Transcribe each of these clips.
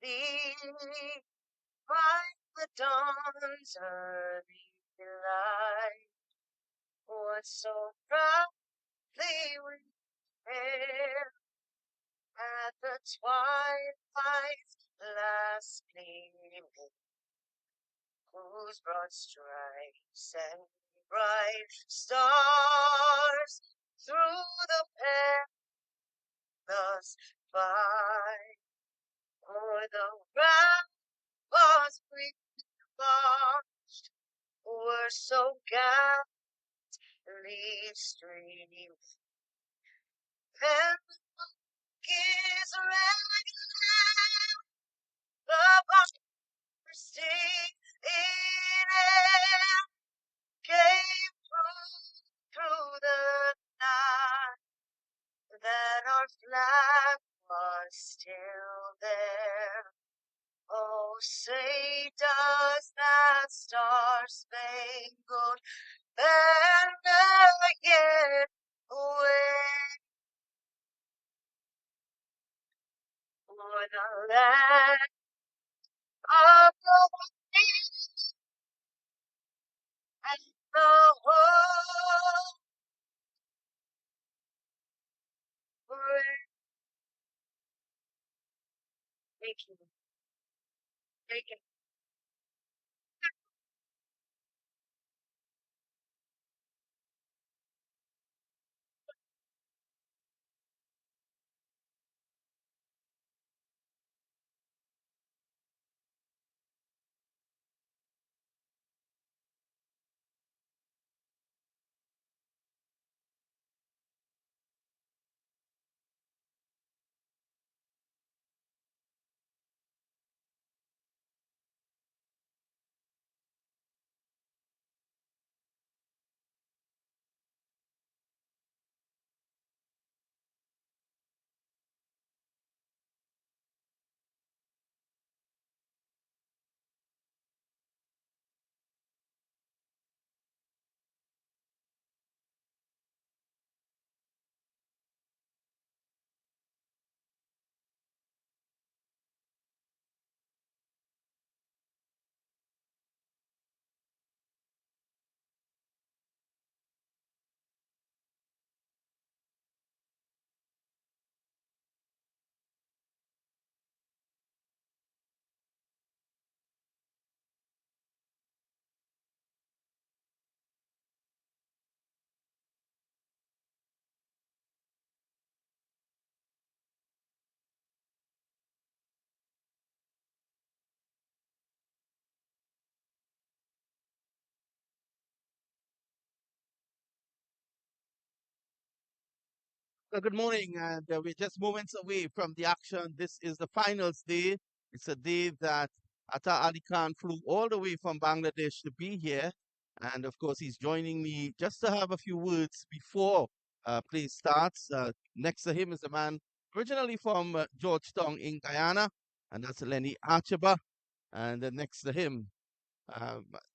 thee, by the dawn's early light, what so proudly we hailed at the twilight's last gleaming, whose broad stripes and bright stars through the perilous fight o'er the ramparts we marched were so gallantly streamed, and his red the bursting in air came through the night, that our flag was still there. Oh, say does that star-spangled banner yet wave o'er the land of the free and the whole world? Making, making. Good morning, and we're just moments away from the action. This is the finals day. It's a day that Atta Ali Khan flew all the way from Bangladesh to be here. And of course, he's joining me just to have a few words before play starts. Next to him is a man originally from Georgetown in Guyana, and that's Lenny Archibald. And then next to him,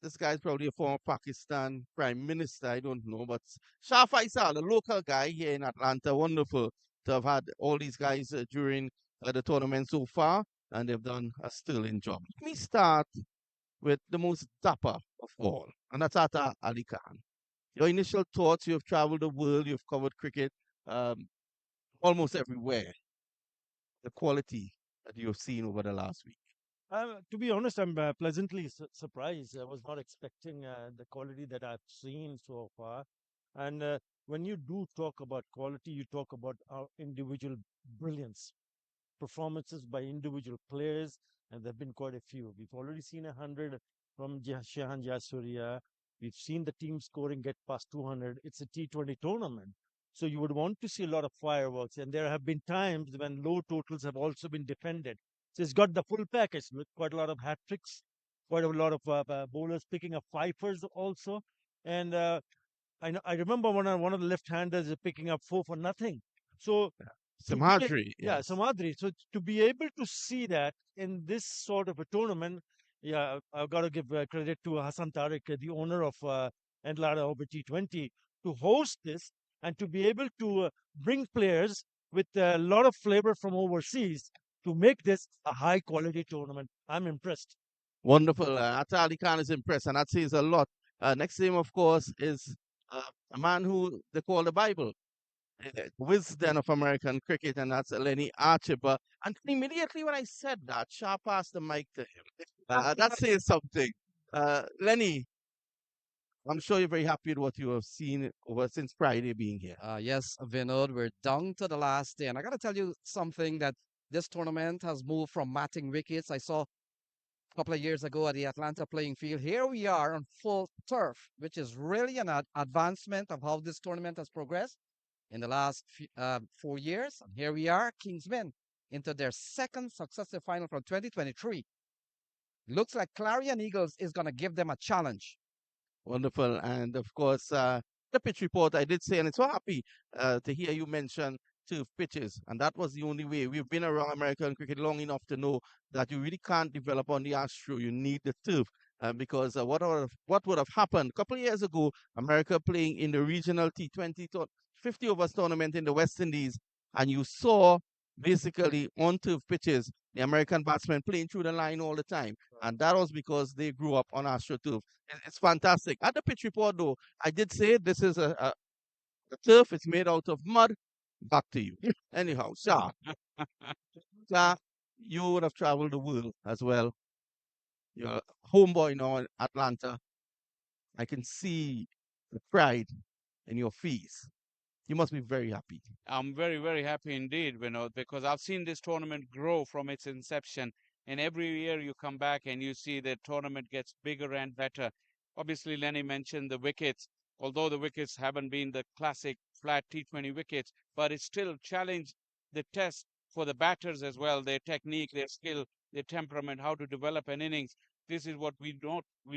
this guy's probably a former Pakistan prime minister. I don't know, but Shah Faisal, a local guy here in Atlanta, wonderful to have had all these guys during the tournament so far, and they've done a sterling job. Let me start with the most dapper of all, and that's Ata Ali Khan. Your initial thoughts, you've traveled the world, you've covered cricket um, almost everywhere. The quality that you've seen over the last week. To be honest, I'm pleasantly surprised. I was not expecting the quality that I've seen so far. And when you do talk about quality, you talk about our individual brilliance, performances by individual players, and there have been quite a few. We've already seen 100 from Shahan Jasuria. We've seen the team scoring get past 200. It's a T20 tournament. So you would want to see a lot of fireworks. And there have been times when low totals have also been defended. So it's got the full package with quite a lot of hat tricks, quite a lot of bowlers picking up fifers also. And I remember one of the left-handers is picking up four for nothing. So to be Samadri, yeah, yes. Samadri. So to be able to see that in this sort of a tournament, yeah, I've got to give credit to Hassan Tariq, the owner of Enlada over T20, to host this and to be able to bring players with a lot of flavor from overseas. to make this a high quality tournament. I'm impressed. Wonderful. Atta Ali Khan is impressed, and that says a lot. Next to him, of course, is a man who they call the Bible, wisdom of American cricket, and that's Lenny Archibald. And immediately when I said that, Shah passed the mic to him. That says something. Lenny, I'm sure you're very happy with what you have seen over since Friday being here. Yes, Vinod, we're down to the last day. And I got to tell you something that this tournament has moved from matting wickets. I saw a couple of years ago at the Atlanta playing field. Here we are on full turf, which is really an advancement of how this tournament has progressed in the last 4 years. And here we are, Kingsmen, into their second successive final from 2023. Looks like Clarion Eagles is going to give them a challenge. Wonderful. And of course, the pitch report, I did say, and it's so happy to hear you mention turf pitches. And that was the only way. We've been around American cricket long enough to know that you really can't develop on the Astro. You need the turf. Because what would have happened a couple of years ago, America playing in the regional T20 50 overs tournament in the West Indies, and you saw basically on turf pitches the American batsmen playing through the line all the time. And that was because they grew up on AstroTurf. It's fantastic. At the pitch report, though, I did say this is a turf. It's made out of mud. Back to you. Anyhow, Shah, you would have traveled the world as well. You're a homeboy now in Atlanta. I can see the pride in your face. You must be very happy. I'm very, very happy indeed, Vinod, because I've seen this tournament grow from its inception. And every year you come back and you see the tournament gets bigger and better. Obviously, Lenny mentioned the wickets, although the wickets haven't been the classic flat T20 wickets, but it still challenged the test for the batters as well, their technique, their skill, their temperament, how to develop an innings. This is what we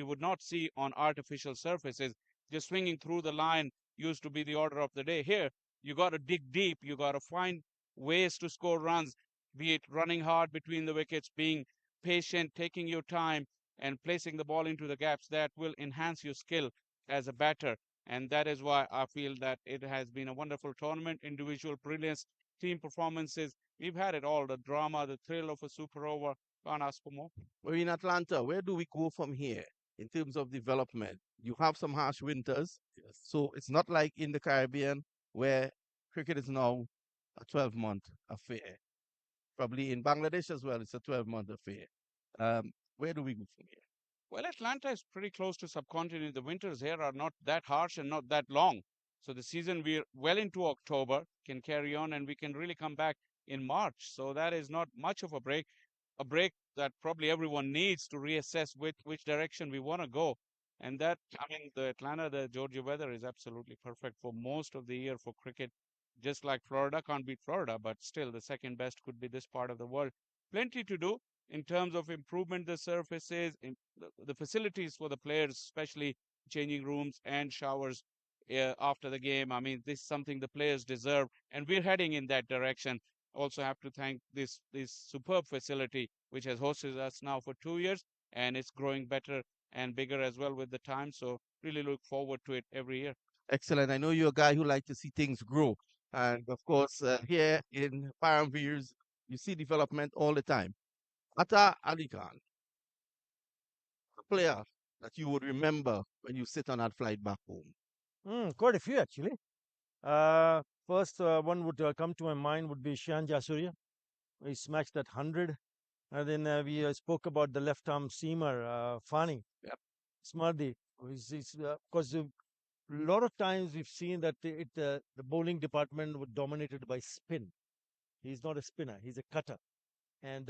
would not see on artificial surfaces. Just swinging through the line used to be the order of the day. Here, you got to dig deep. You got to find ways to score runs, be it running hard between the wickets, being patient, taking your time, and placing the ball into the gaps. That will enhance your skill as a batter. And that is why I feel that it has been a wonderful tournament. Individual brilliance, team performances. We've had it all, the drama, the thrill of a super over. Can't ask for more. We're in Atlanta. Where do we go from here in terms of development? You have some harsh winters. Yes. So it's not like in the Caribbean where cricket is now a 12-month affair. Probably in Bangladesh as well, it's a 12-month affair. Where do we go from here? Well, Atlanta is pretty close to subcontinent. The winters here are not that harsh and not that long. So the season we're well into October can carry on and we can really come back in March. So that is not much of a break that probably everyone needs to reassess which direction we want to go. And that, I mean, the Georgia weather is absolutely perfect for most of the year for cricket. Just like Florida can't beat Florida, but still the second best could be this part of the world. Plenty to do in terms of improvement the surfaces, in the facilities for the players, especially changing rooms and showers after the game. I mean, this is something the players deserve, and we're heading in that direction. Also have to thank this superb facility which has hosted us now for 2 years, and it's growing better and bigger as well with the time. So really look forward to it every year. Excellent. I know you're a guy who likes to see things grow. And of course, here in Paramveers, you see development all the time. Atta Ali Khan, a player that you would remember when you sit on that flight back home. Quite a few actually. First one would come to my mind would be Shan Jasuria. He smashed that 100. And then we spoke about the left arm seamer, Fani, Yep. Smardi. Because a lot of times we've seen that the bowling department was dominated by spin. He's not a spinner, he's a cutter. And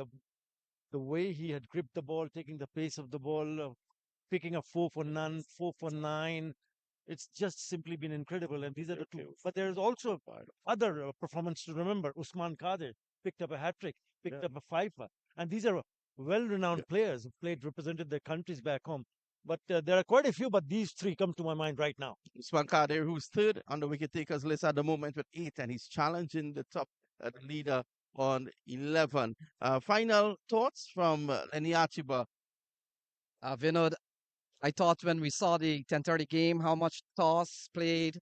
the way he had gripped the ball, taking the pace of the ball, picking up four for none, 4 for 9. It's just simply been incredible. And these are the two. But there's also other performance to remember. Usman Kadir picked up a hat trick, picked up a fifer. And these are well-renowned players who represented their countries back home. But there are quite a few, but these three come to my mind right now. Usman Kadir, who's third on the wicket takers list at the moment with 8, and he's challenging the top the leader on 11. Final thoughts from Lenny Archibald. Vinod, I thought when we saw the 10:30 game, how much toss played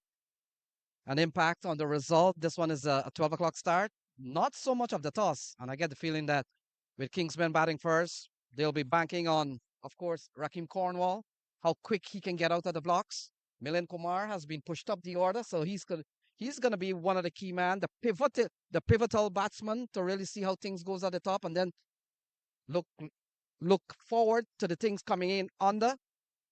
an impact on the result. This one is a 12 o'clock start. not so much of the toss. And I get the feeling that with Kingsmen batting first, they'll be banking on, of course, Rakim Cornwall, how quick he can get out of the blocks. Milan Kumar has been pushed up the order, so he's gonna be one of the key man, the pivotal batsman to really see how things goes at the top, and then look look forward to the things coming in under.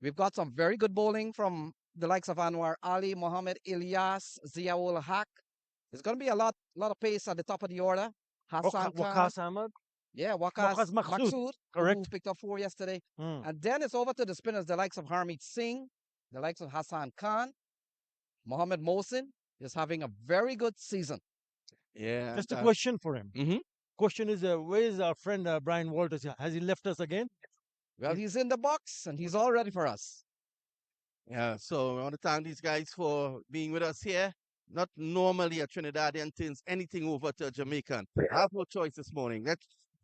We've got some very good bowling from the likes of Anwar Ali, Mohammed Ilyas, Ziaul Haq. There's going to be a lot of pace at the top of the order. Hassan Khan, Waqas Ahmad, yeah, Waqas Wakas Maksud, Maksud, who correct? picked up 4 yesterday. Hmm. And then it's over to the spinners, the likes of Harmeet Singh, the likes of Hassan Khan, Mohammed Mohsin is having a very good season. Yeah. Just a question for him. Mm-hmm. Question is, where is our friend Brian Walters? Has he left us again? Well, he's in the box and he's all ready for us. Yeah, so I want to thank these guys for being with us here. Not normally a Trinidadian things anything over to a Jamaican. I have no choice this morning.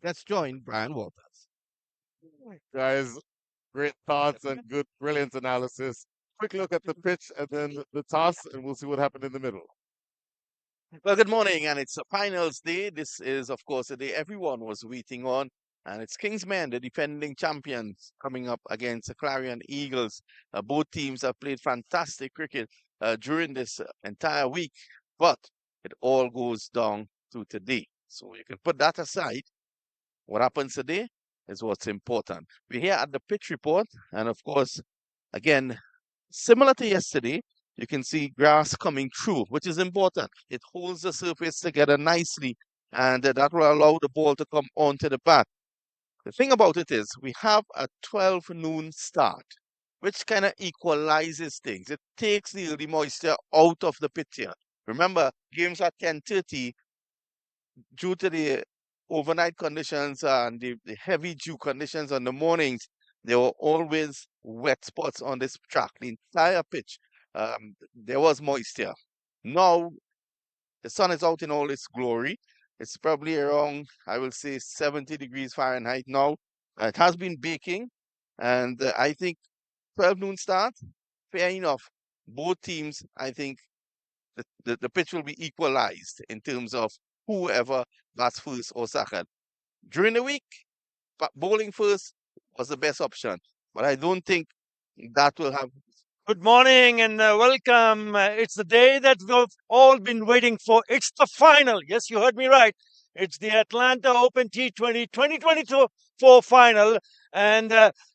Let's join Brian Walters. Guys, great thoughts and good, brilliant analysis. Quick look at the pitch and then the toss, and we'll see what happened in the middle. Well, good morning, and it's a finals day. This is, of course, the day everyone was waiting on, and it's Kingsmen, the defending champions, coming up against the Clarion Eagles. Both teams have played fantastic cricket during this entire week, but it all goes down to today. So you can put that aside. What happens today is what's important. We're here at the pitch report, and of course, again, similar to yesterday, you can see grass coming through, which is important. It holds the surface together nicely, and that will allow the ball to come onto the bat. The thing about it is, we have a 12 noon start, which kind of equalizes things. It takes the moisture out of the pitch here. Remember, games at 10:30, due to the overnight conditions and the heavy dew conditions on the mornings, there were always wet spots on this track, the entire pitch. There was moisture. Now the sun is out in all its glory. It's probably around, I will say, 70 degrees Fahrenheit now. It has been baking, and I think 12 noon start, fair enough. Both teams, I think the pitch will be equalized in terms of whoever bats first or second. During the week, bowling first was the best option, but I don't think that will have. Good morning and welcome. It's the day that we've all been waiting for. It's the final. Yes, you heard me right. It's the Atlanta Open T20 2022 final. And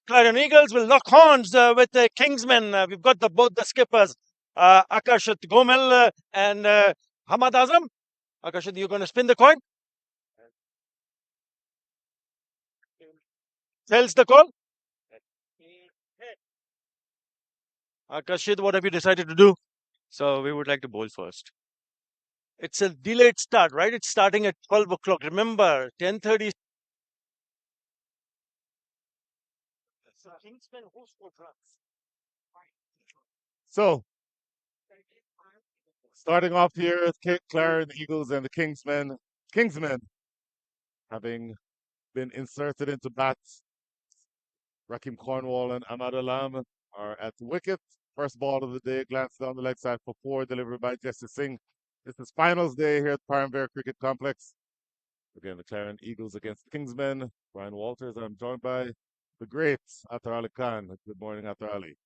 Clarion Eagles will lock horns with the Kingsmen. We've got both the skippers, Akashat Gomel and Hamad Azam. Akashat, you're going to spin the coin? Tells the call. Akashit, what have you decided to do? So we would like to bowl first. It's a delayed start, right? It's starting at 12 o'clock. Remember, 10:30. So, starting off here with Clarion Eagles and the Kingsmen. Kingsmen having been inserted into bats. Rakim Cornwall and Ahmad Alam are at the wicket. First ball of the day, glance down the leg side for 4, delivered by Jesse Singh. This is finals day here at Paramvere Cricket Complex. Again, the Clarion Eagles against the Kingsmen. Brian Walters, I'm joined by the great Atar Ali Khan. Good morning, Atar Ali.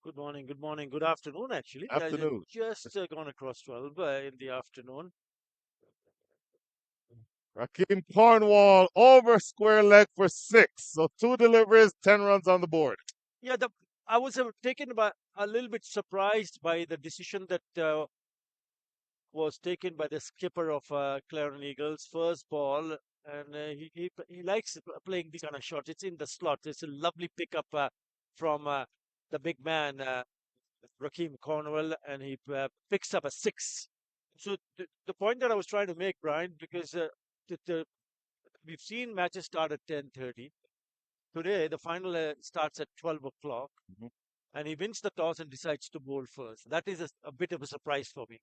Good morning, good morning, good afternoon, actually. Afternoon. Just gone across 12 in the afternoon. Rakim Cornwall over square leg for 6. So 2 deliveries, 10 runs on the board. Yeah, I was taken by a little bit surprised by the decision that was taken by the skipper of Clarion Eagles. First ball, and he likes playing these kind of shots. It's in the slot. It's a lovely pickup from the big man, Rakim Cornwall, and he picks up a 6. So the point that I was trying to make, Brian, because we've seen matches start at 10:30. Today, the final starts at 12 o'clock, Mhm. and he wins the toss and decides to bowl first. That is a bit of a surprise for me.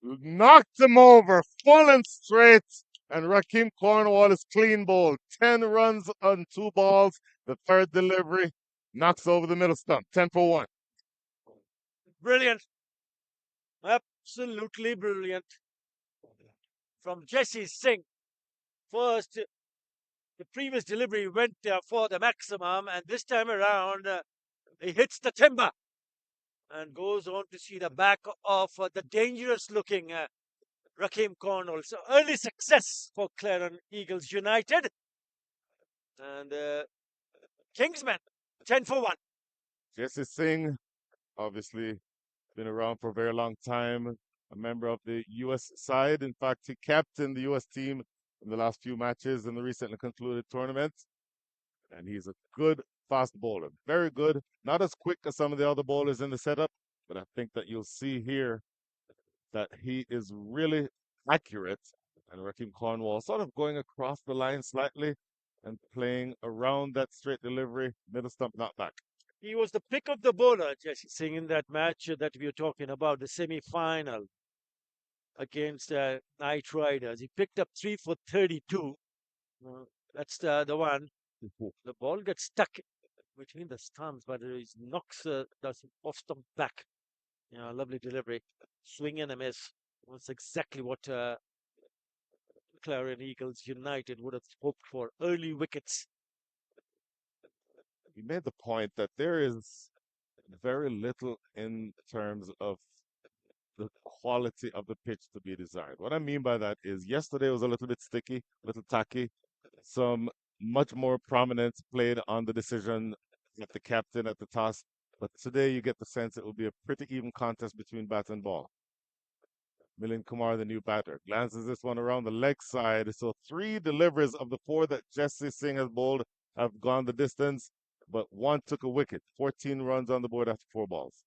Knocked him over, full and straight. And Rakim Cornwall is clean bowled. 10 runs on 2 balls. The third delivery knocks over the middle stump. 10 for 1. Brilliant. Absolutely brilliant. from Jesse Singh. First, the previous delivery went for the maximum, and this time around, he hits the timber and goes on to see the back of the dangerous looking Rakim Cornwall. So early success for Clarion Eagles United. And Kingsmen, 10 for 1. Jesse Singh, obviously been around for a very long time, a member of the U.S. side. In fact, he captained the U.S. team in the last few matches in the recently concluded tournament. And he's a good fast bowler. Very good. Not as quick as some of the other bowlers in the setup, but I think that you'll see here that he is really accurate. And Raheem Cornwall sort of going across the line slightly and playing around that straight delivery, middle stump, not back. He was the pick of the bowler, Jesse Singh, in that match that we were talking about, the semi-final against Knight Riders. He picked up 3 for 32. That's the one. The ball gets stuck between the stumps, but it knocks the off stump back. Lovely delivery. Swing and a miss. That's exactly what Clarion Eagles United would have hoped for. Early wickets. You made the point that there is very little in terms of the quality of the pitch to be desired. What I mean by that is yesterday was a little bit sticky, a little tacky. Some much more prominence played on the decision at the captain at the toss. But today you get the sense it will be a pretty even contest between bat and ball. Milind Kumar, the new batter, glances this one around the leg side. So 3 deliveries of the 4 that Jesse Singh has bowled have gone the distance, but 1 took a wicket. 14 runs on the board after 4 balls.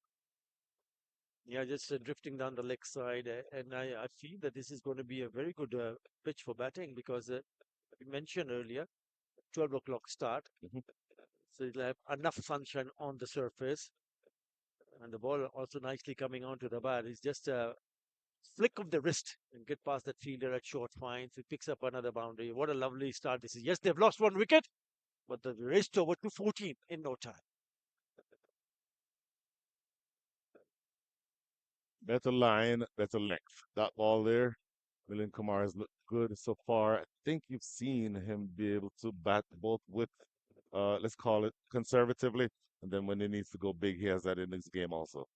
Yeah, just drifting down the leg side. And I feel that this is going to be a very good pitch for batting because we mentioned earlier, 12 o'clock start. So it'll have enough sunshine on the surface. And the ball also nicely coming onto the bat. It's just a flick of the wrist and get past that fielder at short fines. It picks up another boundary. What a lovely start this is. Yes, they've lost 1 wicket, but they've raced over to 14 in no time. Better line, better length. That ball there, Milind Kumar has looked good so far. I think you've seen him be able to bat both with, let's call it conservatively, and then when he needs to go big, he has that in his game also.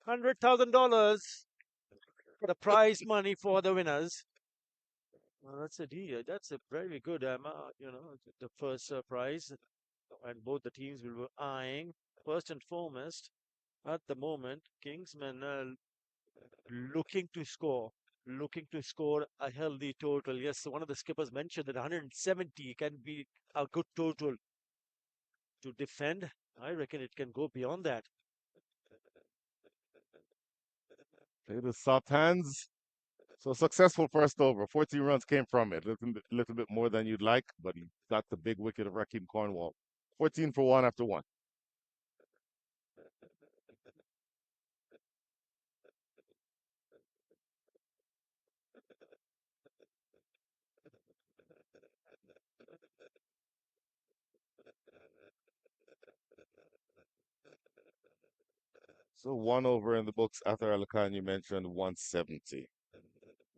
$100,000, the prize money for the winners. Well, that's a deal. That's a very good amount, the first prize. And both the teams will be eyeing, first and foremost, at the moment, Kingsmen looking to score a healthy total. Yes, one of the skippers mentioned that 170 can be a good total to defend. I reckon it can go beyond that. Played with soft hands. So successful first over. 14 runs came from it. Little bit more than you'd like, but he got the big wicket of Raheem Cornwall. 14 for 1 after 1. So 1 over in the books after Alakan, you mentioned 170.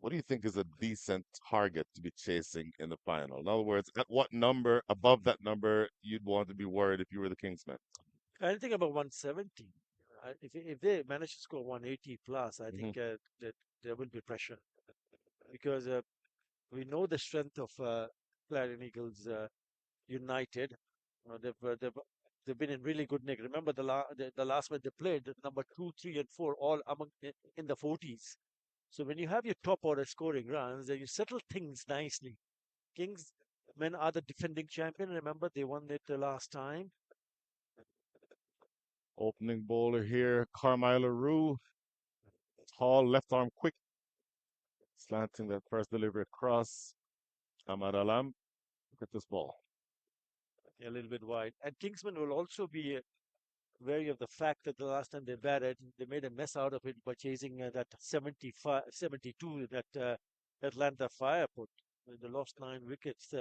What do you think is a decent target to be chasing in the final? In other words, at what number above that number you'd want to be worried if you were the Kingsmen? Anything about 170. If they manage to score 180 plus, I think that there will be pressure because we know the strength of Clarion Eagles United. They've been in really good nick. Remember the last match they played, number 2, 3, and 4, all among in the 40s. So when you have your top order scoring runs, then you settle things nicely. Kingsmen are the defending champion. Remember they won it the last time. Opening bowler here, Carmelo Rue. Tall, left arm quick. Slanting that first delivery across. Ahmad Alam. Look at this ball. A little bit wide. And Kingsmen will also be wary of the fact that the last time they batted, they made a mess out of it by chasing that 72 that Atlanta Fire put. They lost 9 wickets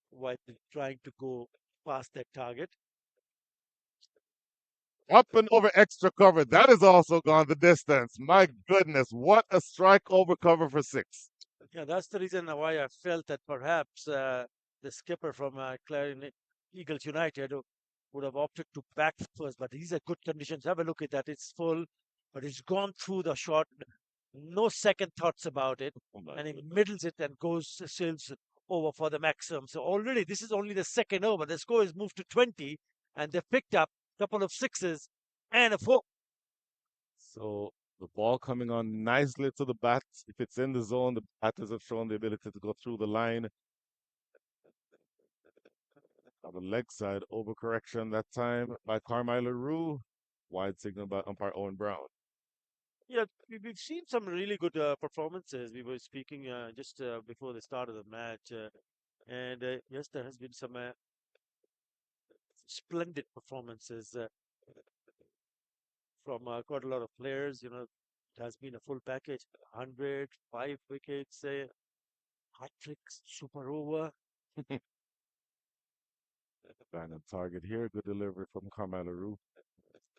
while trying to go past that target. Up and over extra cover. That has also gone the distance. My goodness, what a strike over cover for 6. Yeah, that's the reason why I felt that perhaps the skipper from Clarion Eagles United would have opted to back first. But these are good conditions. Have a look at that. It's full, but it's gone through the shot. No second thoughts about it, Oh my and he goodness. middles it and goes sails over for the maximum. So already this is only the second over. The score is moved to 20, and they've picked up a couple of sixes and a four. So the ball coming on nicely to the bat. If it's in the zone, the batters have shown the ability to go through the line. On the leg side, overcorrection that time by Carmine LaRue. Wide signal by umpire Owen Brown. Yeah, we've seen some really good performances. We were speaking just before the start of the match, and yes, there has been some splendid performances from quite a lot of players. It has been a full package: 100, 5 wickets, hat tricks, super over. Bang on target here. Good delivery from Carmine LaRue.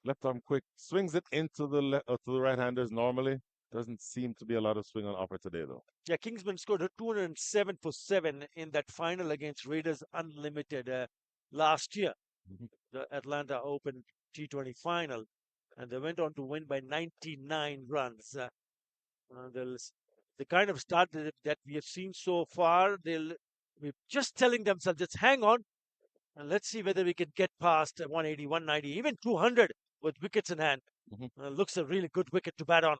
Left arm quick. Swings it into to the right-handers normally. Doesn't seem to be a lot of swing on offer today, though. Yeah, Kingsman scored a 207 for 7 in that final against Raiders Unlimited last year, Mhm. the Atlanta Open T20 final, and they went on to win by 99 runs. The kind of start that we have seen so far, they'll be just telling themselves, just hang on and let's see whether we can get past 180, 190, even 200 with wickets in hand. Mhm. Looks a really good wicket to bat on.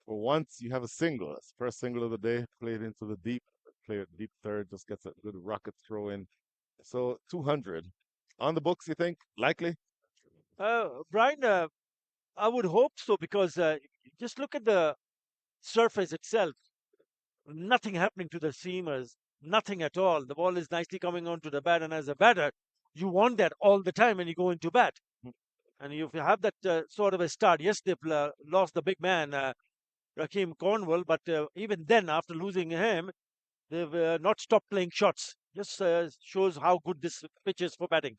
For once, you have a single. That's the first single of the day. Played into the deep. Player deep third just gets a good rocket throw in. So 200 on the books. You think likely? Brian, I would hope so because just look at the surface itself. Nothing happening to the seamers, nothing at all. The ball is nicely coming onto the bat, and as a batter, you want that all the time when you go into bat. And if you have that sort of a start, yes, they've lost the big man, Raheem Cornwall, but even then, after losing him, they've not stopped playing shots. Just shows how good this pitch is for batting.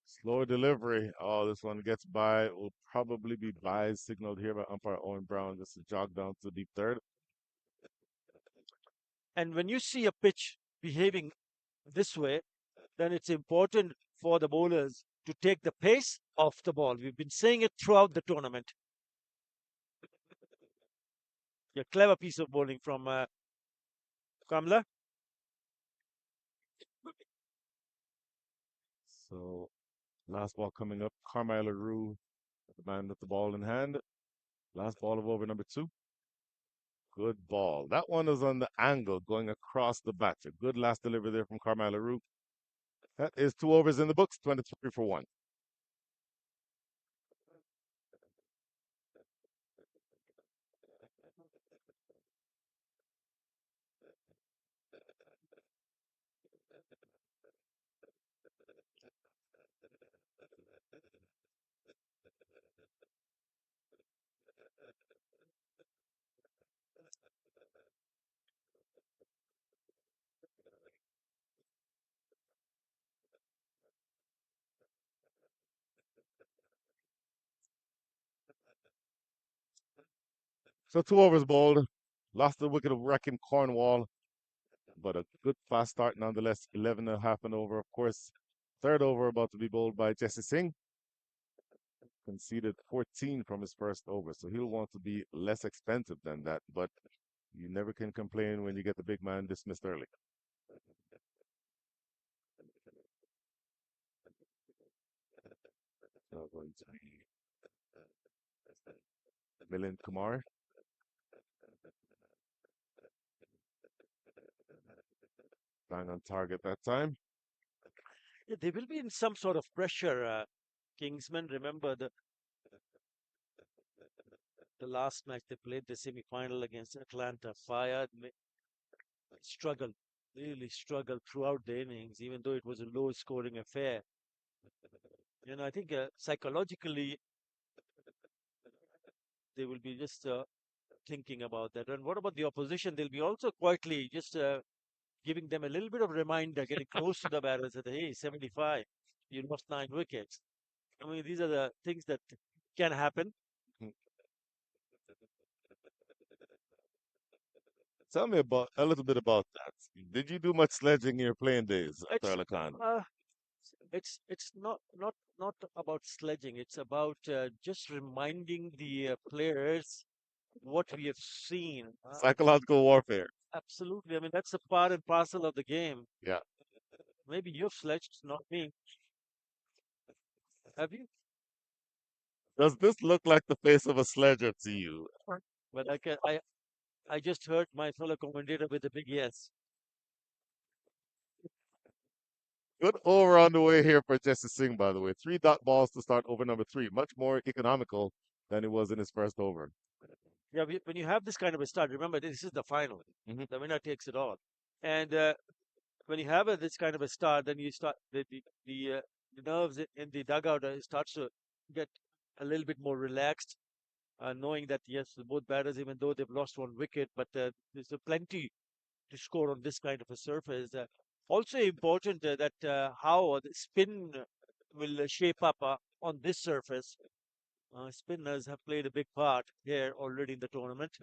Slower delivery. Oh, this one gets by. Will probably be by signaled here by umpire Owen Brown. Just to jog down to deep third. And when you see a pitch behaving this way, then it's important for the bowlers to take the pace off the ball. We've been saying it throughout the tournament. A clever piece of bowling from Kamla. So last ball coming up. Carmine LaRue, the man with the ball in hand. Last ball of over number 2. Good ball. That one is on the angle going across the bat. A good last delivery there from Carmine LaRue. That is 2 overs in the books, 23 for 1. So 2 overs bowled. Lost the wicket of Wrecking Cornwall, but a good fast start nonetheless. 11 and a half and over, of course. Third over about to be bowled by Jesse Singh. Conceded 14 from his first over, so he'll want to be less expensive than that, but you never can complain when you get the big man dismissed early. So going to be Milind Kumar. Bang on target that time. Yeah, they will be in some sort of pressure. Kingsmen, remember the last match they played, the semi-final against Atlanta Fire, struggled, really struggled throughout the innings, even though it was a low-scoring affair. I think psychologically they will be just thinking about that. And what about the opposition? They'll be also quietly just giving them a little bit of reminder, getting close to the batters that, hey, 75, you lost 9 wickets. I mean, these are the things that can happen. Tell me about a little bit about that. Did you do much sledging in your playing days, It's Khan? uh, it's not about sledging. It's about just reminding the players what we have seen. Psychological warfare. Absolutely. I mean, that's a part and parcel of the game. Yeah. Maybe you've sledged, not me. Have you? Does this look like the face of a sledger to you? But I just heard my fellow commentator with a big yes. Good over on the way here for Jesse Singh, by the way. 3 dot balls to start over number 3. Much more economical than it was in his first over. Yeah, when you have this kind of a start, remember this is the final. Mhm. The winner takes it all. And when you have this kind of a start, then you start the nerves in the dugout starts to get a little bit more relaxed, knowing that yes, both batters, even though they've lost 1 wicket, but there's plenty to score on this kind of a surface. Also important that how the spin will shape up on this surface. Spinners have played a big part here already in the tournament.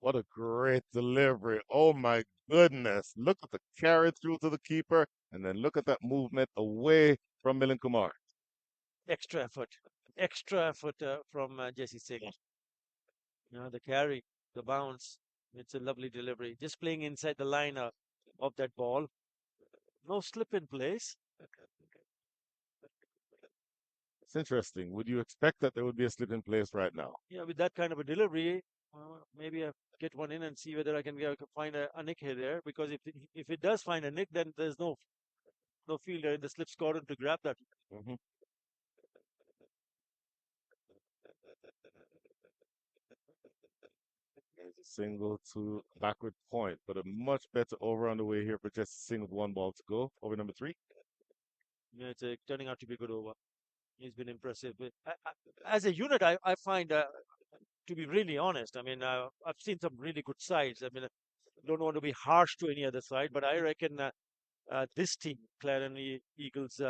What a great delivery. Oh my goodness. Look at the carry through to the keeper, and then look at that movement away from Milind Kumar. Extra effort from Jesse Singh. The carry, the bounce. It's a lovely delivery. Just playing inside the line of that ball. No slip in place. It's interesting. Would you expect that there would be a slip in place right now? Yeah, with that kind of a delivery, maybe I get one in and see whether I can find a nick here there. Because if it does find a nick, then there's no fielder in the slip squadron to grab that. Mhm. There's a single to backward point, but a much better over on the way here for Jesse Singh with 1 ball to go. Over number 3. Yeah, it's turning out to be a good over. He's been impressive. As a unit, I find, to be really honest, I mean, I've seen some really good sides. I mean, I don't want to be harsh to any other side, but I reckon this team, Clarion Eagles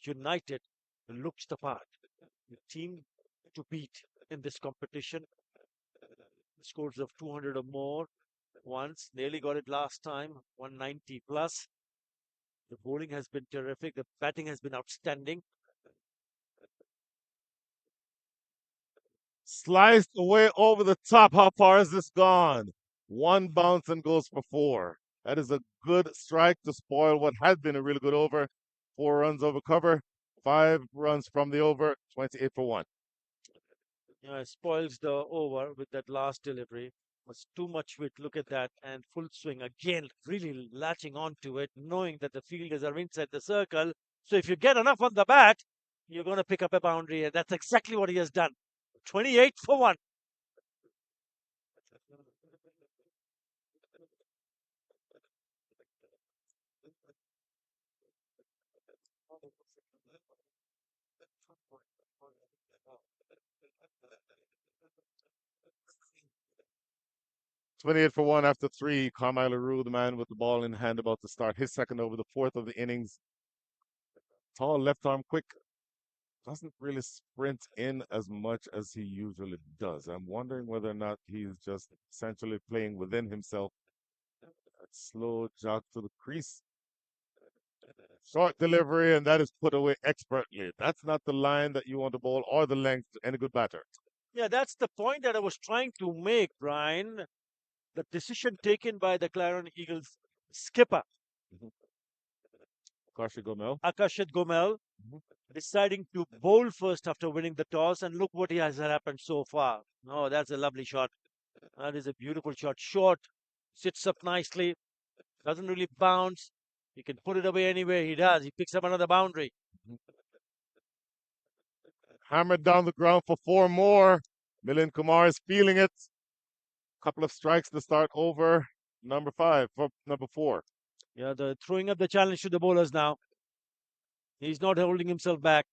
United, looks the part. The team to beat in this competition. Scores of 200 or more once. Nearly got it last time, 190 plus. The bowling has been terrific. The batting has been outstanding. Sliced away over the top. How far has this gone? 1 bounce and goes for 4. That is a good strike to spoil what had been a really good over. 4 runs over cover, 5 runs from the over, 28 for 1. Spoils the over with that last delivery. Was too much width. Look at that. And full swing again, really latching onto it, knowing that the fielders are inside the circle. So if you get enough on the bat, you're going to pick up a boundary. And that's exactly what he has done. 28 for 1. 28 for 1 after 3. Carmine LaRue, the man with the ball in hand, about to start his second over, the 4th of the innings. Tall, left arm, quick. Doesn't really sprint in as much as he usually does. I'm wondering whether or not he's just essentially playing within himself. That slow jog to the crease. Short delivery, and that is put away expertly. That's not the line that you want to bowl or the length to any good batter. Yeah, that's the point that I was trying to make, Brian. The decision taken by the Clarion Eagles skipper, Kashi Gomel. Akashat Gomel, deciding to bowl first after winning the toss. And look what has happened so far. Oh, that's a lovely shot. That is a beautiful shot. Short, sits up nicely, doesn't really bounce. He can put it away anywhere he does. He picks up another boundary. Hammered down the ground for 4 more. Milind Kumar is feeling it. Couple of strikes to start over number 5, for number 4. Yeah, they're throwing up the challenge to the bowlers now. He's not holding himself back.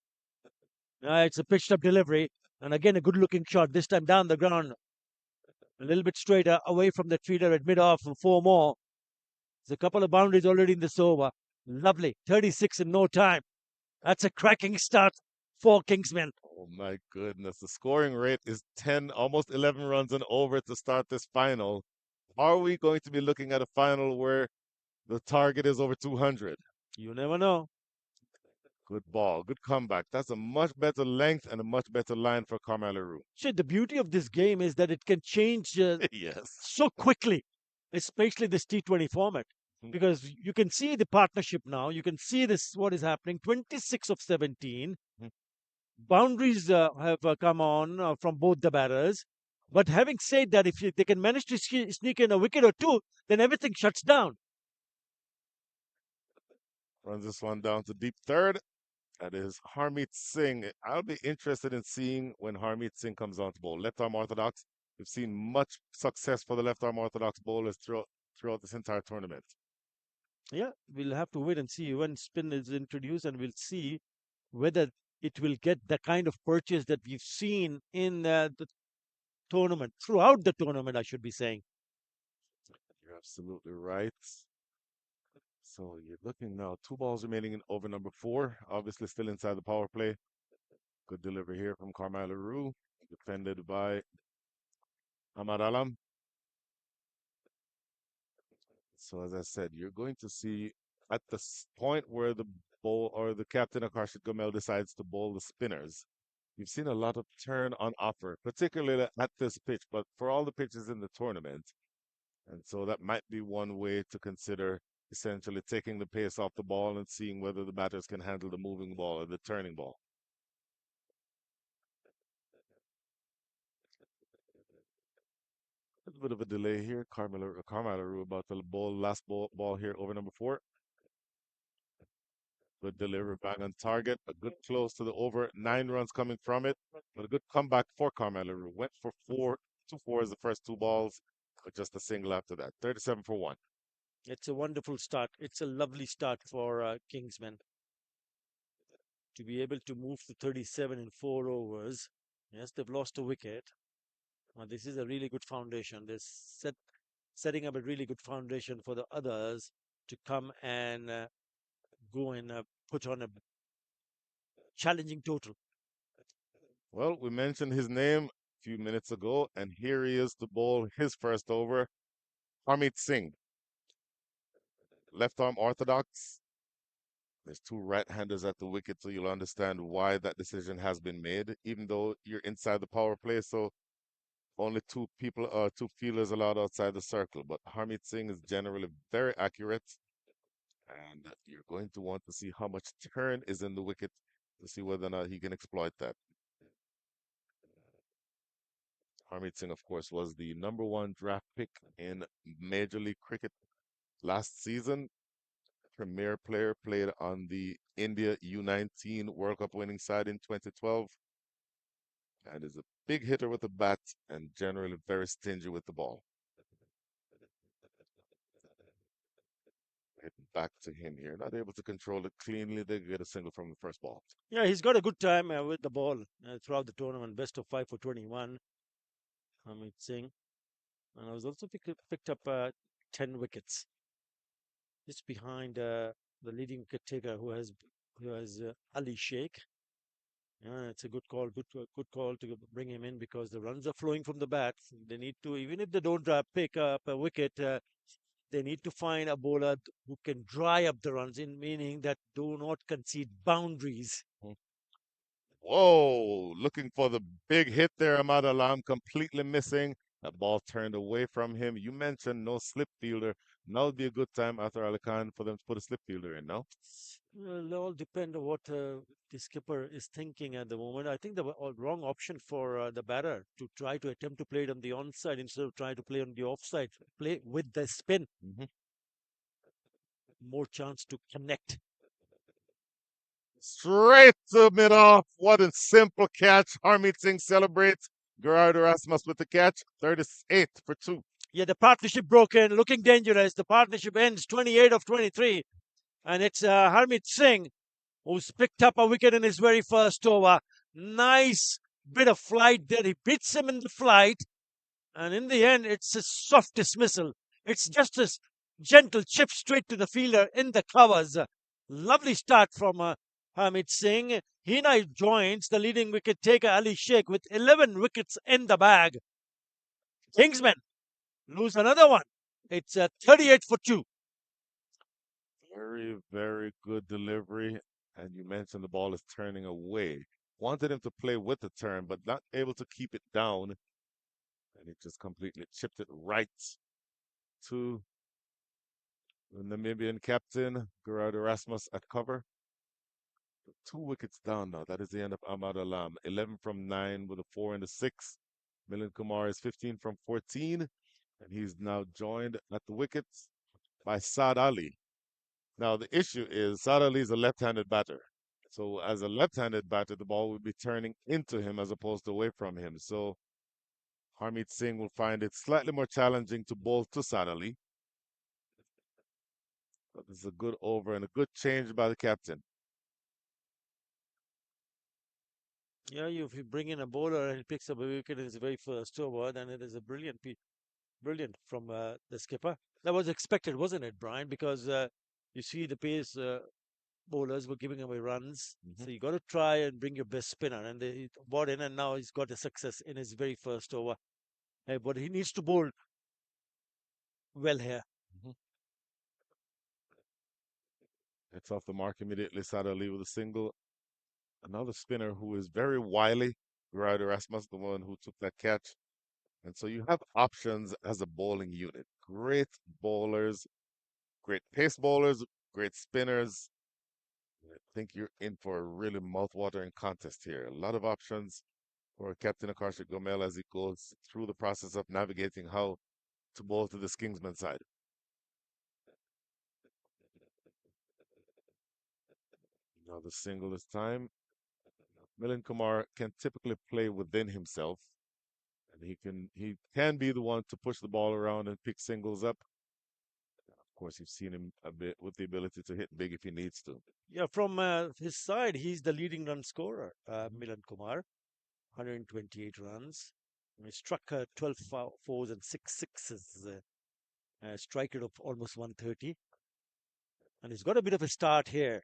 It's a pitched up delivery. And again, a good looking shot, this time down the ground. A little bit straighter, away from that feeder at mid off for 4 more. There's a couple of boundaries already in this over. Lovely. 36 in no time. That's a cracking start for Kingsmen. Oh my goodness. The scoring rate is 10, almost 11 runs and over to start this final. Are we going to be looking at a final where the target is over 200? You never know. Good ball. Good comeback. That's a much better length and a much better line for Carmelo Rue. See, the beauty of this game is that it can change Yes. so quickly, especially this T20 format, Mm. because you can see the partnership now. You can see this what is happening. 26 of 17 Mm. boundaries have come on from both the batters. But having said that, if they can manage to sneak in a wicket or two, then everything shuts down. Runs this one down to deep third. That is Harmeet Singh. I'll be interested in seeing when Harmeet Singh comes on to bowl. Left arm orthodox. We've seen much success for the left arm orthodox bowlers throughout this entire tournament. Yeah, we'll have to wait and see when spin is introduced, and we'll see whether it will get the kind of purchase that we've seen in the tournament, throughout the tournament, I should be saying. You're absolutely right. So you're looking now, 2 balls remaining in over number 4. Obviously still inside the power play. Good delivery here from Carmelo Rue, defended by Ahmad Alam. So as I said, you're going to see at the point where the bowl or the captain of Karshid Gomel decides to bowl the spinners, you've seen a lot of turn on offer, particularly at this pitch, but for all the pitches in the tournament. And so that might be one way to consider essentially taking the pace off the ball and seeing whether the batters can handle the moving ball or the turning ball. A little bit of a delay here. Carmelo about to bowl last ball here over number 4. Good delivery, bang on target. A good close to the over. 9 runs coming from it. But a good comeback for Carmelo. Went for 2 4s the first 2 balls, but just a single after that. 37 for 1. It's a wonderful start. It's a lovely start for Kingsmen to be able to move to 37 in 4 overs. Yes, they've lost a wicket. This is a really good foundation. They're setting up a really good foundation for the others to come and go and put on a challenging total. Well, we mentioned his name a few minutes ago, and here he is to bowl his first over. Harmeet Singh, left arm orthodox. There's 2 right-handers at the wicket, so you'll understand why that decision has been made, even though you're inside the power play. So only 2 fielders allowed outside the circle. But Harmeet Singh is generally very accurate, and you're going to want to see how much turn is in the wicket to see whether or not he can exploit that. Harmeet Singh, of course, was the #1 draft pick in Major League Cricket last season. Premier player, played on the India U19 World Cup winning side in 2012, and is a big hitter with the bat and generally very stingy with the ball. Hitting back to him here, not able to control it cleanly. They get a single from the first ball. Yeah, he's got a good time with the ball throughout the tournament. Best of 5 for 21. Amit Singh. And I was also picked up 10 wickets, just behind the leading wicket taker who has Ali Sheikh. Yeah, it's a good call. Good call to bring him in because the runs are flowing from the bat. They need to, even if they don't pick up a wicket, they need to find a bowler who can dry up the runs, in meaning that do not concede boundaries. Whoa, looking for the big hit there, Ahmad Alam, completely missing. That ball turned away from him. You mentioned no slip fielder. Now would be a good time after Ali Khan for them to put a slip fielder in, no? Well, it all depend on what the skipper is thinking at the moment. I think the wrong option for the batter to try to attempt to play it on the onside instead of trying to play on the offside. Play with the spin. More chance to connect. Straight to mid-off. What a simple catch. Harmeet Singh celebrates. Gerard Erasmus with the catch. 38 for 2. Yeah, the partnership broken, looking dangerous. The partnership ends 28 of 23. And it's Harmeet Singh who's picked up a wicket in his very first over. Nice bit of flight there. He beats him in the flight. And in the end, it's a soft dismissal. It's just a gentle chip straight to the fielder in the covers. Lovely start from Harmeet Singh. He now joins the leading wicket taker Ali Sheikh with 11 wickets in the bag. Kingsmen lose another one. It's 38 for 2. Very, very good delivery. And you mentioned the ball is turning away. Wanted him to play with the turn, but not able to keep it down. And he just completely chipped it right to the Namibian captain, Gerard Erasmus at cover. 2 wickets down now. That is the end of Ahmad Alam. 11 from 9 with a 4 and a 6. Milind Kumar is 15 from 14. And he's now joined at the wickets by Saad Ali. Now, the issue is Saad Ali is a left-handed batter. So as a left-handed batter, the ball would be turning into him as opposed to away from him. So Harmeet Singh will find it slightly more challenging to bowl to Saad Ali. But this is a good over and a good change by the captain. Yeah, if you bring in a bowler and he picks up a wicket in his very first over, then it is a brilliant from the skipper. That was expected, wasn't it, Brian? Because you see the pace bowlers were giving away runs. So you got to try and bring your best spinner. And they brought in, and now he's got a success in his very first over. But he needs to bowl well here. It's off the mark immediately. Saad Ali with a single. Another spinner who is very wily, Gerard Erasmus, the one who took that catch. And so you have options as a bowling unit. Great bowlers, great pace bowlers, great spinners. I think you're in for a really mouth-watering contest here. A lot of options for Captain Akarshik Gomel as he goes through the process of navigating how to bowl to this Kingsman side. Now the single is time. Milind Kumar can typically play within himself, and he can be the one to push the ball around and pick singles up. Of course, you've seen him a bit with the ability to hit big if he needs to. Yeah, from his side, he's the leading run scorer, Milan Kumar, 128 runs. He struck 12 fours and 6 sixes, strike rate of almost 130. And he's got a bit of a start here.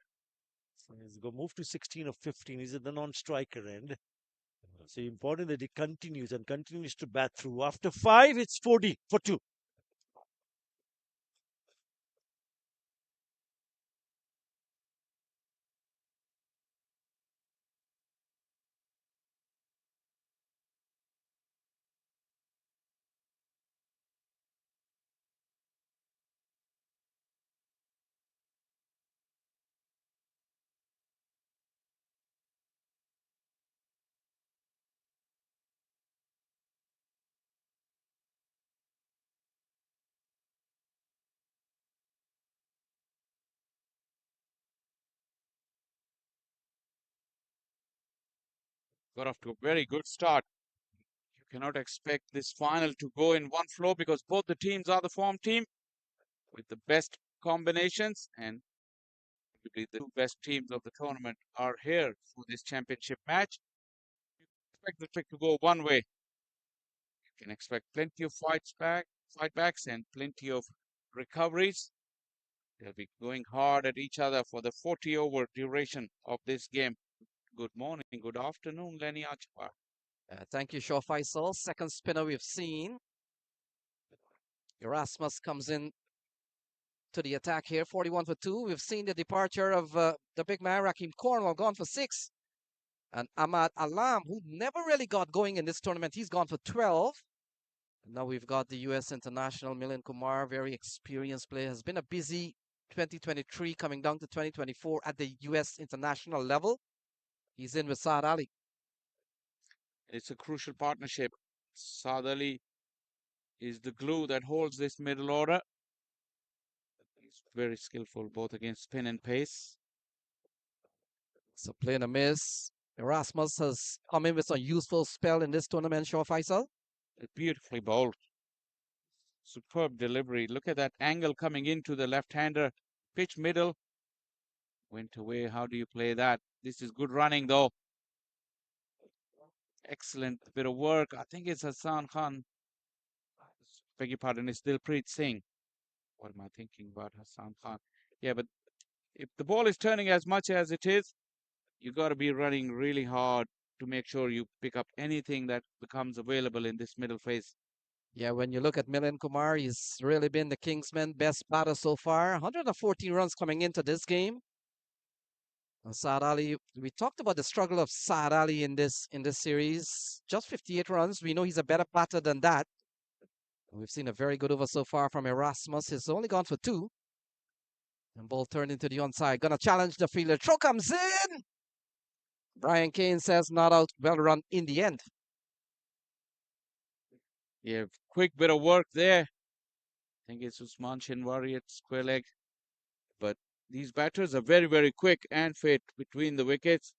So he's going to move to 16 of 15. He's at the non-striker end. So important that he continues to bat through. After 5, it's 40 for 2. Got off to a very good start. You cannot expect this final to go in one flow because both the teams are the form team with the best combinations, and probably the two best teams of the tournament are here for this championship match. You expect the trick to go one way. You can expect plenty of fight backs, and plenty of recoveries. They'll be going hard at each other for the 40-over duration of this game. Good morning, good afternoon, Lenny Achpar. Thank you, Shaw Faisal. Second spinner we've seen. Erasmus comes in to the attack here, 41 for 2. We've seen the departure of the big man, Rakim Cornwall, gone for 6. And Ahmad Alam, who never really got going in this tournament, he's gone for 12. Now we've got the U.S. international, Milind Kumar, very experienced player. Has been a busy 2023 coming down to 2024 at the U.S. international level. He's in with Saad Ali. It's a crucial partnership. Saad Ali is the glue that holds this middle order. He's very skillful both against spin and pace. So playing a miss. Erasmus has come in with a useful spell in this tournament, Shaw Faisal. Beautifully bowled. Superb delivery. Look at that angle coming into the left-hander. Pitch middle. Went away. How do you play that? This is good running though. Excellent bit of work. I think it's Hassan Khan. Beg your pardon, it's Dilpreet Singh. What am I thinking about Hassan Khan? Yeah, but if the ball is turning as much as it is, You got to be running really hard to make sure you pick up anything that becomes available in this middle phase. Yeah, when you look at Milind Kumar, he's really been the Kingsmen best batter so far. 114 runs coming into this game. And Saad Ali, we talked about the struggle of Saad Ali in this series. Just 58 runs. We know he's a better batter than that. We've seen a very good over so far from Erasmus. He's only gone for 2. And ball turned into the onside. Gonna challenge the fielder. Throw comes in. Brian Kane says not out. Well run in the end. Yeah, quick bit of work there. I think it's Usman Shinwari at square leg. But these batters are very, very quick and fit between the wickets.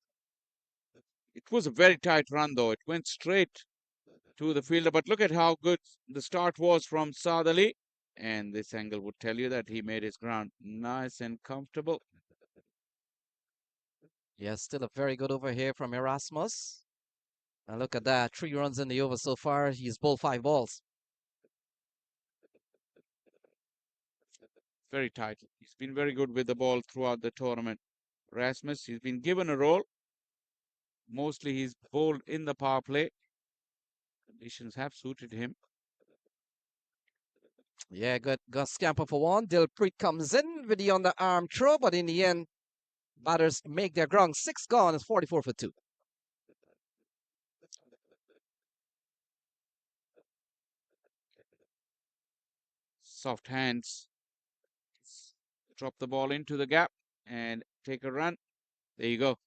It was a very tight run, though. It went straight to the fielder. But look at how good the start was from Saad Ali. And this angle would tell you that he made his ground nice and comfortable. Yes, still a very good over here from Erasmus. And look at that. 3 runs in the over so far. He's bowled 5 balls. Very tight. He's been very good with the ball throughout the tournament. Rasmus, he's been given a role. Mostly he's bowled in the power play. Conditions have suited him. Yeah, good. Got scamper for 1. Dilpreet comes in with the underarm throw, but in the end, batters make their ground. 6 gone. It's 44 for 2. Soft hands. Drop the ball into the gap and take a run. There you go.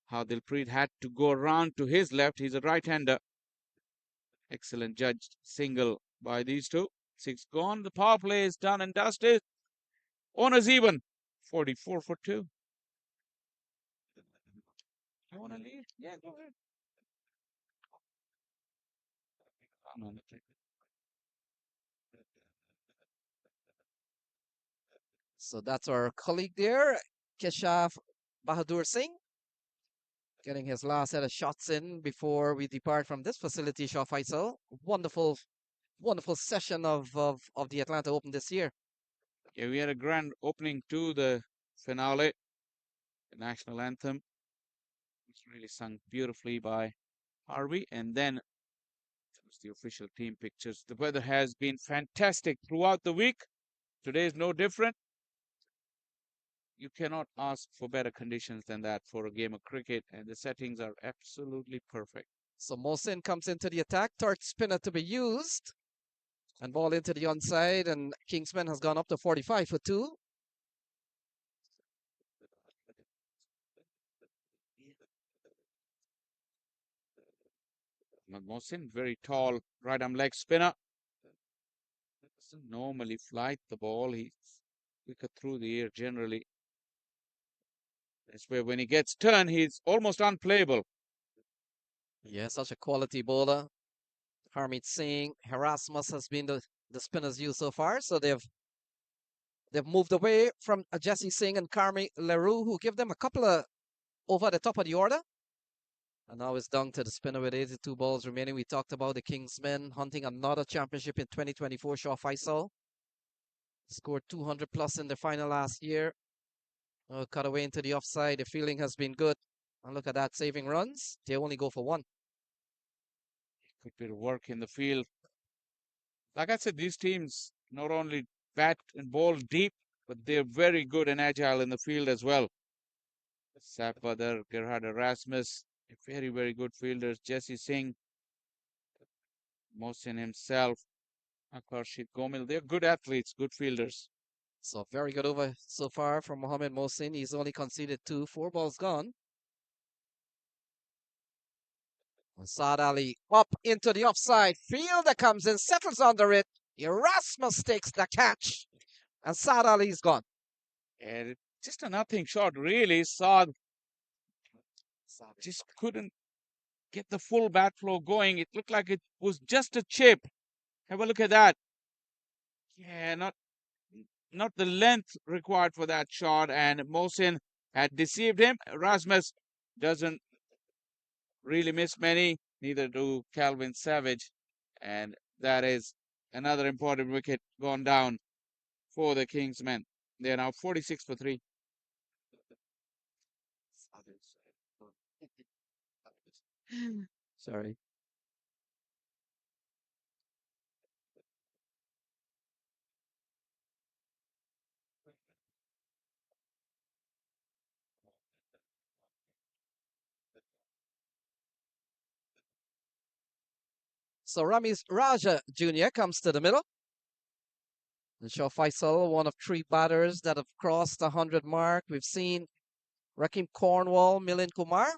How Dilpreet had to go around to his left. He's a right-hander. Excellent judged single by these two. 6 gone. The power play is done and dusted. Owners even. 44 for 2. You want to lead? Yeah, go ahead. So that's our colleague there, Keshav Bahadur Singh, getting his last set of shots in before we depart from this facility, Shah Faisal. Wonderful, wonderful session of the Atlanta Open this year. Yeah, we had a grand opening to the finale, the national anthem. It's really sung beautifully by Harvey. And then there's the official team pictures. The weather has been fantastic throughout the week. Today is no different. You cannot ask for better conditions than that for a game of cricket, and the settings are absolutely perfect. So Mohsin comes into the attack, third spinner to be used, and ball into the onside, and Kingsman has gone up to 45 for 2. Mohsin, very tall right arm leg spinner. Doesn't normally flight the ball. He's quicker through the air generally. That's where when he gets turned, he's almost unplayable. Yeah, such a quality bowler. Harmeet Singh, Erasmus has been the spinners used so far, so they've moved away from Jesse Singh and Karmi Leroux, who give them a couple of over the top of the order. And now it's down to the spinner with 82 balls remaining. We talked about the Kingsmen hunting another championship in 2024. Shah Faisal scored 200 plus in the final last year. Cut away into the offside. The fielding has been good. And look at that, saving runs. They only go for 1. Good bit of work in the field. Like I said, these teams not only bat and bowl deep, but they're very good and agile in the field as well. Sappadar, Gerhard Erasmus, very, very good fielders. Jesse Singh, Mohsin himself, Akarshit Gomil. They're good athletes, good fielders. So very good over so far from Mohamed Mohsin. He's only conceded 2, 4 balls gone. Saad Ali up into the offside. Fielder comes in, settles under it. Erasmus takes the catch. And Saad Ali's gone. And just a nothing shot, really. Saad just couldn't get the full bat flow going. It looked like it was just a chip. Have a look at that. Yeah, not the length required for that shot, and Mohsin had deceived him. Rasmus doesn't really miss many, neither do Calvin Savage, and that is another important wicket gone down for the Kingsmen. They are now 46 for 3. Sorry. So Ramiz Raja Jr. comes to the middle. And Shah Faisal, one of three batters that have crossed the 100 mark. We've seen Rakim Cornwall, Milind Kumar.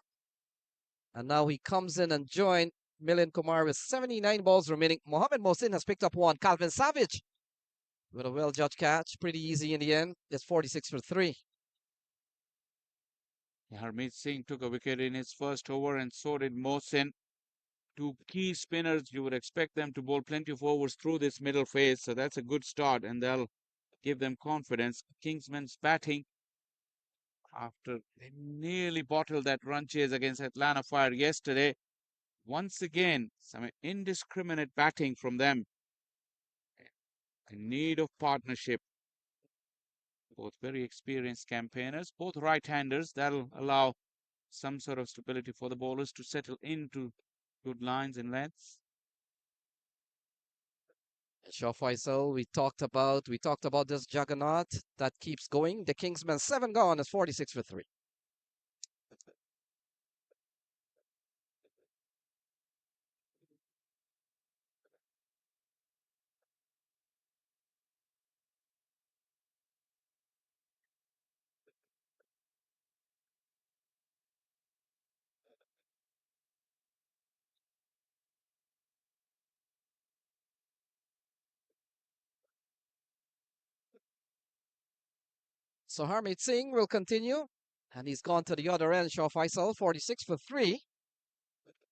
And now he comes in and joined Milind Kumar with 79 balls remaining. Mohamed Mohsin has picked up one. Calvin Savage with a well-judged catch. Pretty easy in the end. It's 46 for 3. Harmeet Singh took a wicket in his first over, and so did Mohsin. Two key spinners, you would expect them to bowl plenty of overs through this middle phase, so that's a good start, and they'll give them confidence. Kingsmen's batting, after they nearly bottled that run chase against Atlanta Fire yesterday, once again, some indiscriminate batting from them. In need of partnership. Both very experienced campaigners, both right-handers. That'll allow some sort of stability for the bowlers to settle into good lines and lengths. Shah Faisal, we talked about this juggernaut that keeps going. The Kingsmen 7 gone is 46 for 3. So Harmeet Singh will continue. And he's gone to the other end. Shah Faisal, 46 for 3.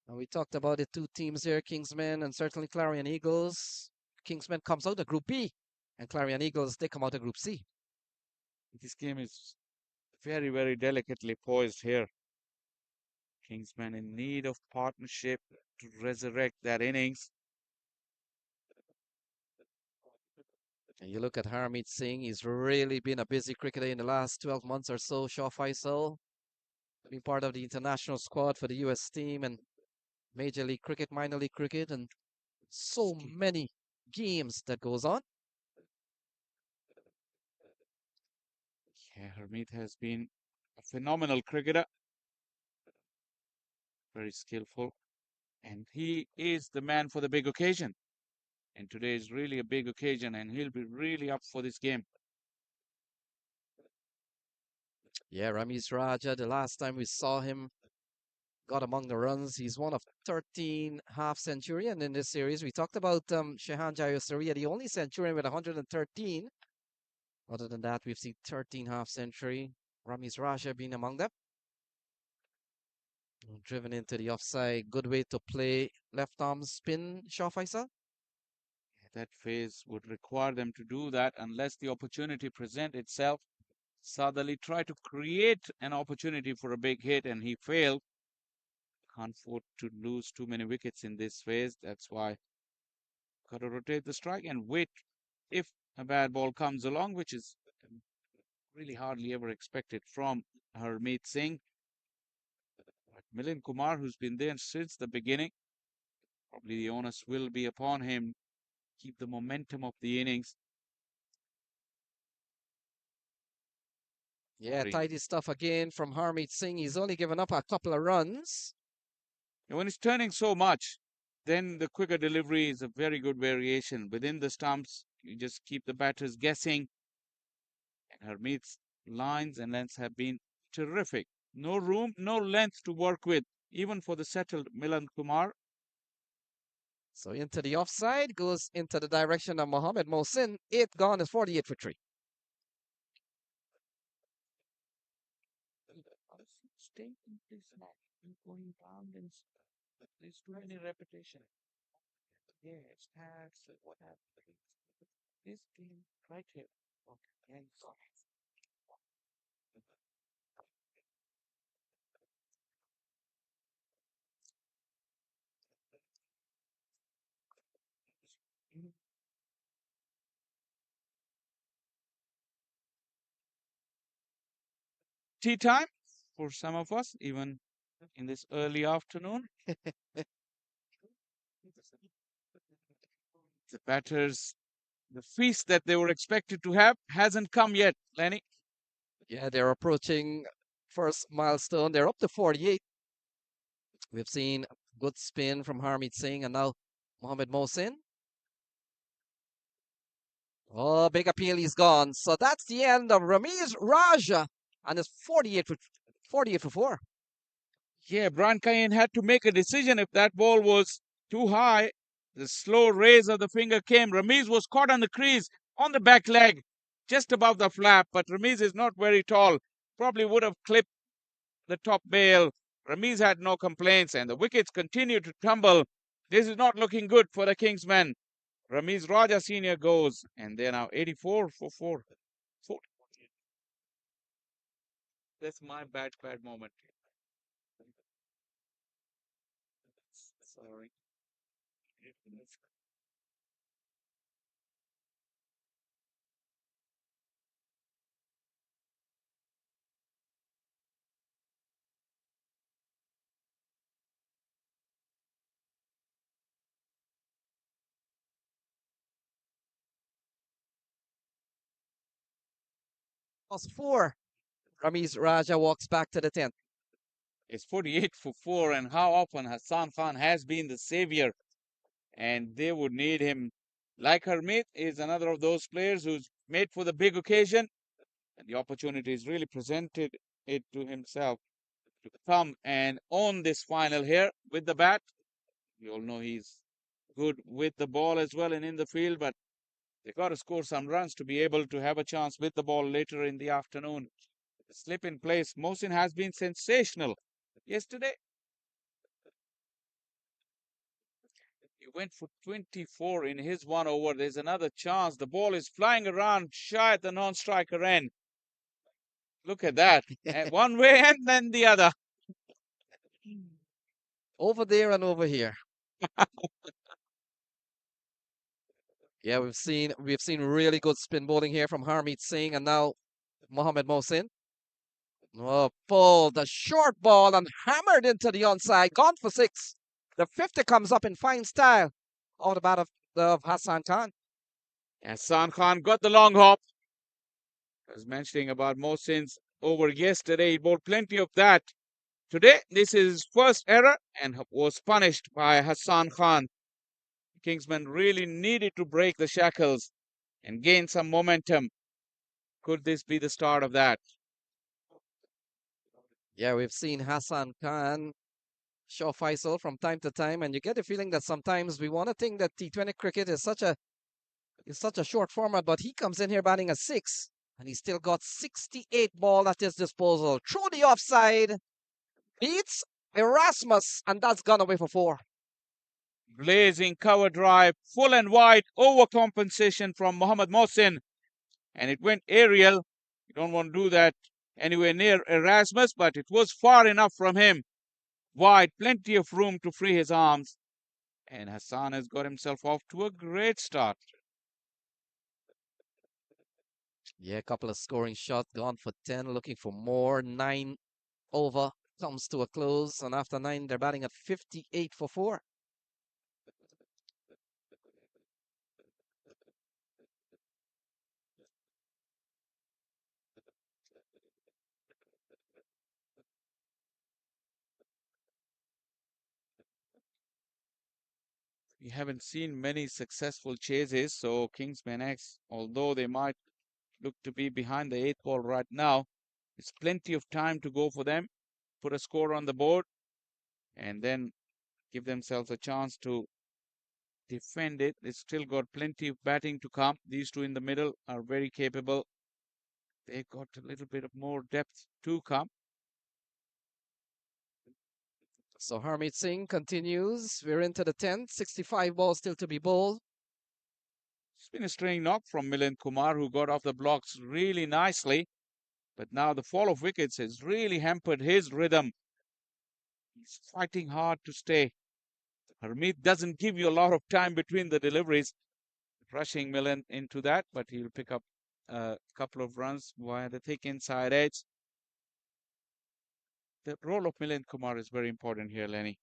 And we talked about the two teams here, Kingsmen and certainly Clarion Eagles. Kingsmen comes out of Group B. And Clarion Eagles, they come out of Group C. This game is very, very delicately poised here. Kingsmen in need of partnership to resurrect that innings. And you look at Harmeet Singh, he's really been a busy cricketer in the last 12 months or so. Shah Faisal, been part of the international squad for the US team and Major League Cricket, minor league cricket, and so many games that goes on. Yeah, Harmeet has been a phenomenal cricketer. Very skillful. And he is the man for the big occasion. And today is really a big occasion, and he'll be really up for this game. Yeah, Ramiz Raja, the last time we saw him, got among the runs. He's one of 13 half centurion in this series. We talked about Shehan Jayasuriya, the only centurion with 113. Other than that, we've seen 13 half century. Ramiz Raja being among them. Driven into the offside. Good way to play left arm spin, Shah Faisal. That phase would require them to do that unless the opportunity present itself. Sadali tried to create an opportunity for a big hit, and he failed. Can't afford to lose too many wickets in this phase. That's why got to rotate the strike and wait if a bad ball comes along, which is really hardly ever expected from Harmeet Singh. But Milind Kumar, who's been there since the beginning, probably the onus will be upon him. Keep the momentum of the innings. Yeah, tidy stuff again from Harmeet Singh. He's only given up a couple of runs. And when it's turning so much, then the quicker delivery is a very good variation. Within the stumps, you just keep the batters guessing. And Harmeet's lines and lengths have been terrific. No room, no length to work with, even for the settled Milind Kumar. So into the offside, goes into the direction of Mohamed Mohsin. 8 gone is 48 for 3. Stay in this match. Going down, there's too many repetition. Yes, that's what happened. This game right here. Okay, and tea time for some of us, even in this early afternoon. The batters, the feast that they were expected to have hasn't come yet, Lenny. Yeah, they're approaching first milestone. They're up to 48. We've seen good spin from Harmeet Singh and now Mohammad Mohsin. Oh, big appeal, he's gone. So that's the end of Ramiz Raja and it's 48 for 4. Yeah, Brian Cayenne had to make a decision if that ball was too high. The slow raise of the finger came. Ramiz was caught on the crease on the back leg, just above the flap, but Ramiz is not very tall. Probably would have clipped the top bail. Ramiz had no complaints, and the wickets continued to tumble. This is not looking good for the Kingsmen. Ramiz Raja Senior goes, and they're now 84 for 4. That's my bad moment. Sorry. Plus 4. Ramiz Raja walks back to the 10th. It's 48 for 4, and how often Hassan Khan has been the savior, and they would need him. Like Harmeet is another of those players who's made for the big occasion, and the opportunity is really presented it to himself to come and own this final here with the bat. We all know he's good with the ball as well and in the field, but they got to score some runs to be able to have a chance with the ball later in the afternoon. The slip in place. Mohsin has been sensational yesterday. He went for 24 in his 1 over. There's another chance. The ball is flying around shy at the non-striker end. Look at that. One way and then the other. Over there and over here. Yeah, we've seen really good spin bowling here from Harmeet Singh and now Mohammad Mohsin. Oh, pulled the short ball and hammered into the onside. Gone for 6. The 50 comes up in fine style out the bat of Hassan Khan. Hassan Khan got the long hop. I was mentioning about Mohsin's over yesterday. He bowled plenty of that. Today, this is his first error and was punished by Hassan Khan. Kingsman really needed to break the shackles and gain some momentum. Could this be the start of that? Yeah, we've seen Hassan Khan show Faisal from time to time, and you get the feeling that sometimes we want to think that T20 cricket is such a short format, but he comes in here batting a 6, and he's still got 68 ball at his disposal. Through the offside, beats Erasmus, and that's gone away for 4. Blazing cover drive, full and wide, overcompensation from Mohammad Mohsin. And it went aerial. You don't want to do that anywhere near Erasmus, but it was far enough from him. Wide, plenty of room to free his arms. And Hassan has got himself off to a great start. Yeah, a couple of scoring shots gone for 10, looking for more. 9 over comes to a close, and after 9, they're batting at 58 for 4. We haven't seen many successful chases, so Kingsmen X, although they might look to be behind the 8th ball right now, it's plenty of time to go for them, put a score on the board, and then give themselves a chance to defend it. They still got plenty of batting to come. These two in the middle are very capable. They've got a little bit of more depth to come. So Harmeet Singh continues. We're into the 10th, 65 balls still to be bowled. It's been a string knock from Milind Kumar, who got off the blocks really nicely. But now the fall of wickets has really hampered his rhythm. He's fighting hard to stay. Harmeet doesn't give you a lot of time between the deliveries. Rushing Milind into that, but he'll pick up a couple of runs via the thick inside edge. The role of Milind Kumar is very important here, Lenny.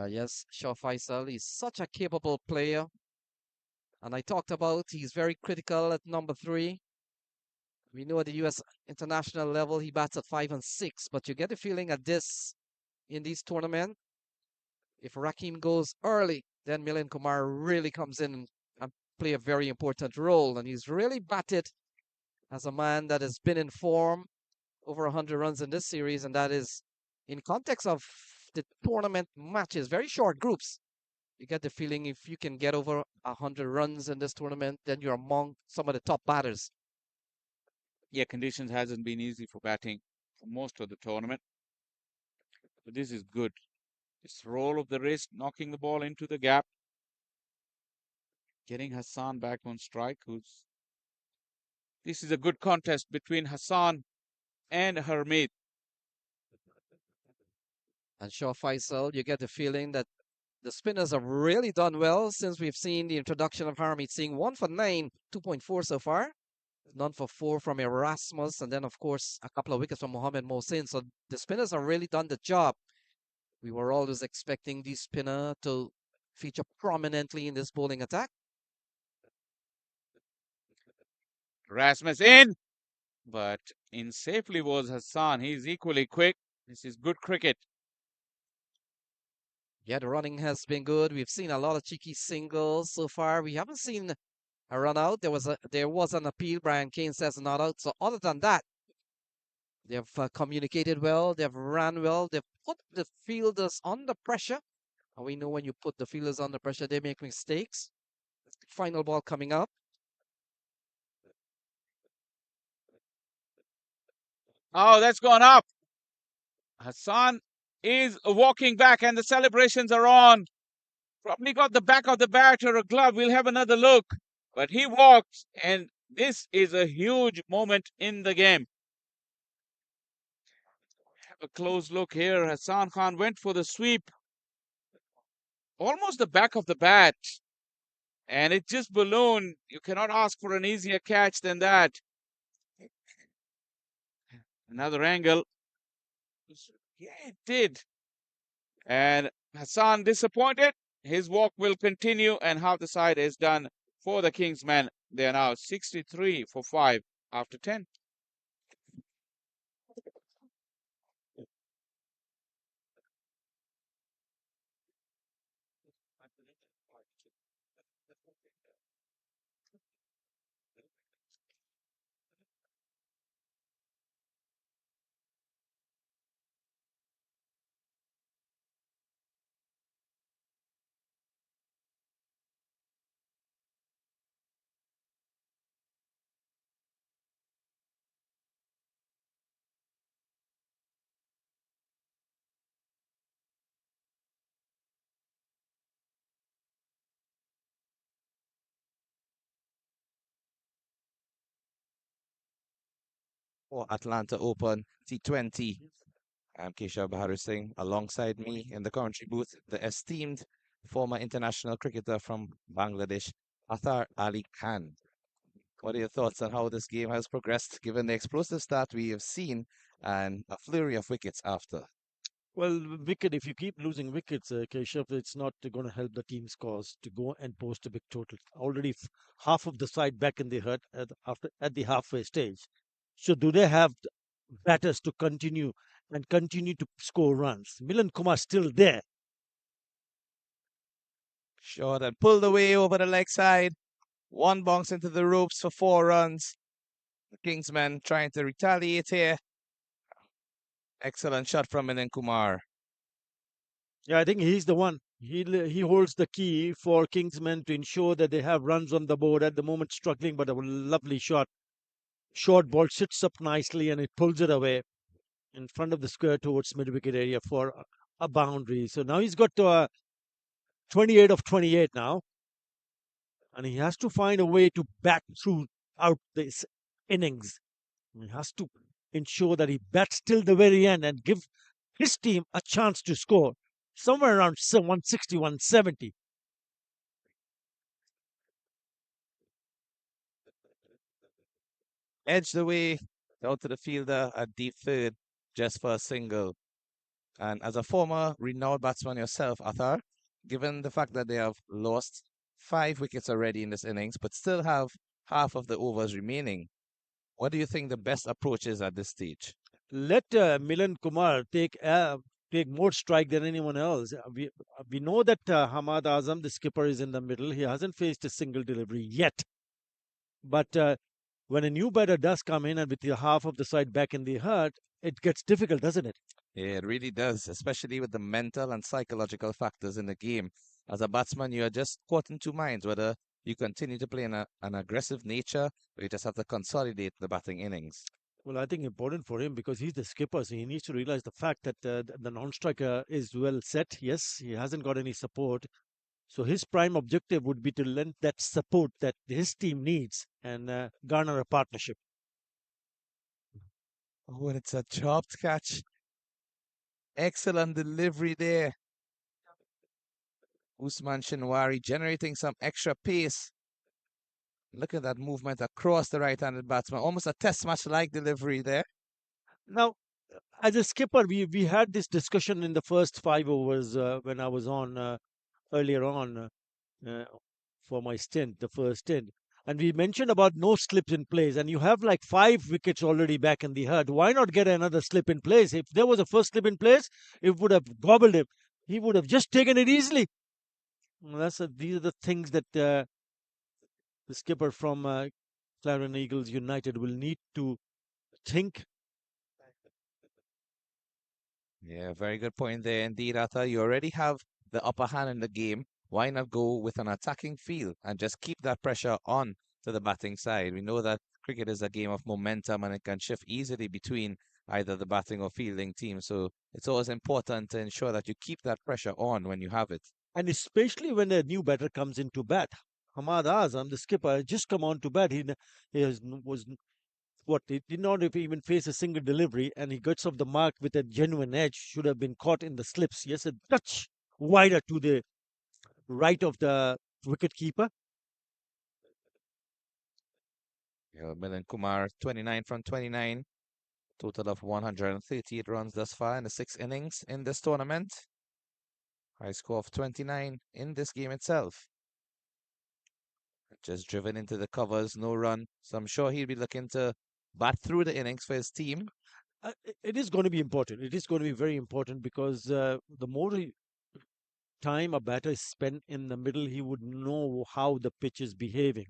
Yes, Shaw Faisal is such a capable player. And I talked about he's very critical at number 3. We know at the US international level he bats at 5 and 6, but you get the feeling at this in these tournaments, if Rakim goes early, then Milind Kumar really comes in and play a very important role. And he's really batted as a man that has been in form over 100 runs in this series, and that is in context of the tournament matches, very short groups. You get the feeling if you can get over 100 runs in this tournament, then you're among some of the top batters. Yeah, conditions hasn't been easy for batting for most of the tournament. But this is good. This roll of the wrist, knocking the ball into the gap. Getting Hassan back on strike. This is a good contest between Hassan and Hermit. And Shaw Faisal, you get the feeling that the spinners have really done well since we've seen the introduction of Harmeet Singh. 1 for 9, 2.4 so far. None for 4 from Erasmus, and then, of course, a couple of wickets from Mohammed Mohsin. So the spinners have really done the job. We were always expecting the spinner to feature prominently in this bowling attack. Rasmus in, but in safely was Hassan. He's equally quick. This is good cricket. Yeah, the running has been good. We've seen a lot of cheeky singles so far. We haven't seen a run out. There was an appeal. Brian Kane says not out. So other than that, they've communicated well. They've ran well. They've put the fielders under pressure. And we know when you put the fielders under pressure, they make mistakes. Final ball coming up. Oh, that's gone up. Hassan is walking back and the celebrations are on. Probably got the back of the bat or a glove. We'll have another look. But he walks, and this is a huge moment in the game. Have a close look here. Hassan Khan went for the sweep. Almost the back of the bat. And it just ballooned. You cannot ask for an easier catch than that. Another angle. Yeah, it did. And Hassan disappointed. His walk will continue, and half the side is done for the Kingsmen. They are now 63 for 5 after 10. For Atlanta Open T20. I'm Keshav Bahadur Singh. Alongside me in the commentary booth, the esteemed former international cricketer from Bangladesh, Athar Ali Khan. What are your thoughts on how this game has progressed, given the explosive start we have seen and a flurry of wickets after? Well, if you keep losing wickets, Keshav, it's not going to help the team's cause to go and post a big total. Already half of the side back in the hut at the halfway stage. So do they have batters to continue to score runs? Milan Kumar still there. Short and pulled away over the leg side. One bounce into the ropes for 4 runs. The Kingsmen trying to retaliate here. Excellent shot from Milind Kumar. Yeah, I think he's the one. He holds the key for Kingsmen to ensure that they have runs on the board. At the moment, struggling, but a lovely shot. Short ball sits up nicely and it pulls it away in front of the square towards mid wicket area for a boundary. So now he's got 28 of 28 now, and he has to find a way to bat through out this innings. He has to ensure that he bats till the very end and give his team a chance to score somewhere around 160, 170. Edged away down to the fielder at deep third just for a single. And as a former renowned batsman yourself, Athar, given the fact that they have lost 5 wickets already in this innings, but still have half of the overs remaining, what do you think the best approach is at this stage? Let Milan Kumar take more strike than anyone else. We know that Hamad Azam, the skipper, is in the middle. He hasn't faced a single delivery yet. But when a new batter does come in and with the half of the side back in the hurt, it gets difficult, doesn't it? Yeah, it really does, especially with the mental and psychological factors in the game. As a batsman, you are just caught in two minds whether you continue to play in an aggressive nature or you just have to consolidate the batting innings. Well, I think important for him because he's the skipper, so he needs to realize the fact that the non-striker is well set. Yes, he hasn't got any support, so his prime objective would be to lend that support that his team needs and garner a partnership. Oh, and it's a chopped catch. Excellent delivery there. Usman Shinwari generating some extra pace. Look at that movement across the right-handed batsman. Almost a test match-like delivery there. Now, as a skipper, we had this discussion in the first 5 overs when I was on earlier on for my stint, the first stint. And we mentioned about no slips in place, and you have like 5 wickets already back in the herd. Why not get another slip in place? If there was a first slip in place, it would have gobbled him. He would have just taken it easily. Well, these are the things that the skipper from Clarion Eagles United will need to think. Yeah, very good point there indeed, Atta. You already have the upper hand in the game. Why not go with an attacking feel and just keep that pressure on to the batting side? We know that cricket is a game of momentum and it can shift easily between either the batting or fielding team. So it's always important to ensure that you keep that pressure on when you have it. And especially when a new batter comes into bat. Hamad Azam, the skipper, had just come on to bat. Was what he did not even face a single delivery, and he gets off the mark with a genuine edge. Should have been caught in the slips. Yes, a touch wider to the right of the wicket keeper. Milan Kumar, 29 from 29, total of 138 runs thus far in the 6 innings in this tournament. High score of 29 in this game itself. Just driven into the covers, no run. So I'm sure he'll be looking to bat through the innings for his team. It is going to be important. It is going to be very important because the more time a batter is spent in the middle, he would know how the pitch is behaving.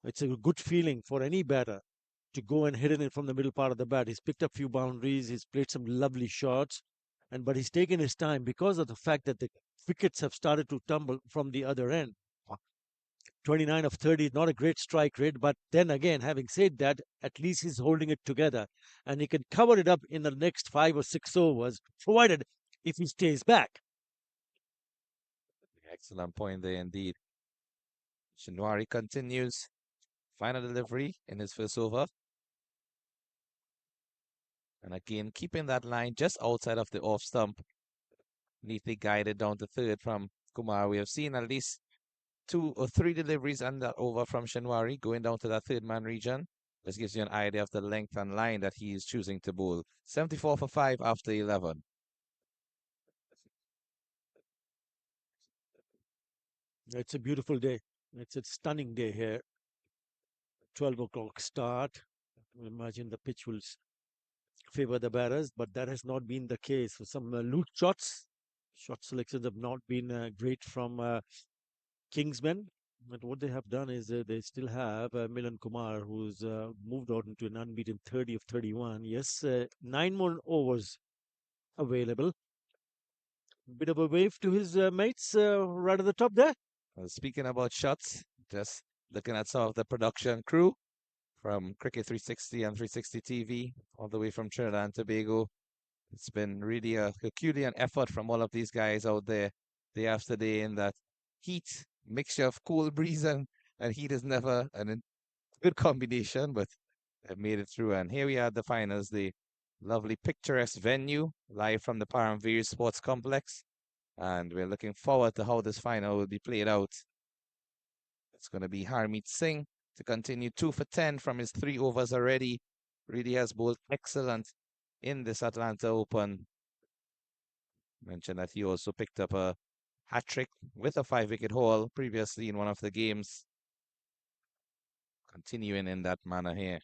It's a good feeling for any batter to go and hit it from the middle part of the bat. He's picked up few boundaries, he's played some lovely shots, but he's taken his time because of the fact that the wickets have started to tumble from the other end. 29 of 30 is not a great strike rate, but then again, having said that, at least he's holding it together and he can cover it up in the next 5 or 6 overs, provided if he stays back. Excellent point there indeed. Shinwari continues. Final delivery in his first over. And again, keeping that line just outside of the off stump. Neatly guided down to third from Kumar. We have seen at least 2 or 3 deliveries and that over from Shinwari going down to that third man region. This gives you an idea of the length and line that he is choosing to bowl. 74 for 5 after 11. It's a beautiful day. It's a stunning day here. 12 o'clock start. Imagine the pitch will favor the batters, but that has not been the case. For some loose shots, shot selections have not been great from Kingsmen. But what they have done is they still have Milan Kumar, who's moved out into an unbeaten 30 of 31. Yes, 9 more overs available. Bit of a wave to his mates right at the top there. Speaking about shots, just looking at some of the production crew from Cricket 360 and 360 TV, all the way from Trinidad and Tobago. It's been really a Herculean effort from all of these guys out there day after day in that heat, mixture of cool breeze and heat is never a good combination, but they've made it through. And here we are at the finals, the lovely picturesque venue, live from the Paramveer Sports Complex. And we're looking forward to how this final will be played out. It's going to be Harmeet Singh to continue 2 for 10 from his 3 overs already. Really has bowled excellent in this Atlanta Open. Mentioned that he also picked up a hat trick with a 5 wicket haul previously in one of the games. Continuing in that manner here.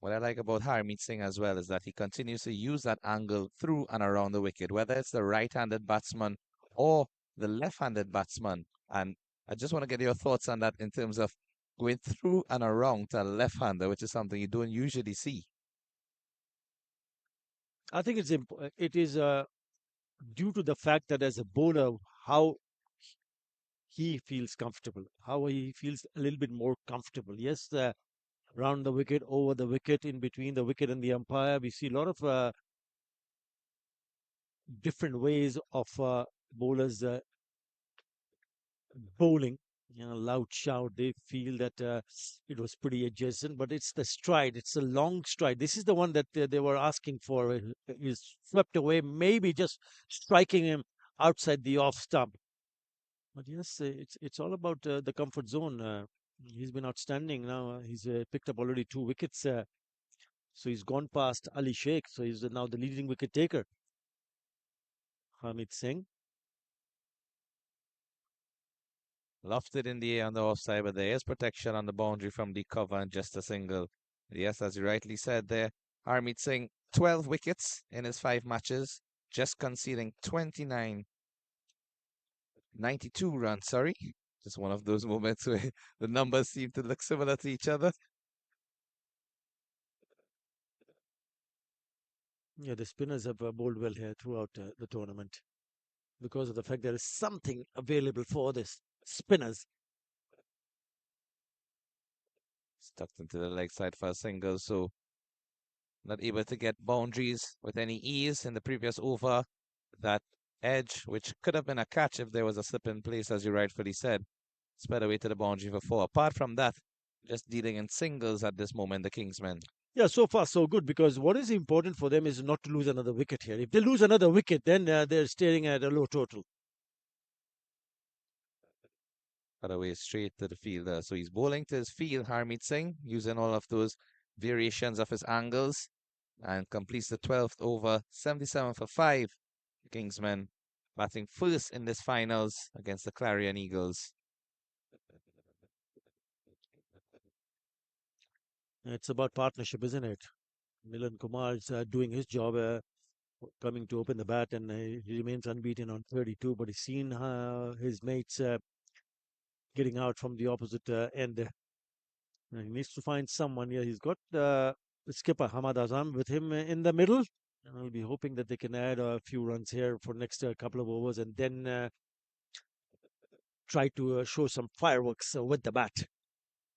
What I like about Harmeet Singh as well is that he continues to use that angle through and around the wicket, whether it's the right-handed batsman or the left-handed batsman. And I just want to get your thoughts on that in terms of going through and around to a left-hander, which is something you don't usually see. I think it is due to the fact that as a bowler, how he feels comfortable, how he feels a little bit more comfortable. Yes, round the wicket, over the wicket, in between the wicket and the umpire, we see a lot of different ways of bowlers bowling. You know, loud shout. They feel that it was pretty adjacent, but it's the stride. It's a long stride. This is the one that they were asking for. Is swept away, maybe just striking him outside the off stump. But yes, it's all about the comfort zone. He's been outstanding now. He's picked up already 2 wickets. So he's gone past Ali Sheikh. So he's now the leading wicket taker. Hamid Singh. Lofted in the air on the offside, but there is protection on the boundary from the cover and just a single. Yes, as you rightly said there, Harmeet Singh, 12 wickets in his 5 matches, just conceding 29, 92 runs, sorry. Just one of those moments where the numbers seem to look similar to each other. Yeah, the spinners have bowled well here throughout the tournament because of the fact there is something available for this spinners. Stuck into the leg side for a single, so not able to get boundaries with any ease in the previous over. That edge, which could have been a catch if there was a slip in place, as you rightfully said, sped away to the boundary for 4. Apart from that, just dealing in singles at this moment, the Kingsmen. Yeah, so far so good because what is important for them is not to lose another wicket here. If they lose another wicket, then they're staring at a low total. Cut away straight to the fielder. So he's bowling to his field, Harmeet Singh, using all of those variations of his angles and completes the 12th over, 77 for 5. The Kingsmen batting first in this finals against the Clarion Eagles. It's about partnership, isn't it? Milan Kumar is doing his job, coming to open the bat, and he remains unbeaten on 32. But he's seen his mates getting out from the opposite end. He needs to find someone. Yeah, he's got the skipper Hamad Azam with him in the middle. And I'll be hoping that they can add a few runs here for next couple of overs, and then try to show some fireworks with the bat.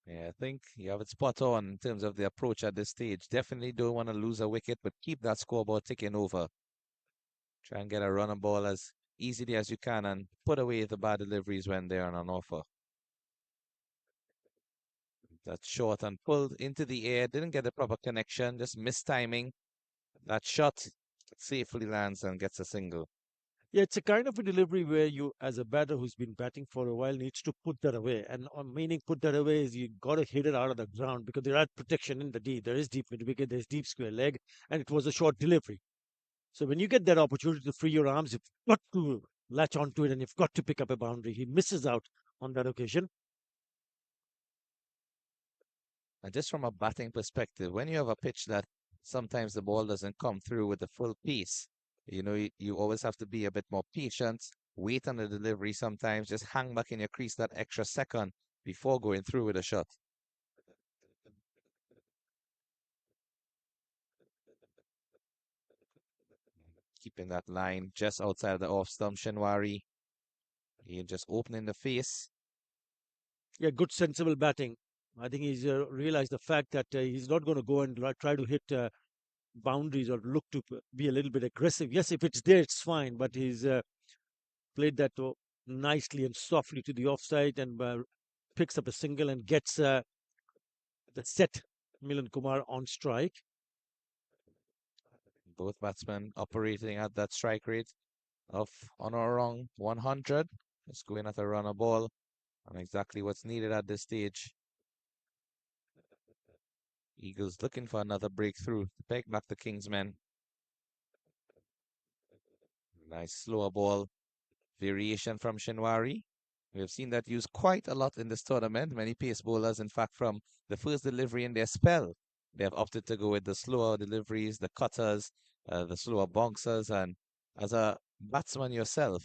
Yeah, I think you have it spot on in terms of the approach at this stage. Definitely don't want to lose a wicket, but keep that scoreboard ticking over. Try and get a run and ball as easily as you can and put away the bad deliveries when they're on an offer. That short and pulled into the air, didn't get the proper connection, just missed timing. That shot safely lands and gets a single. Yeah, it's a kind of a delivery where you, as a batter who's been batting for a while, needs to put that away. And meaning put that away is you got to hit it out of the ground because there are protection in the deep. There is deep mid wicket, there's deep square leg, and it was a short delivery. So when you get that opportunity to free your arms, you've got to latch onto it and you've got to pick up a boundary. He misses out on that occasion. And just from a batting perspective, when you have a pitch that sometimes the ball doesn't come through with the full pace, you always have to be a bit more patient, wait on the delivery sometimes, just hang back in your crease that extra second before going through with a shot. Keeping that line just outside the off stump, Shinwari. He just opening the face. Yeah, good sensible batting. I think he's realized the fact that he's not going to go and try to hit boundaries or look to be a little bit aggressive. Yes, if it's there, it's fine. But he's played that nicely and softly to the offside and picks up a single and gets the set Milan Kumar on strike. Both batsmen operating at that strike rate of on or around 100. Just going at a runner ball and exactly what's needed at this stage. Eagles looking for another breakthrough to peg back the Kingsmen. Nice slower ball variation from Shinwari. We have seen that used quite a lot in this tournament. Many pace bowlers, in fact, from the first delivery in their spell, they have opted to go with the slower deliveries, the cutters, the slower bouncers. And as a batsman yourself,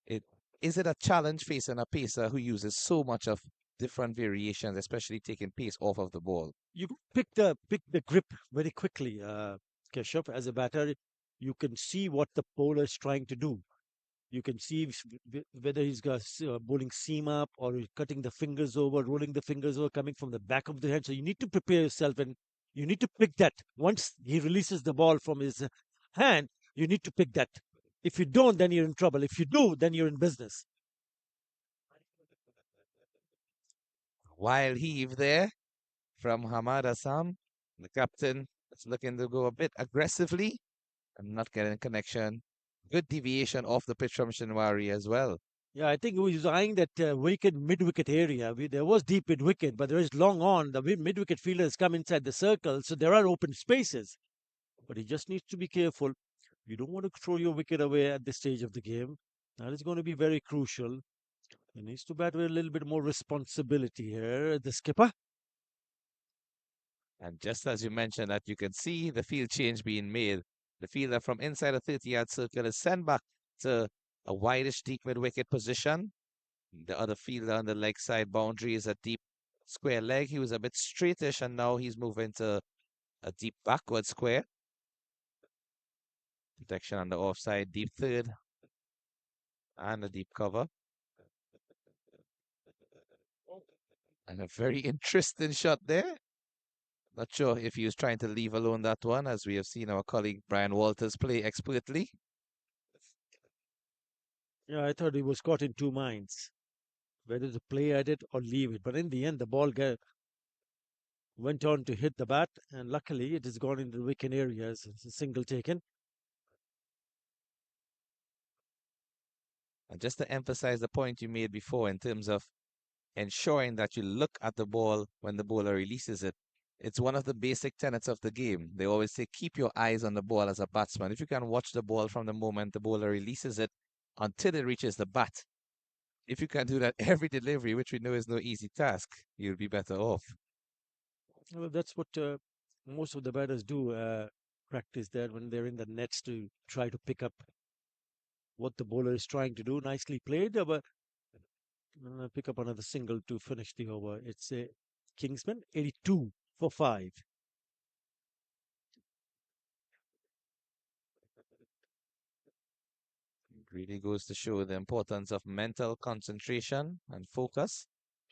it is it a challenge facing a pacer who uses so much of different variations, especially taking pace off of the ball? You pick the grip very quickly, Keshav. As a batter, you can see what the bowler is trying to do. You can see whether he's got bowling seam up or he's cutting the fingers over, rolling the fingers over, coming from the back of the hand. So you need to prepare yourself and you need to pick that. Once he releases the ball from his hand, you need to pick that. If you don't, then you're in trouble. If you do, then you're in business. Wild heave there from Hamad Assam. The captain is looking to go a bit aggressively and not getting connection. Good deviation off the pitch from Shinwari as well. Yeah, I think he was eyeing that mid-wicket area. There was deep mid-wicket, but there is long on. The mid-wicket fielders come inside the circle, so there are open spaces. But he just needs to be careful. You don't want to throw your wicket away at this stage of the game. That is going to be very crucial. He needs to bat with a little bit more responsibility here, the skipper. And just as you mentioned that you can see the field change being made, the fielder from inside a 30-yard circle is sent back to a wideish deep mid-wicket position. The other fielder on the leg side boundary is a deep square leg. He was a bit straightish and now he's moving to a deep backward square. Protection on the offside, deep third, and a deep cover. And a very interesting shot there. Not sure if he was trying to leave alone that one, as we have seen our colleague Brian Walters play expertly. Yeah, I thought he was caught in two minds, whether to play at it or leave it. But in the end, the ball went on to hit the bat, and luckily it has gone into the wicket area as a single taken. And just to emphasize the point you made before in terms of ensuring that you look at the ball when the bowler releases it. It's one of the basic tenets of the game. They always say keep your eyes on the ball as a batsman. If you can watch the ball from the moment the bowler releases it until it reaches the bat, if you can do that every delivery, which we know is no easy task, you'll be better off. Well, that's what most of the batters do, practice that when they're in the nets to try to pick up what the bowler is trying to do. Nicely played, but pick up another single to finish the over. It's a Kingsman 82 for 5. It really goes to show the importance of mental concentration and focus.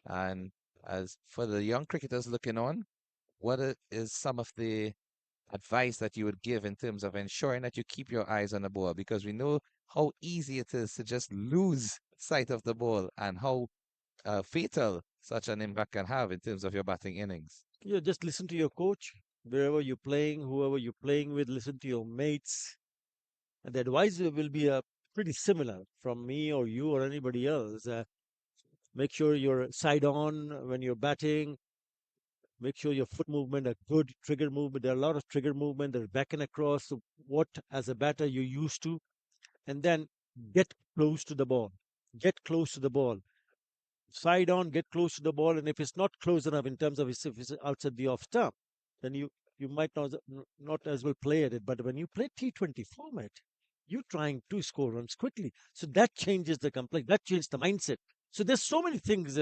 And as for the young cricketers looking on, is some of the advice that you would give in terms of ensuring that you keep your eyes on the ball? Because we know how easy it is to just lose sight of the ball and how fatal such an impact can have in terms of your batting innings. Yeah, just listen to your coach wherever you're playing, whoever you're playing with. Listen to your mates, and the advice will be pretty similar from me or you or anybody else. Make sure you're side on when you're batting. Make sure your foot movement are good, trigger movement. There are a lot of trigger movement. They're back and across. So what, as a batter, you're used to, and then get close to the ball. Get close to the ball. Side on, get close to the ball, and if it's not close enough in terms of if it's outside the off stump, then you might not as well play at it. But when you play T20 format, you're trying to score runs quickly, so that changes the complete. That changes the mindset. So there's so many things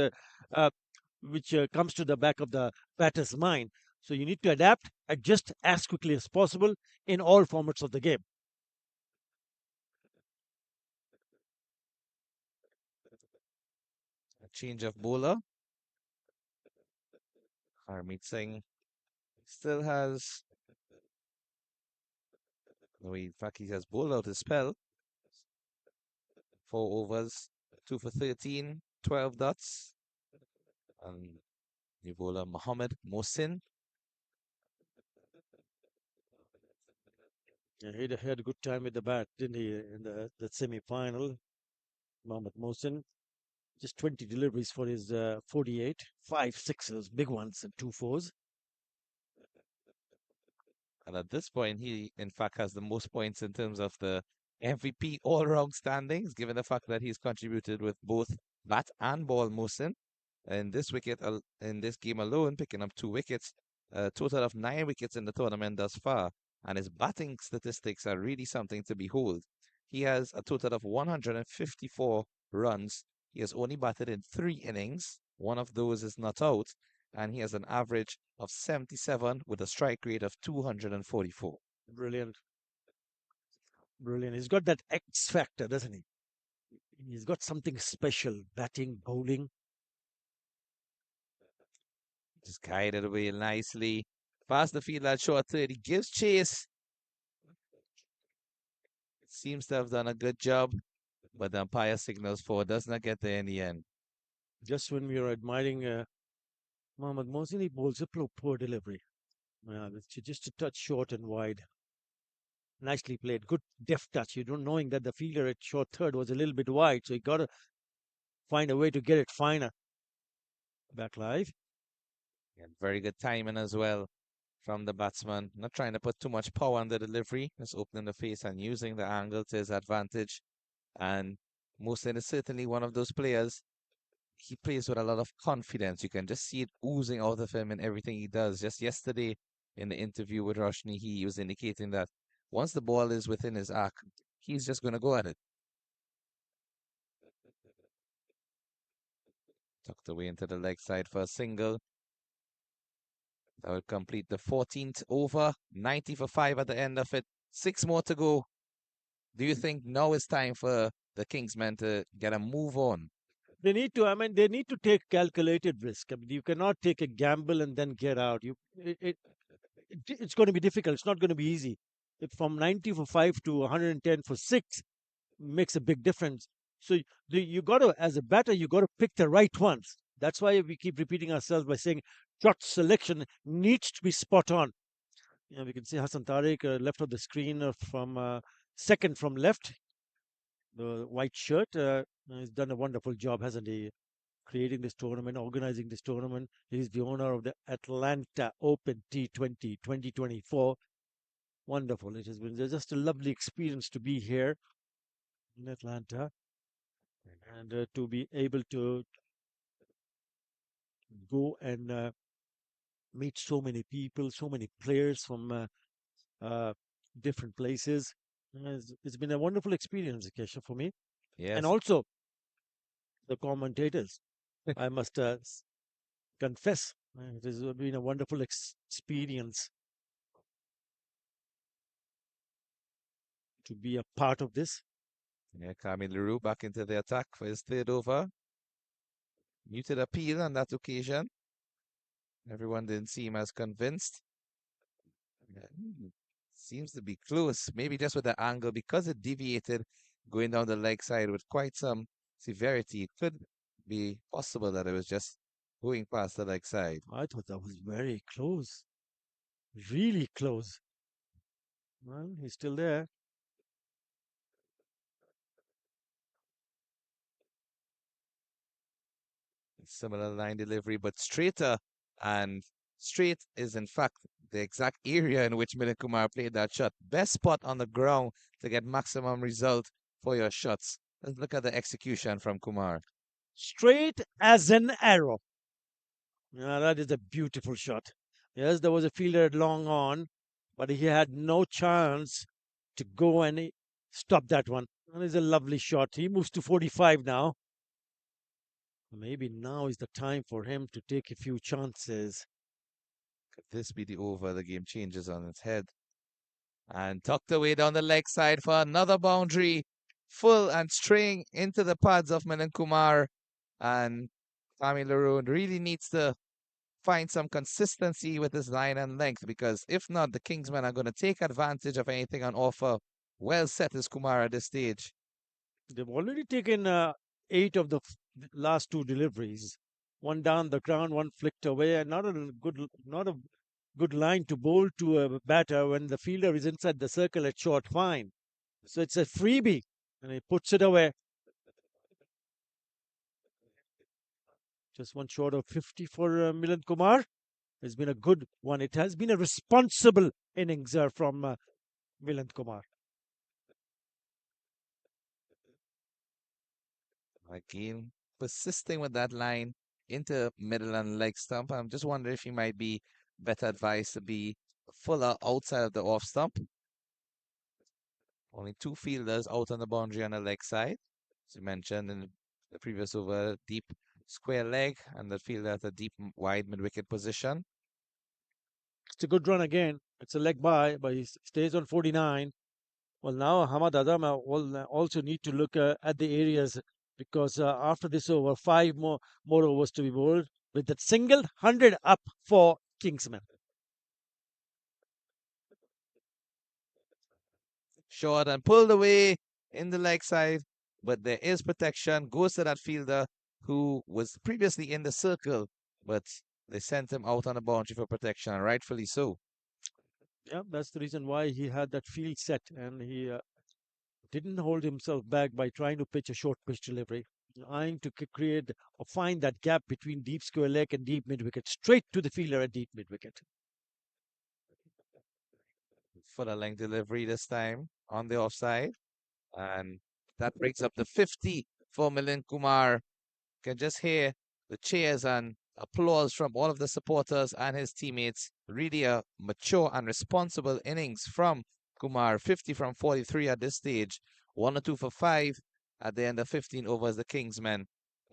which comes to the back of the batter's mind. So you need to adapt, adjust as quickly as possible in all formats of the game. A change of bowler. Harmeet Singh still has, no, in fact, he has bowled out his spell. 4 overs, 2 for 13, 12 dots. And new bowler Mohammed Mohsin. Yeah, he had a good time with the bat, didn't he, in the semi-final? Mohammad Mohsin, just 20 deliveries for his 48, 5 sixes, big ones, and 2 fours. And at this point, he in fact has the most points in terms of the MVP all-round standings, given the fact that he's contributed with both bat and ball motion. In in this game alone, picking up 2 wickets, a total of 9 wickets in the tournament thus far. And his batting statistics are really something to behold. He has a total of 154 runs. He has only batted in 3 innings. One of those is not out, and he has an average of 77 with a strike rate of 244. Brilliant. Brilliant. He's got that X factor, doesn't he? He's got something special, batting, bowling. Just guided away nicely. Past the field at short 30, gives chase. Seems to have done a good job, but the umpire signals for does not get there in the end. Just when we were admiring Mohammad Mohsin, he bowls a poor delivery. It's just a touch short and wide. Nicely played. Good deft touch. You don't knowing that the fielder at short third was a little bit wide, so he got to find a way to get it finer. Back live. And very good timing as well from the batsman. Not trying to put too much power on the delivery, just opening the face and using the angle to his advantage. And Mohsin is certainly one of those players. He plays with a lot of confidence. You can just see it oozing out of him in everything he does. Just yesterday in the interview with Roshni, he was indicating that once the ball is within his arc, he's just going to go at it. Tucked away into the leg side for a single. That would complete the 14th over. 90 for 5 at the end of it. 6 more to go. Do you think now is time for the Kingsmen to get a move on? They need to. I mean, they need to take calculated risk. I mean, you cannot take a gamble and then get out. It's going to be difficult. It's not going to be easy. If from 90 for 5 to 110 for 6 makes a big difference. So you got to, as a batter, you got to pick the right ones. That's why we keep repeating ourselves by saying shot selection needs to be spot on. We can see Hassan Tariq left of the screen from second from left, the white shirt. He's done a wonderful job, hasn't he? Creating this tournament, organizing this tournament. He's the owner of the Atlanta Open T20 2024. Wonderful. It has been just a lovely experience to be here in Atlanta and to be able to go and meet so many people, so many players from uh, different places. It's been a wonderful experience, Kesha, for me. And Yes. also the commentators. I must confess, it has been a wonderful experience to be a part of this. Yeah, Kamil Leroux back into the attack for his 3rd over. Muted appeal on that occasion. Everyone didn't seem as convinced. Yeah, seems to be close. Maybe just with the angle, because it deviated going down the leg side with quite some severity. It could be possible that it was just going past the leg side. I thought that was very close, really close. Well, he's still there. Similar line delivery, but straighter. And straight is, in fact, the exact area in which Milind Kumar played that shot. Best spot on the ground to get maximum result for your shots. Let's look at the execution from Kumar. Straight as an arrow. That is a beautiful shot. Yes, there was a fielder at long on, but he had no chance to go and stop that one. And it's a lovely shot. He moves to 45 now. Maybe now is the time for him to take a few chances. Could this be the over? The game changes on its head. And tucked away down the leg side for another boundary. Full and straying into the pads of Milind Kumar. And Kamil Leroux really needs to find some consistency with his line and length, because if not, the Kingsmen are going to take advantage of anything on offer. Well set is Kumar at this stage. They've already taken 8 of the last 2 deliveries. One down the ground, one flicked away, and not a good line to bowl to a batter when the fielder is inside the circle at short fine. So it's a freebie, and he puts it away. Just one short of 50 for Milind Kumar. It's been a good one. It has been a responsible innings from Milind Kumar. Again, persisting with that line into middle and leg stump. I'm just wondering if he might be better advised to be fuller outside of the off stump. Only two fielders out on the boundary on the leg side. As you mentioned in the previous over, deep square leg, and the fielder at a deep wide mid wicket position. It's a good run again. It's a leg by, but he stays on 49. Well, now Hamad Adama will also need to look at the areas because after this over, five more overs to be bowled with that single 100 up for Kingsmen. Short and pulled away in the leg side, but there is protection. Goes to that fielder who was previously in the circle, but they sent him out on the boundary for protection, and rightfully so. Yeah, that's the reason why he had that field set and he didn't hold himself back by trying to pitch a short pitch delivery, trying to create or find that gap between deep square leg and deep mid wicket, straight to the fielder at deep mid wicket. For the length delivery this time on the offside. And that brings up the 50 for Milind Kumar. Can just hear the cheers and applause from all of the supporters and his teammates. Really a mature and responsible innings from Kumar. 50 from 43 at this stage. 1 or 2 for 5 at the end of 15 overs, the Kingsmen.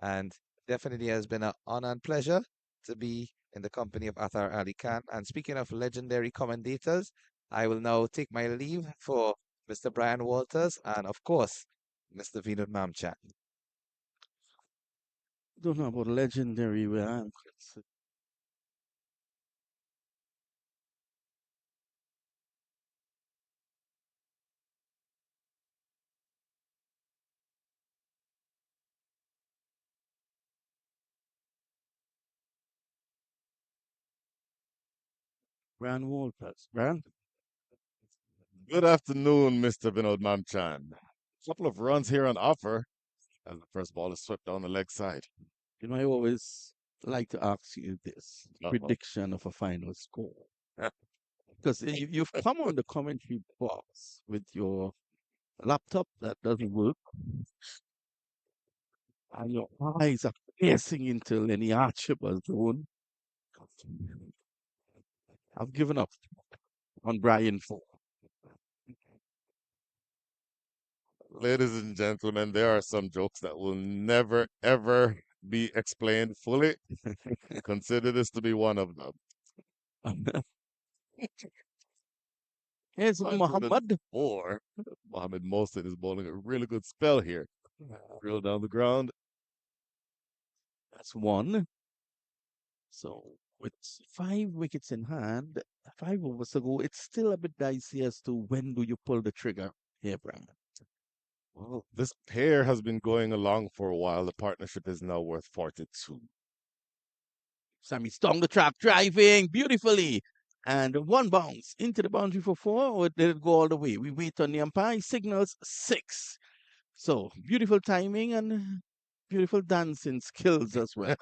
And definitely has been an honor and pleasure to be in the company of Athar Ali Khan. And speaking of legendary commentators, I will now take my leave for Mr. Brian Walters and, of course, Mr. Vinod Mamchan. Don't know about legendary, man. Brian Walters. Brian? Good afternoon, Mr. Vinod Mamchan. Couple of runs here on offer as the first ball is swept down the leg side. You know, I always like to ask you this Uh-oh. prediction of a final score. Because you've come on the commentary box with your laptop that doesn't work, and your eyes are piercing into Lenny Archibald's zone. I've given up on Brian Ford. Ladies and gentlemen, there are some jokes that will never, ever be explained fully. Consider this to be one of them. Here's Muhammad. Or Mohammed Mohsin is bowling a really good spell here. Drill down the ground. That's one. So with 5 wickets in hand, 5 overs to go, it's still a bit dicey as to when do you pull the trigger here, Brian. Well, this pair has been going along for a while. The partnership is now worth 42. Sammy stung the trap, driving beautifully. And one bounce into the boundary for 4, or did it go all the way? We wait on the umpire. He signals 6. So beautiful timing and beautiful dancing skills as well.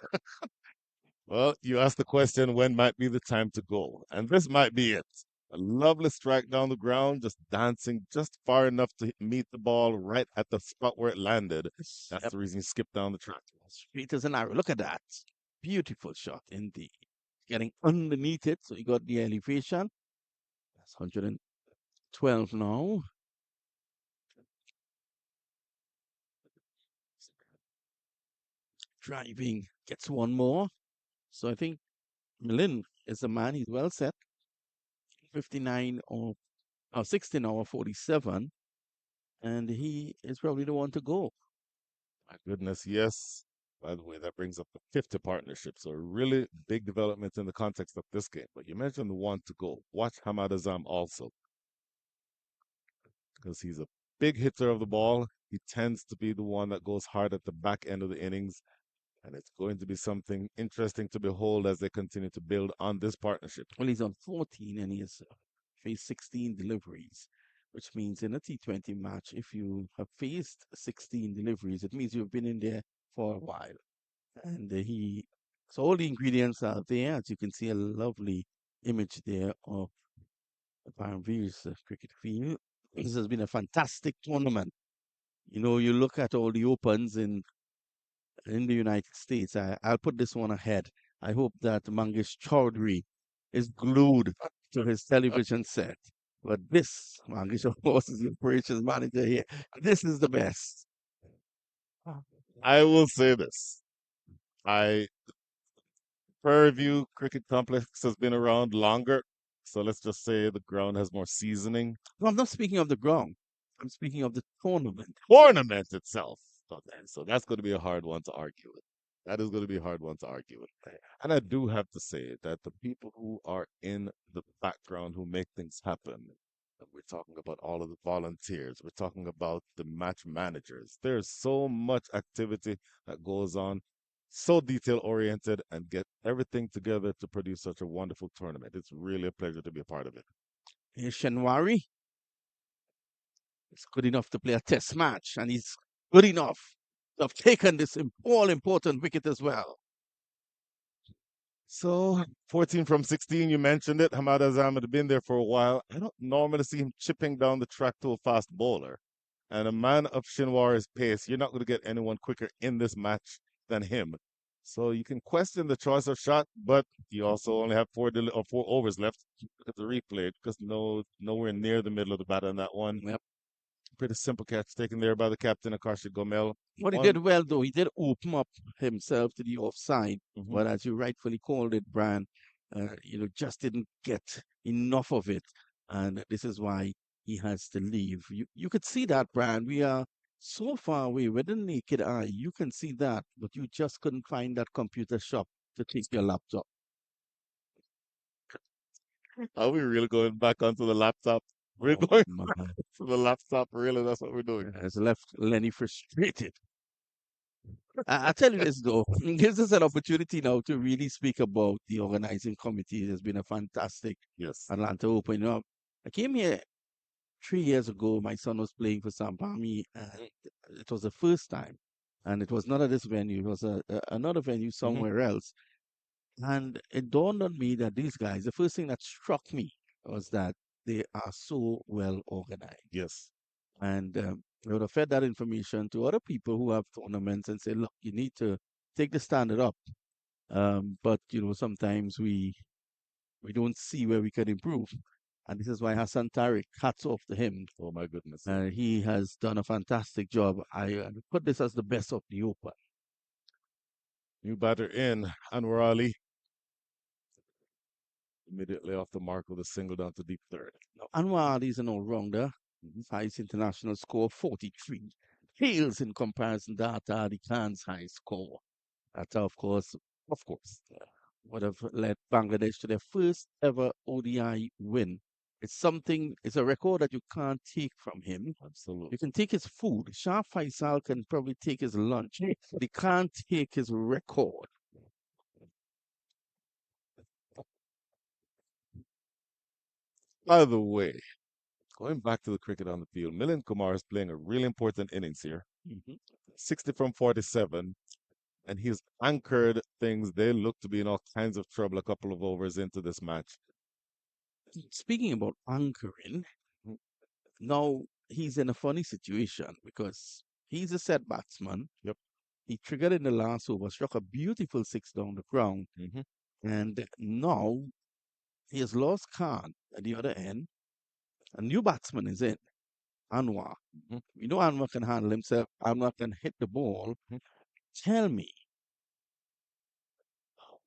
Well, you asked the question, when might be the time to go? And this might be it. A lovely strike down the ground, just dancing just far enough to meet the ball right at the spot where it landed. That's Yep. the reason he skipped down the track. Straight as an arrow. Look at that. Beautiful shot indeed. Getting underneath it, so you got the elevation. That's 112 now. Driving gets one more. So I think Milin is the man. He's well set. 59 or 16 or 47. And he is probably the one to go. My goodness, yes. By the way, that brings up the 50 partnership. So a really big development in the context of this game. But you mentioned the one to go. Watch Hamad Azam also. Because he's a big hitter of the ball. He tends to be the one that goes hard at the back end of the innings. And it's going to be something interesting to behold as they continue to build on this partnership. Well, he's on 14 and he has faced 16 deliveries, which means in a T20 match, if you have faced 16 deliveries, it means you've been in there for a while. And so all the ingredients are there. As you can see, a lovely image there of Palm Views cricket field. This has been a fantastic tournament. You know, you look at all the opens in the United States. I'll put this one ahead. I hope that Mangesh Chaudhary is glued to his television set. But this, Mangesh, of course, is the operations manager here. This is the best. I will say this. I Fairview Cricket Complex has been around longer, so let's just say the ground has more seasoning. No, I'm not speaking of the ground. I'm speaking of the tournament. Tournament itself. Okay, so that's going to be a hard one to argue with. That is going to be a hard one to argue with. And I do have to say that the people who are in the background who make things happen, we're talking about all of the volunteers, we're talking about the match managers. There's so much activity that goes on, so detail oriented, and get everything together to produce such a wonderful tournament. It's really a pleasure to be a part of it. Shenwari is good enough to play a test match, and he's good enough to have taken this all important wicket as well. So 14 from 16, you mentioned it. Hamad Azam had been there for a while. I don't normally see him chipping down the track to a fast bowler. And a man of Shinwari's pace, you're not going to get anyone quicker in this match than him. So you can question the choice of shot, but you also only have 4 overs left. Look at the replay because nowhere near the middle of the bat on that one. Yep. Pretty simple catch taken there by the captain, Akashi Gomel. What he One- did well, though, he did open up himself to the offside. Mhm. But as you rightfully called it, Brian, just didn't get enough of it. And this is why he has to leave. You could see that, Brian. We are so far away with the naked eye. You can see that, but you just couldn't find that computer shop to take your laptop. Are we really going back onto the laptop? We're Oh, going my. to the laptop, really? That's what we're doing. Has left Lenny frustrated. I tell you this though, it gives us an opportunity now to really speak about the organizing committee. It has been a fantastic Yes. Atlanta Open. You know, I came here 3 years ago. My son was playing for Sampami, and it was the first time, and it was not at this venue. It was another venue somewhere else. And it dawned on me that these guys, the first thing that struck me was that they are so well organized. Yes. And I would have fed that information to other people who have tournaments and say, look, you need to take the standard up. But sometimes we don't see where we can improve. And this is why Hassan Tariq, hats off to him. Oh my goodness. He has done a fantastic job. I put this as the best of the Open. New batter in, Anwar Ali. Immediately off the mark with a single down to deep third. Now, Anwar Ali is an all-rounder. Highest international score, 43. Pales in comparison to Ali Khan's high score. That, of course, would have led Bangladesh to their first ever ODI win. It's a record that you can't take from him. Absolutely. You can take his food. Shah Faisal can probably take his lunch, but he can't take his record. By the way, going back to the cricket on the field, Milind Kumar is playing a really important innings here. 60 from 47, and he's anchored things. They look to be in all kinds of trouble a couple of overs into this match. Speaking about anchoring, now he's in a funny situation because he's a set batsman. Yep. He triggered in the last over, struck a beautiful six down the ground, and now he has lost Khan at the other end. A new batsman is in, Anwar. We know Anwar can handle himself. Anwar can hit the ball. Tell me,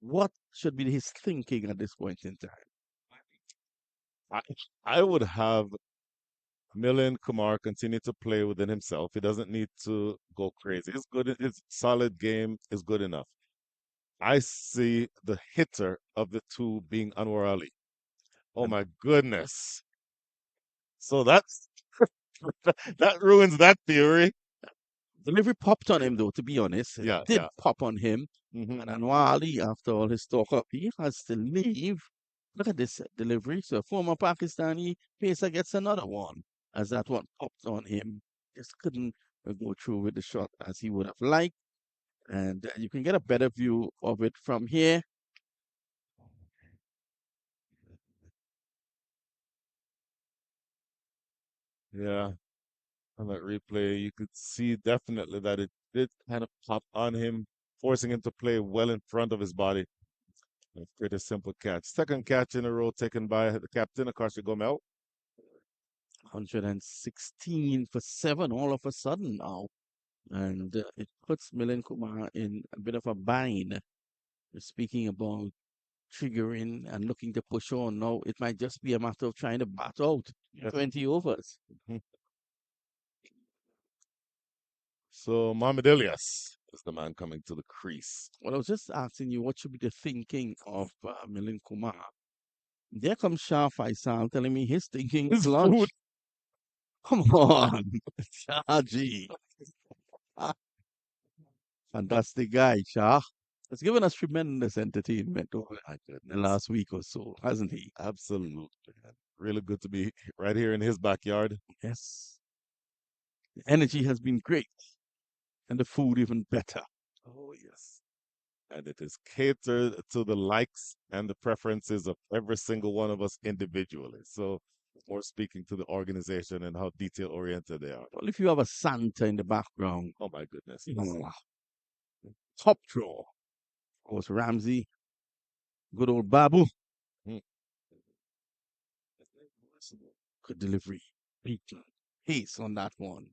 what should be his thinking at this point in time? I would have Milind Kumar continue to play within himself. He doesn't need to go crazy. It's good. His solid game is good enough. I see the hitter of the two being Anwar Ali. Oh my goodness. So that's that ruins that theory. Delivery popped on him, though, to be honest. Yeah, It did yeah. pop on him. And Anwar Ali, after all his talk up, he has to leave. Look at this delivery. So, former Pakistani pacer gets another one, as that one popped on him. Just couldn't go through with the shot as he would have liked. And you can get a better view of it from here. Yeah, on that replay, you could see definitely that it did kind of pop on him, forcing him to play well in front of his body. A pretty simple catch. Second catch in a row taken by the captain, Akashi Gomel. 116 for 7 all of a sudden now. And it puts Milan Kumar in a bit of a bind. Speaking about triggering and looking to push on now, it might just be a matter of trying to bat out 20 overs. So Mohamed Ilyas is the man coming to the crease. Well, I was just asking you, what should be the thinking of Milan Kumar? There comes Shah Faisal telling me his thinking is His lunch. food. Come on, Shahji. Fantastic guy, Shah. Has given us tremendous entertainment over the last week or so, hasn't he? Absolutely. Really good to be right here in his backyard. Yes. The energy has been great, and the food even better. Oh, yes. And it is catered to the likes and the preferences of every single one of us individually. So, more speaking to the organization and how detail oriented they are. Well, if you have a Santa in the background, Oh, my goodness. top draw. Of course, Ramsey, good old Babu. Mm. Good delivery. Pace on that one.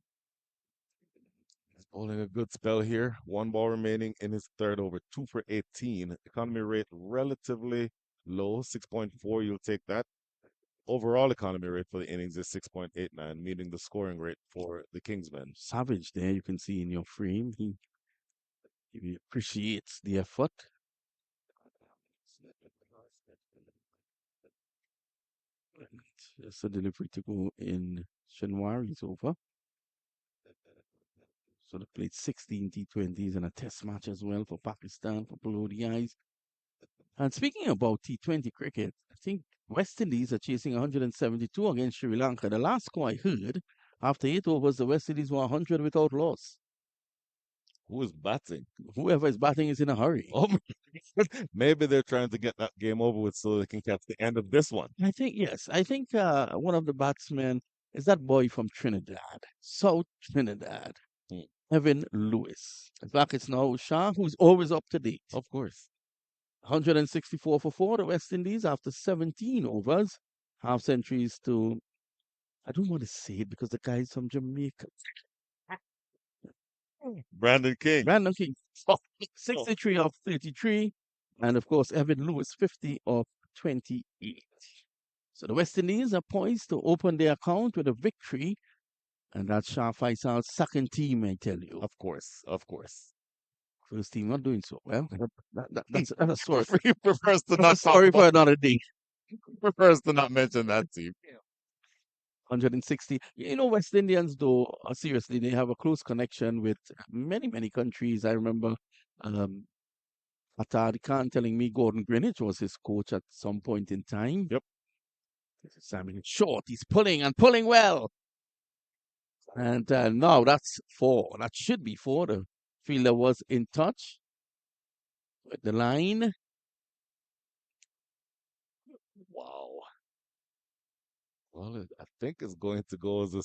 He's bowling a good spell here. One ball remaining in his third over, 2 for 18. Economy rate relatively low, 6.4. You'll take that. Overall economy rate for the innings is 6.89, meaning the scoring rate for the Kingsmen. Savage there, you can see in your frame. He appreciates the effort. Just a delivery to go in January's over. So they played 16 T20s and a test match as well for Pakistan for below the eyes. And speaking about T20 cricket, I think West Indies are chasing 172 against Sri Lanka. The last score I heard, after 8 overs, the West Indies were 100 without loss. Who is batting? Whoever is batting is in a hurry. Oh, maybe they're trying to get that game over with so they can catch the end of this one. I think, yes. I think one of the batsmen is that boy from Trinidad, South Trinidad, Evan Lewis. In fact, it's now Shah, who's always up to date. Of course. 164 for 4, the West Indies, after 17 overs. Half centuries to, I don't want to say it because the guy's from Jamaica. Brandon King. Brandon King, 63 of 33. And of course, Evan Lewis, 50 of 28. So the West Indies are poised to open their account with a victory. And that's Shah Faisal's second team, I tell you. Of course. Of course. First team not doing so well. That's a story. He prefers to That's not a story for another day. prefers to not mention that team. 160. You know, West Indians, though, seriously, they have a close connection with many, many countries. I remember Atari Khan telling me Gordon Greenwich was his coach at some point in time. Yep. Simon short. He's pulling and pulling well. And now that's 4. That should be 4. The fielder was in touch with the line. Wow. Well, I think it's going to go as a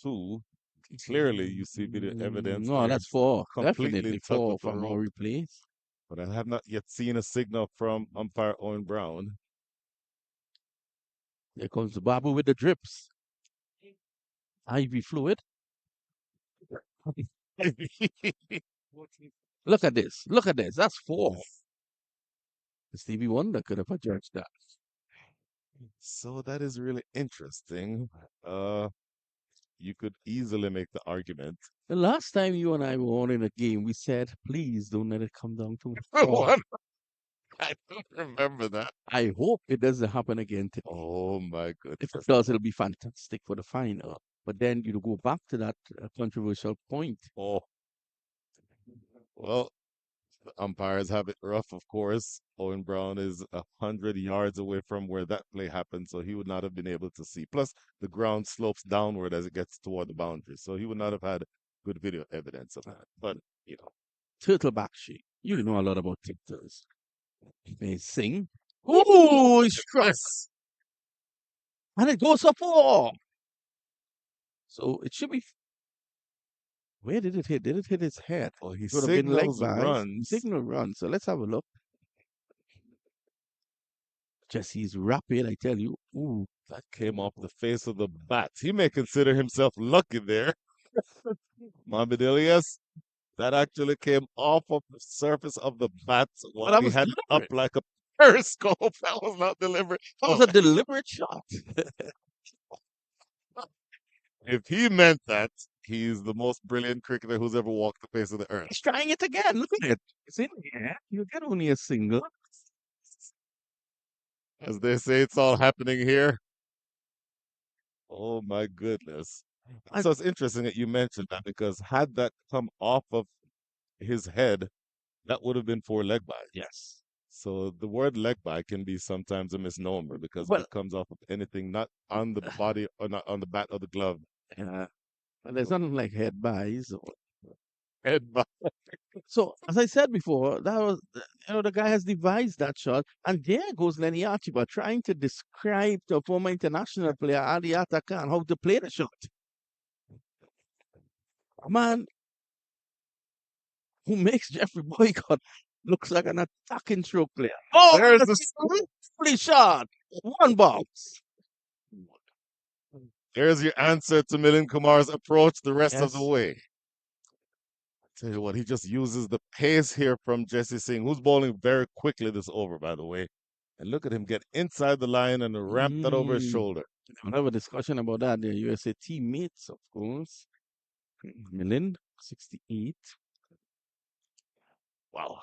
2. Clearly, you see the evidence. No, here. that's It's 4. completely Definitely tucked 4 with the from our rope. replays. But I have not yet seen a signal from umpire Owen Brown. There comes Babu with the drips. IV fluid. Look at this. Look at this. That's 4. Stevie Wonder could have judged that. So that is really interesting. You could easily make the argument. The last time you and I were on in a game, we said, please don't let it come down to 4. What? I don't remember that. I hope it doesn't happen again today. Oh my If goodness. it does, it'll be fantastic for the final. But then you go back to that controversial point. Oh. Well, the umpires have it rough, of course. Owen Brown is 100 yards away from where that play happened, so he would not have been able to see. Plus, the ground slopes downward as it gets toward the boundary, so he would not have had good video evidence of that. But, you know. Turtleback shape. You know a lot about turtles. They sing. Ooh, he struck. And it goes for 4. So it should be. Where did it hit? Did it hit his head? Well, he It would have been leg signals buys. runs. Signal run. So let's have a look. Jesse's rapid, I tell you. Ooh. That came off the face of the bat. He may consider himself lucky there. Mohamed Elias, that actually came off of the surface of the bat But while that he was had it up deliberate. like a periscope. That was not deliberate. That was a deliberate shot. If he meant that, he's the most brilliant cricketer who's ever walked the face of the earth. He's trying it again. Look at it. It's in here. You get only a single. As they say, it's all happening here. Oh my goodness. So it's interesting that you mentioned that because had that come off of his head, that would have been for leg by. Yes. So the word leg by can be sometimes a misnomer because Well, it comes off of anything not on the body or not on the bat or the glove. well, there's nothing like head buys. Head by. So, as I said before, that was, the guy has devised that shot. And there goes Lenny Archibald trying to describe to a former international player, Ali Atakan, how to play the shot. A man who makes Jeffrey Boycott looks like an attacking stroke player. Oh, There's that's the a lovely shot. One box. There's your answer to Milind Kumar's approach the rest of the Yes. way. Tell you what, he just uses the pace here from Jesse Singh, who's bowling very quickly this over, by the way. And look at him get inside the line and ramp that over his shoulder. We'll have a discussion about that. The USA teammates, of course. Milind, 68. Wow.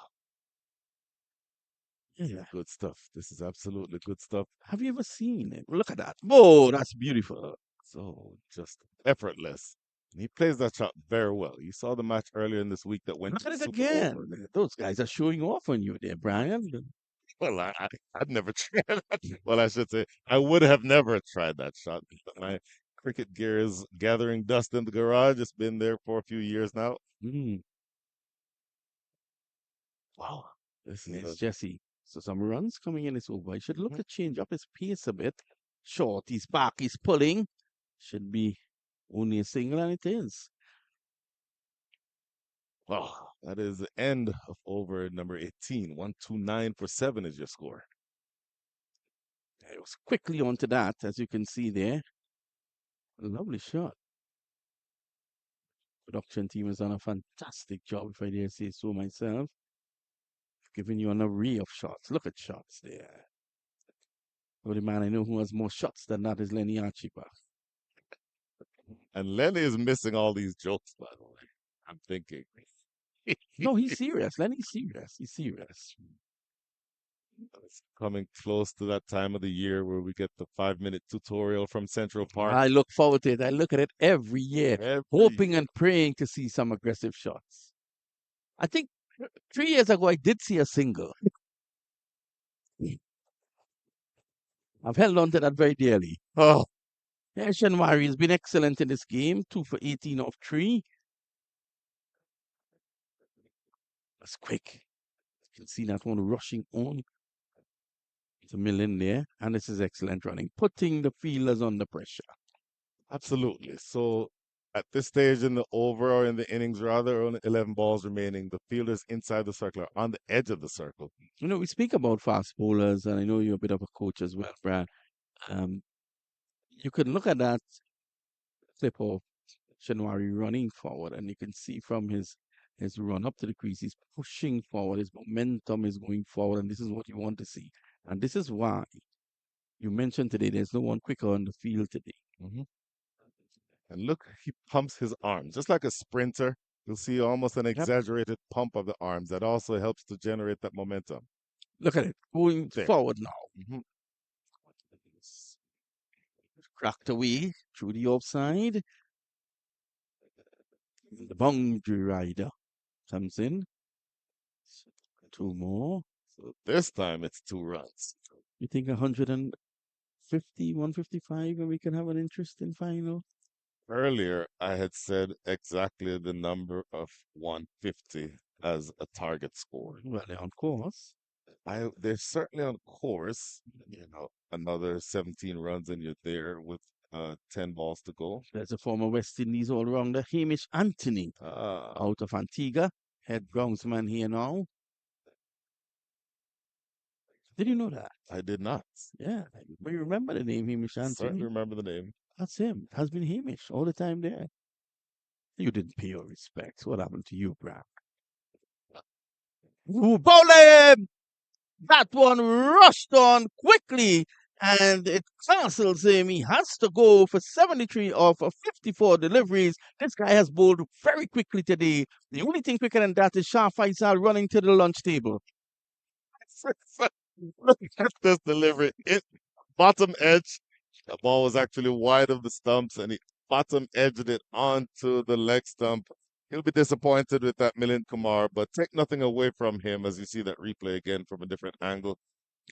Yeah. Good stuff. This is absolutely good stuff. Have you ever seen it? Look at that. Whoa, that's beautiful. So just effortless. And he plays that shot very well. You saw the match earlier in this week that went Look to at the it Super again. Over. Those guys are showing off on you there, Brian. Well, I'd never tried that. Well, I should say, I would have never tried that shot. My cricket gear is gathering dust in the garage. It's been there for a few years now. Mm. Wow. This There's is Jesse. So some runs coming in this over. He should look to change up his pace a bit. Short, he's back, he's pulling. Should be only a single, and it is. wow. That is the end of over number 18. 129 for 7 is your score. It was quickly onto that, as you can see there. A lovely shot. Production team has done a fantastic job, if I dare say so myself. Giving you an array of shots. Look at shots there. The only man I know who has more shots than that is Lenny Archibald. And Lenny is missing all these jokes, by the way. I'm thinking. No, he's serious. Lenny's serious. He's serious. It's coming close to that time of the year where we get the 5-minute tutorial from Central Park. I look forward to it. I look at it every year, hoping and praying to see some aggressive shots. I think 3 years ago I did see a single. I've held on to that very dearly. Oh, Shanwari has been excellent in this game. 2 for 18 off 3. That's quick. You can see that one rushing on. It's a million there. And this is excellent running, putting the fielders under pressure. absolutely. So at this stage in the over or in the innings, rather, only 11 balls remaining. The fielders inside the circle are on the edge of the circle. You know, we speak about fast bowlers, and I know you're a bit of a coach as well, Brad. You can look at that clip of Shanwari running forward, and you can see from his run up to the crease, he's pushing forward. His momentum is going forward, and this is what you want to see. And this is why you mentioned today there's no one quicker on the field today. And look, he pumps his arms just like a sprinter. You'll see almost an exaggerated pump of the arms. That also helps to generate that momentum. Look at it, going There. forward now. Cracked away through the offside. The boundary rider comes in. 2 more. So this time it's 2 runs. You think 150, 155, and we can have an interesting final? Earlier, I had said exactly the number of 150 as a target score. Well, they're on course. They're certainly on course. Another 17 runs and you're there with 10 balls to go. There's a former West Indies all-rounder, Hamish Anthony, out of Antigua, head groundsman here now. Did you know that? I did not. Yeah, but you remember the name Hamish Certainly Anthony? remember the name. That's him. It has been Hamish all the time there. You didn't pay your respects. What happened to you, Brad? Bowling! That one rushed on quickly and it castles him. He has to go for 73 off of 54 deliveries. This guy has bowled very quickly today. The only thing quicker than that is Shah Faisal running to the lunch table. Look at this delivery. It bottom edge. The ball was actually wide of the stumps and he bottom edged it onto the leg stump. He'll be disappointed with that Milind Kumar, but take nothing away from him as you see that replay again from a different angle.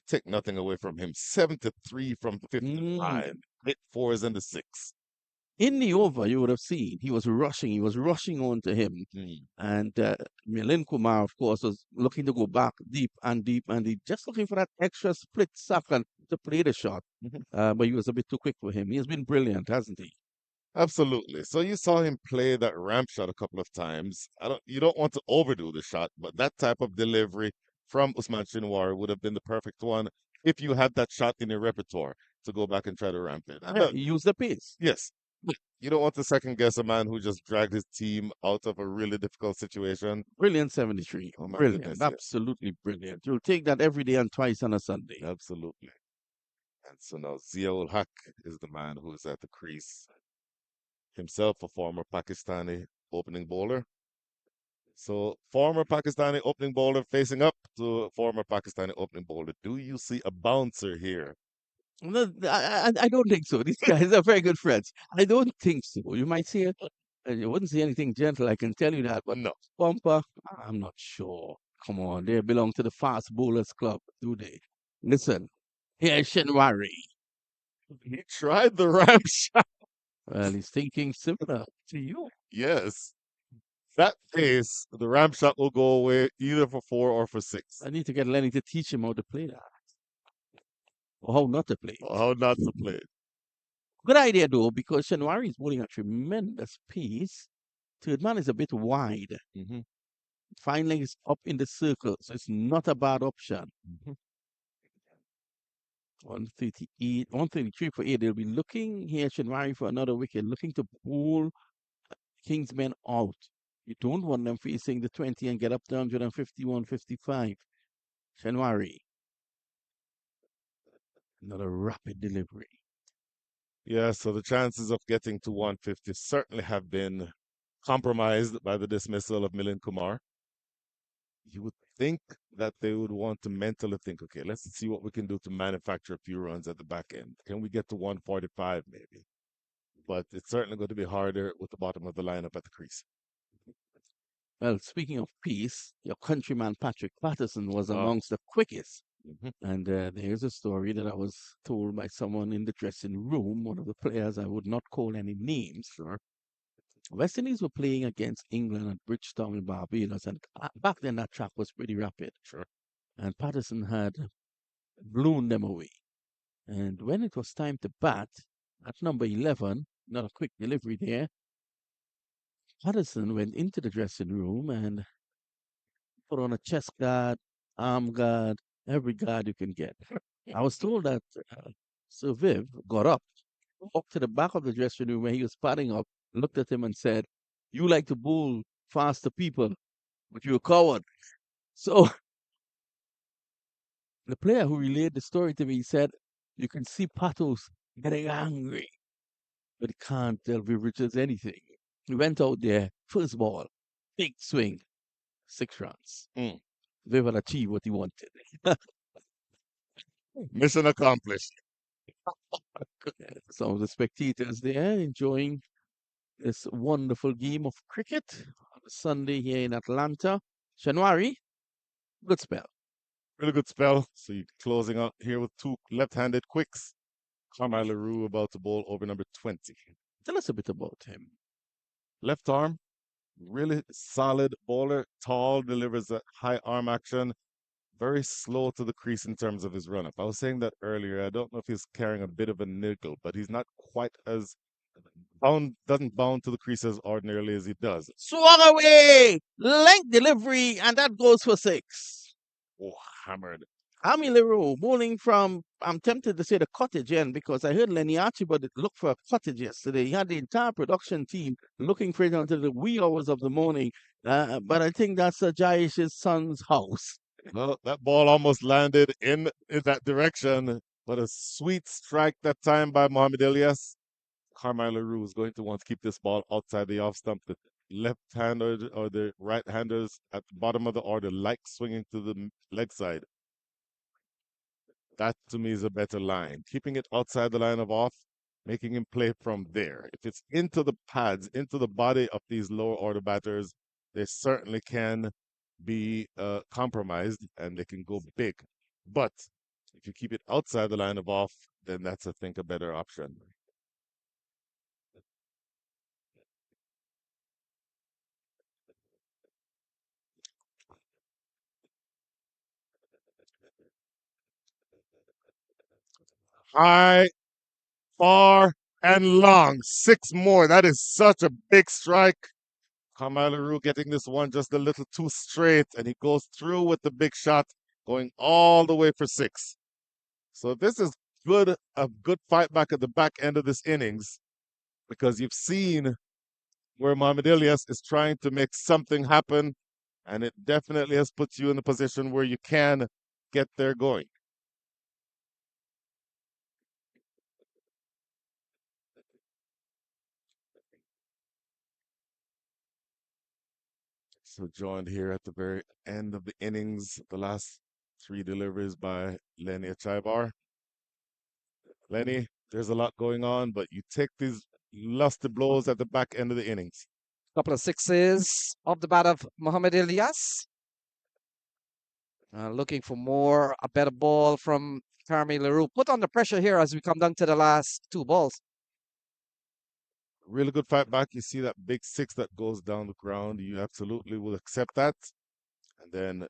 Take nothing away from him. 73 from 55. Hit fours and the six. In the over, you would have seen he was rushing onto him. And Milind Kumar, of course, was looking to go back deep and deep, and he just looking for that extra split second to play the shot. But he was a bit too quick for him. He has been brilliant, hasn't he? Absolutely. So you saw him play that ramp shot a couple of times. You don't want to overdo the shot, but that type of delivery from Usman Shinwari would have been the perfect one if you had that shot in your repertoire to go back and try to ramp it. Yeah, use the pace. Yes. You don't want to second guess a man who just dragged his team out of a really difficult situation. Brilliant 73. Oh my Brilliant. goodness, yes. Absolutely brilliant. You'll take that every day and twice on a Sunday. Absolutely. And so now Ziaul Haq is the man who is at the crease. Himself a former Pakistani opening bowler. So former Pakistani opening bowler facing up to a former Pakistani opening bowler. Do you see a bouncer here? No, I don't think so. These guys are very good friends. I don't think so. You might see it. You wouldn't see anything gentle, I can tell you that. But No. Bumper, I'm not sure. Come on, they belong to the Fast Bowlers Club, do they? Listen, here's Shinwari. He tried the ramp shot. Well, he's thinking similar to you. Yes. That pace, the ramp shot will go away either for 4 or for 6. I need to get Lenny to teach him how to play that. Or how not to play it. How not to play it. Good idea, though, because Shinwari is bowling at tremendous pace. Third man is a bit wide. Fine leg is up in the circle, so it's not a bad option. 138, 133 for 8. They'll be looking here, Shinwari, for another wicket, looking to bowl Kingsmen out. You don't want them facing the 20 and get up to 151, 55. Shinwari. Another rapid delivery. Yeah, so the chances of getting to 150 certainly have been compromised by the dismissal of Milind Kumar. You would think that they would want to mentally think, okay, let's see what we can do to manufacture a few runs at the back end. Can we get to 145 maybe? But it's certainly going to be harder with the bottom of the lineup at the crease. Well, speaking of peace, your countryman Patrick Patterson was amongst the quickest. And there's a story that I was told by someone in the dressing room, one of the players, I would not call any names. Sure. West Indies were playing against England at Bridgetown in Barbados, and back then that track was pretty rapid. Sure. And Patterson had blown them away. And when it was time to bat, at number 11, not a quick delivery there, Patterson went into the dressing room and put on a chest guard, arm guard, every guard you can get. I was told that Sir Viv got up, walked to the back of the dressing room where he was padding up, looked at him and said, "You like to bowl faster people, but you're a coward." So the player who relayed the story to me said, "You can see Patos getting angry, but he can't tell Viv Richards anything." He went out there, first ball, big swing, 6 runs. Viv had achieved what he wanted. Mission accomplished. Some of the spectators there enjoying this wonderful game of cricket on a Sunday here in Atlanta. Shinwari, good spell. Really good spell. So you're closing out here with 2 left-handed quicks. Carmine LaRue about to bowl over number 20. Tell us a bit about him. Left arm, really solid bowler, tall, delivers a high arm action. very slow to the crease in terms of his run up. I was saying that earlier. I don't know if he's carrying a bit of a niggle, but he's not quite as doesn't bound to the crease as ordinarily as he does. Swung away, length delivery, and that goes for 6. Oh, hammered. Ami Leroux bowling from, I'm tempted to say the cottage end because I heard Lenny Archibald look for a cottage yesterday. He had the entire production team looking for it until the wee hours of the morning. But I think that's Jaish's son's house. Well, that ball almost landed in that direction, but a sweet strike that time by Mohamed Elias. Carmine LaRue is going to want to keep this ball outside the off stump. The left-handers or the right-handers at the bottom of the order like swinging to the leg side. That to me is a better line. Keeping it outside the line of off, making him play from there. If it's into the pads, into the body of these lower order batters, they certainly can be compromised and they can go big. But if you keep it outside the line of off, then that's, I think, a better option. High, far, and long. 6 more. That is such a big strike. Carmine LaRue getting this one just a little too straight, and he goes through with the big shot, going all the way for 6. So this is a good fight back at the back end of this innings, because you've seen where Mohamed Elias is trying to make something happen, and it definitely has put you in a position where you can get there going. So joined here at the very end of the innings, the last 3 deliveries by Lenny Achaibar. Lenny, there's a lot going on, but you take these lusty blows at the back end of the innings. Couple of sixes off the bat of Mohamed Elias. Looking for more, a better ball from Carmi LaRue. Put under pressure here as we come down to the last 2 balls. Really good fight back. You see that big 6 that goes down the ground. You absolutely will accept that. And then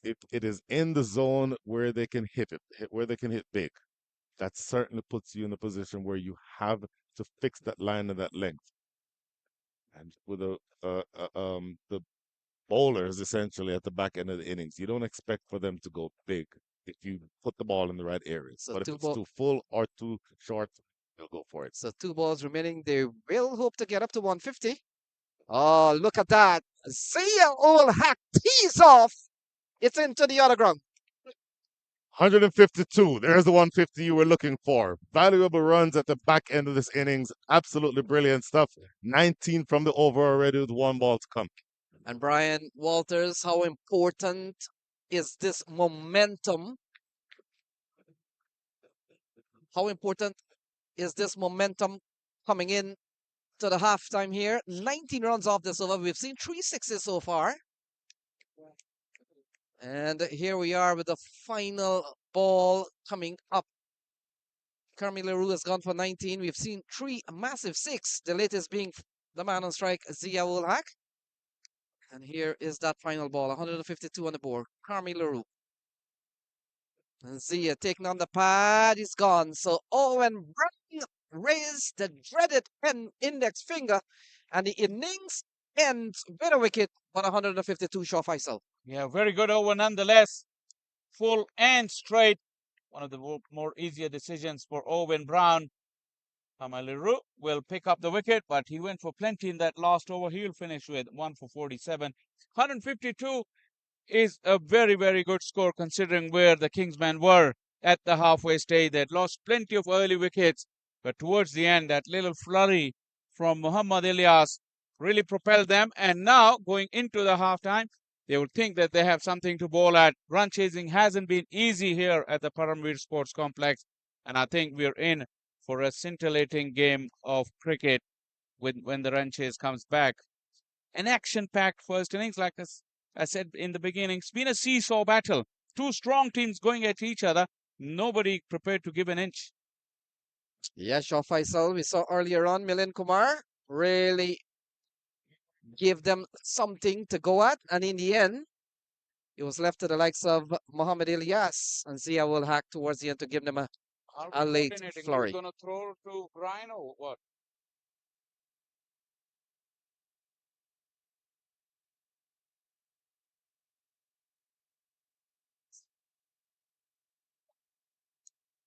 if it is in the zone where they can hit it, where they can hit big, that certainly puts you in a position where you have to fix that line and that length. And with the bowlers essentially at the back end of the innings, you don't expect for them to go big if you put the ball in the right areas. So but if two it's ball- too full or too short, they'll go for it. So 2 balls remaining. They will hope to get up to 150. Oh, look at that. Zia Ul Haq tees off. It's into the other ground. 152. There's the 150 you were looking for. Valuable runs at the back end of this innings. Absolutely brilliant stuff. 19 from the over already with 1 ball to come. And Brian Walters, how important is this momentum? How important is this momentum coming in to the halftime here? 19 runs off this over. We've seen 3 sixes so far. And here we are with the final ball coming up. Carmi LaRue has gone for 19. We've seen 3 massive 6, the latest being the man on strike, Zia Ul Haq. And here is that final ball, 152 on the board. Carmi LaRue. And Zia taking on the pad, he's gone. So Owen Brown raised the dreaded index finger, and the innings ends with a wicket, but 152 short Faisal. Yeah, very good over nonetheless. Full and straight. One of the more easier decisions for Owen Brown. Leroux will pick up the wicket, but he went for plenty in that last over. He'll finish with 1 for 47. 152 is a very, very good score considering where the Kingsmen were at the halfway stage. They'd lost plenty of early wickets, but towards the end, that little flurry from Muhammad Ilyas really propelled them. And now, going into the halftime, they would think that they have something to bowl at. Run chasing hasn't been easy here at the Paramveer Sports Complex, and I think we're in for a scintillating game of cricket when the run chase comes back. An action-packed first innings, like I said in the beginning. It's been a seesaw battle. 2 strong teams going at each other. Nobody prepared to give an inch. Yeah, Shah Faisal, we saw earlier on, Milind Kumar really give them something to go at. And in the end, It was left to the likes of Mohamed Ilyas, and Zia will hack towards the end to give them Are a we late coordinating? Who's flurry. going to throw to Brian or what?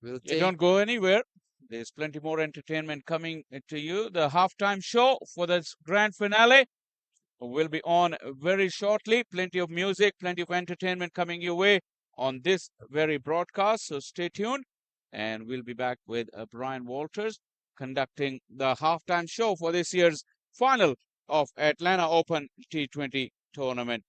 We'll You take don't go anywhere. There's plenty more entertainment coming to you. The halftime show for this grand finale will be on very shortly. Plenty of music, plenty of entertainment coming your way on this very broadcast. So stay tuned. And we'll be back with Brian Walters conducting the halftime show for this year's final of Atlanta Open T20 tournament.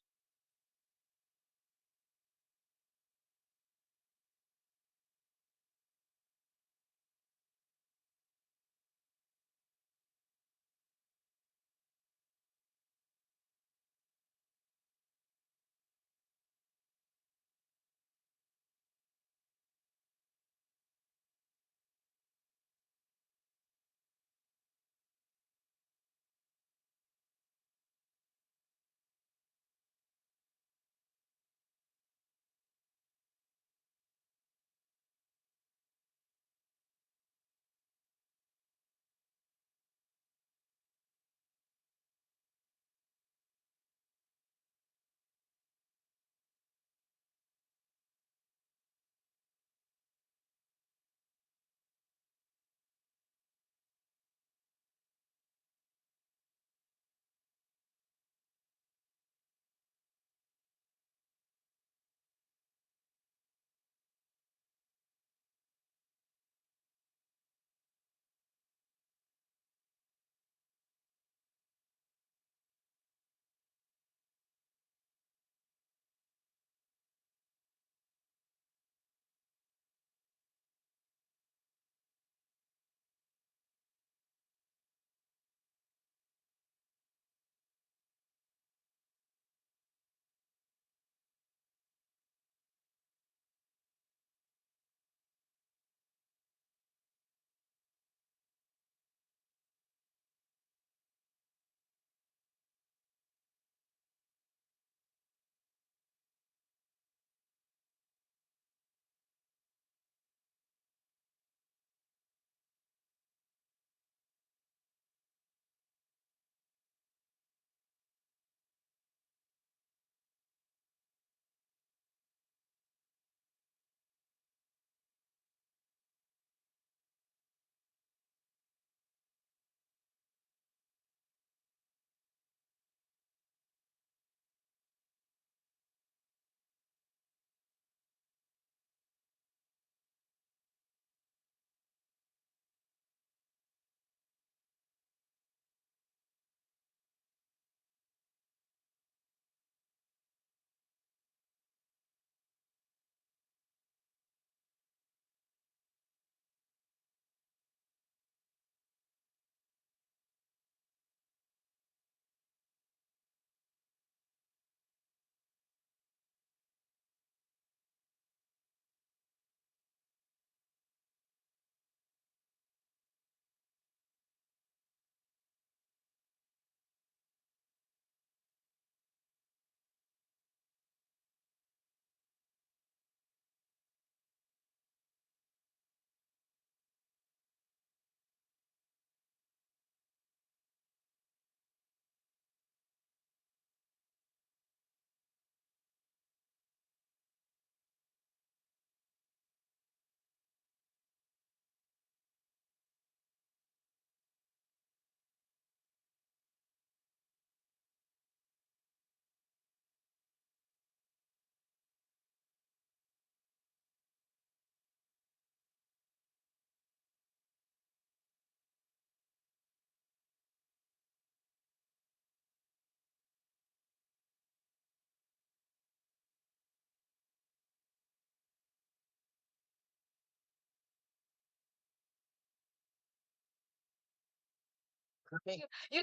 You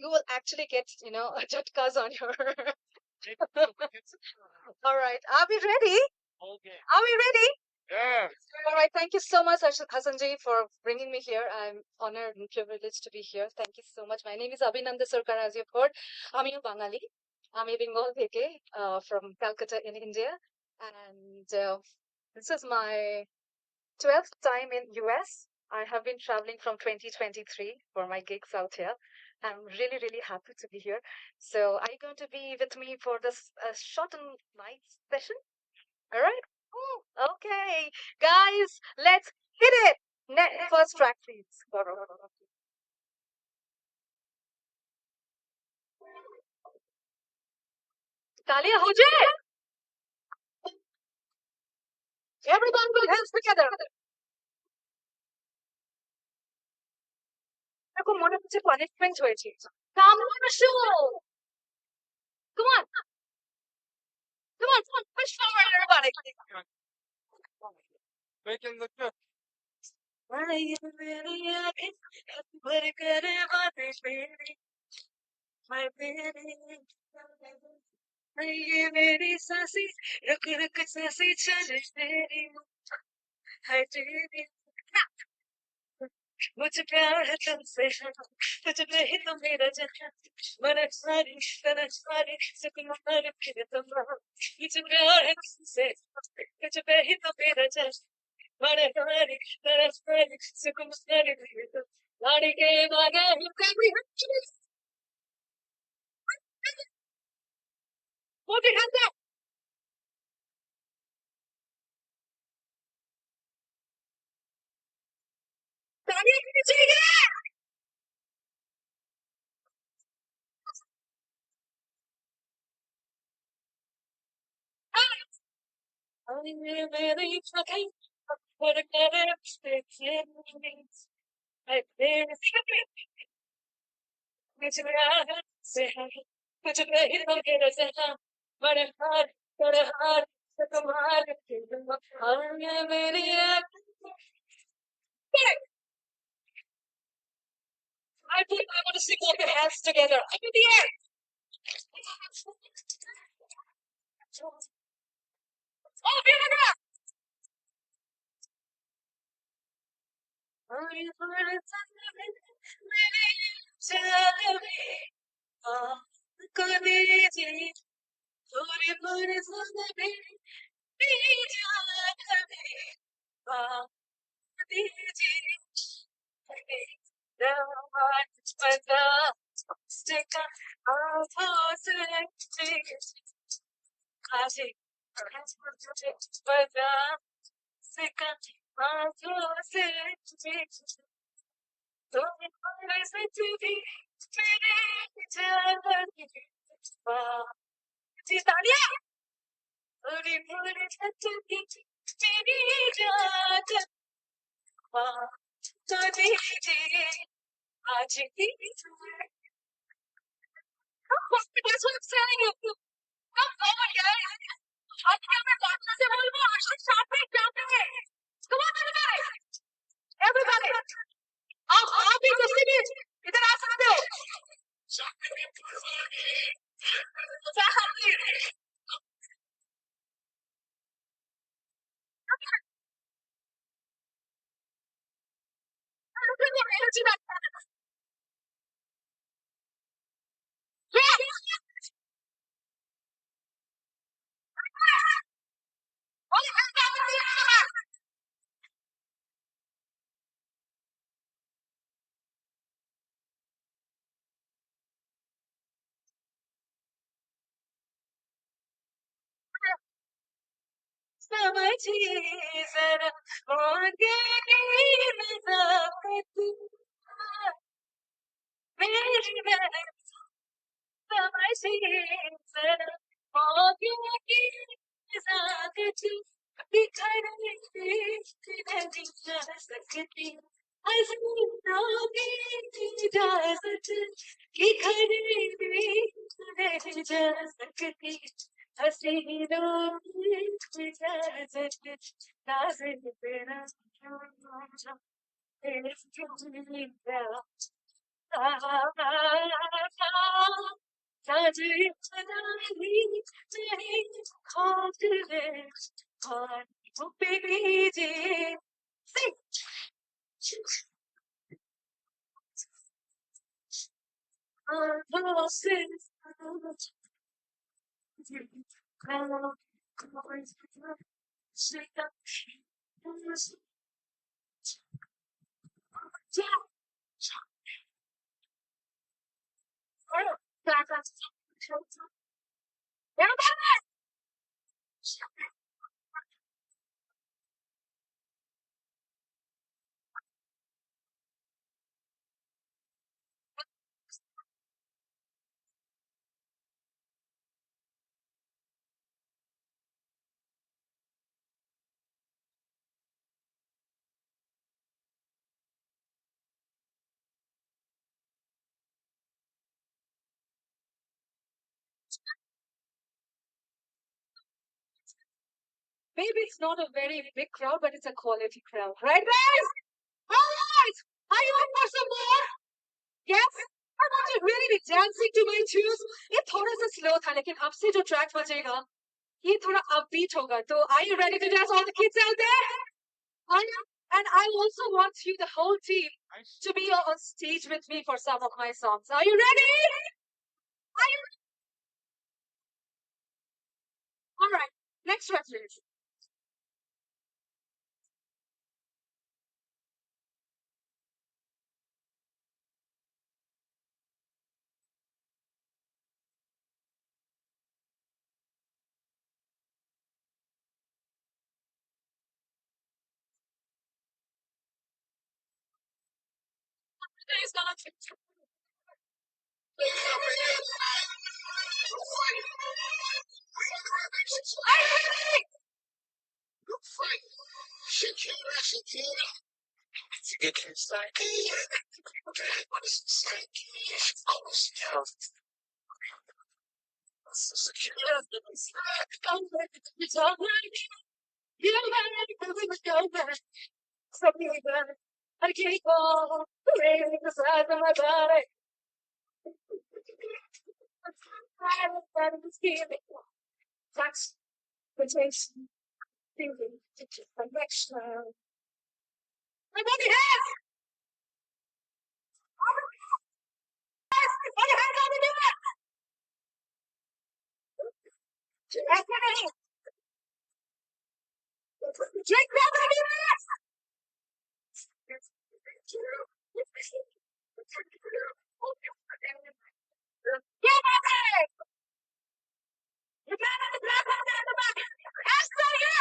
will actually get, jhatkas on your. All right. Are we ready? Are we ready? Yeah. All right. Thank you so much, Hassanji, for bringing me here. I'm honored and privileged to be here. Thank you so much. My name is Abhinanda Sarkar, as you've heard. I'm a Bangali. I'm Bengal থেকে from Calcutta in India, and this is my 12th time in US. I have been traveling from 2023 for my gigs out here. I'm really, really happy to be here. So, are you going to be with me for this short and nice session? All right. Okay, guys, let's hit it. First track, please. Talia ho jaye. Everyone put hands together. এরকম মনে হচ্ছে punishment হয়েছে। Come on, show. Come on, come on, push forward, everybody. Making the good. My baby, ये मेरी सांसें रुक रुक सांसें चले तेरी है तेरी मुझे प्यार है तुमसे तुझ पे ही तो मेरा जहां मन सारी सुकून मार फिर तुम मुझे प्यार है तुमसे तुझ पे ही तो मेरा जहां मन सारी सुकून मार फिर तुम लाड़ी के बागे कभी Put your hands up. तालियां कितनी चाहिए मेरी fucking what a kind of experience I feel मुझे प्यार से मुझे नहीं लगे जहाँ बड़े हार से तुम्हारे और ये मेरी I think I want to sing like your hands together. Up in the air. Oh, here we go. Stick out classic. But second, don't listen to me. Titania! That's what I'm telling you. Come forward, guys. आपके अपने partner से बोलो आशिक साथ में जाते हैं come on everybody आप भी जैसे भी इधर आ सकते हो समझिए जरा आगे की नजाकत मेरी बहन समझिए जरा आगे की नजाकत बिखरने से नहीं जा सकती हसीनों की इजाजत बिखरने नहीं जा सकती हसीनों की इजाजत नाज़िल तेरा Maybe it's not a very big crowd, but it's a quality crowd, right, guys? All right. Are you up for some more? Yes? I want to really be dancing to my tunes. ये थोड़ा सा slow था लेकिन अब से जो track बजेगा ये थोड़ा upbeat होगा. So are you ready to dance, all the kids out there? Are you? And I also want you, the whole team, to be on stage with me for some of my songs. Are you ready? Are you? All right. Next one, please. It's gonna take I keep on breathing inside of my body. I'm feeling that's potential thinking to connection. Everybody has! Put your hands on the door! Everybody! Drink that on your ass! Get out there! You got it! The back! Ask for you!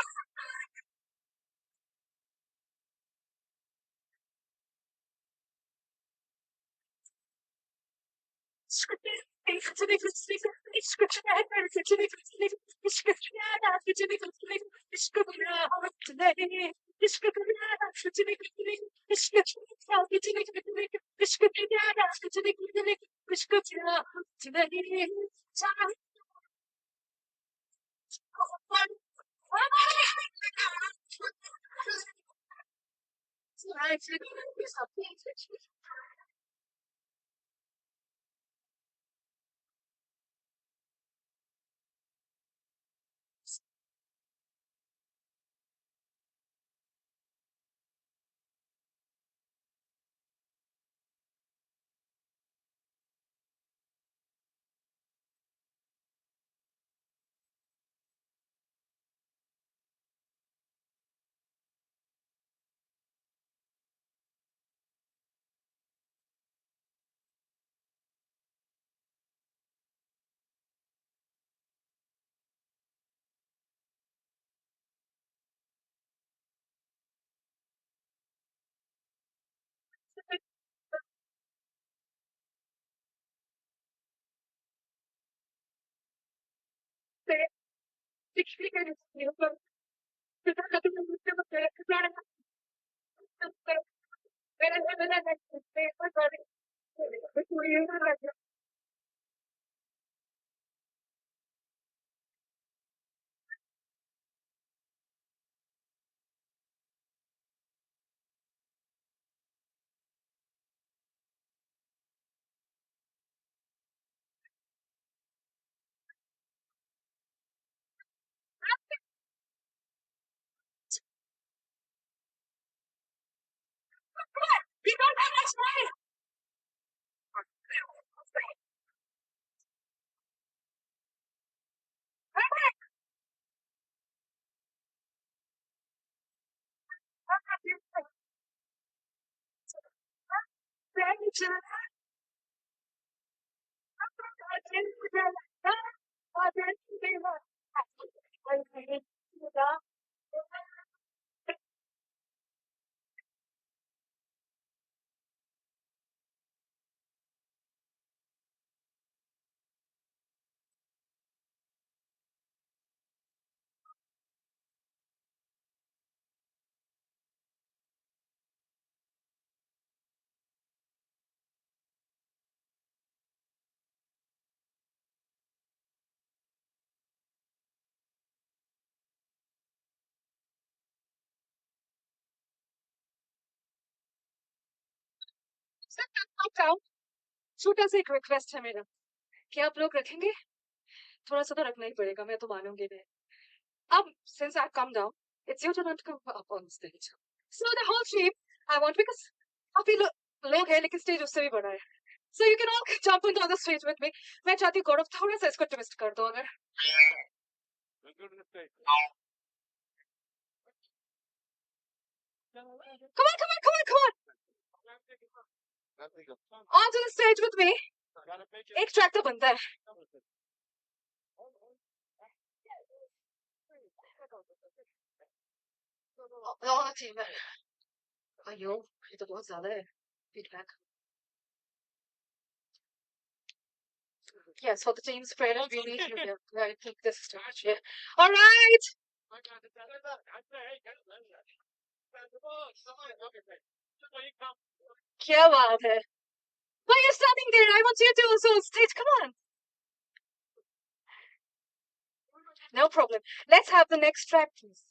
We don't have much time! छोटा सा एक request है मेरा कि आप लोग रखेंगे थोड़ा सा तो रखना ही पड़ेगा मैं तो मानूंगी नहीं अब since I've come down it's your turn to come up on stage so the whole team I want because काफी लोग हैं लेकिन स्टेज उससे भी बड़ा है so you can all jump onto the stage with me मैं चाहती हूँ गौरव थोड़ा सा इसको ट्विस्ट कर दो अगर come on onto the stage with me एक ट्रैक तो बनता है टीम है अयो ये तो बहुत ज्यादा है feedback Yes, for the team's credit, we need you here. I think this is too much here. All right. क्या बात है? Why are you standing there? I want you to also on stage. Come on. No problem. Let's have the next track, please.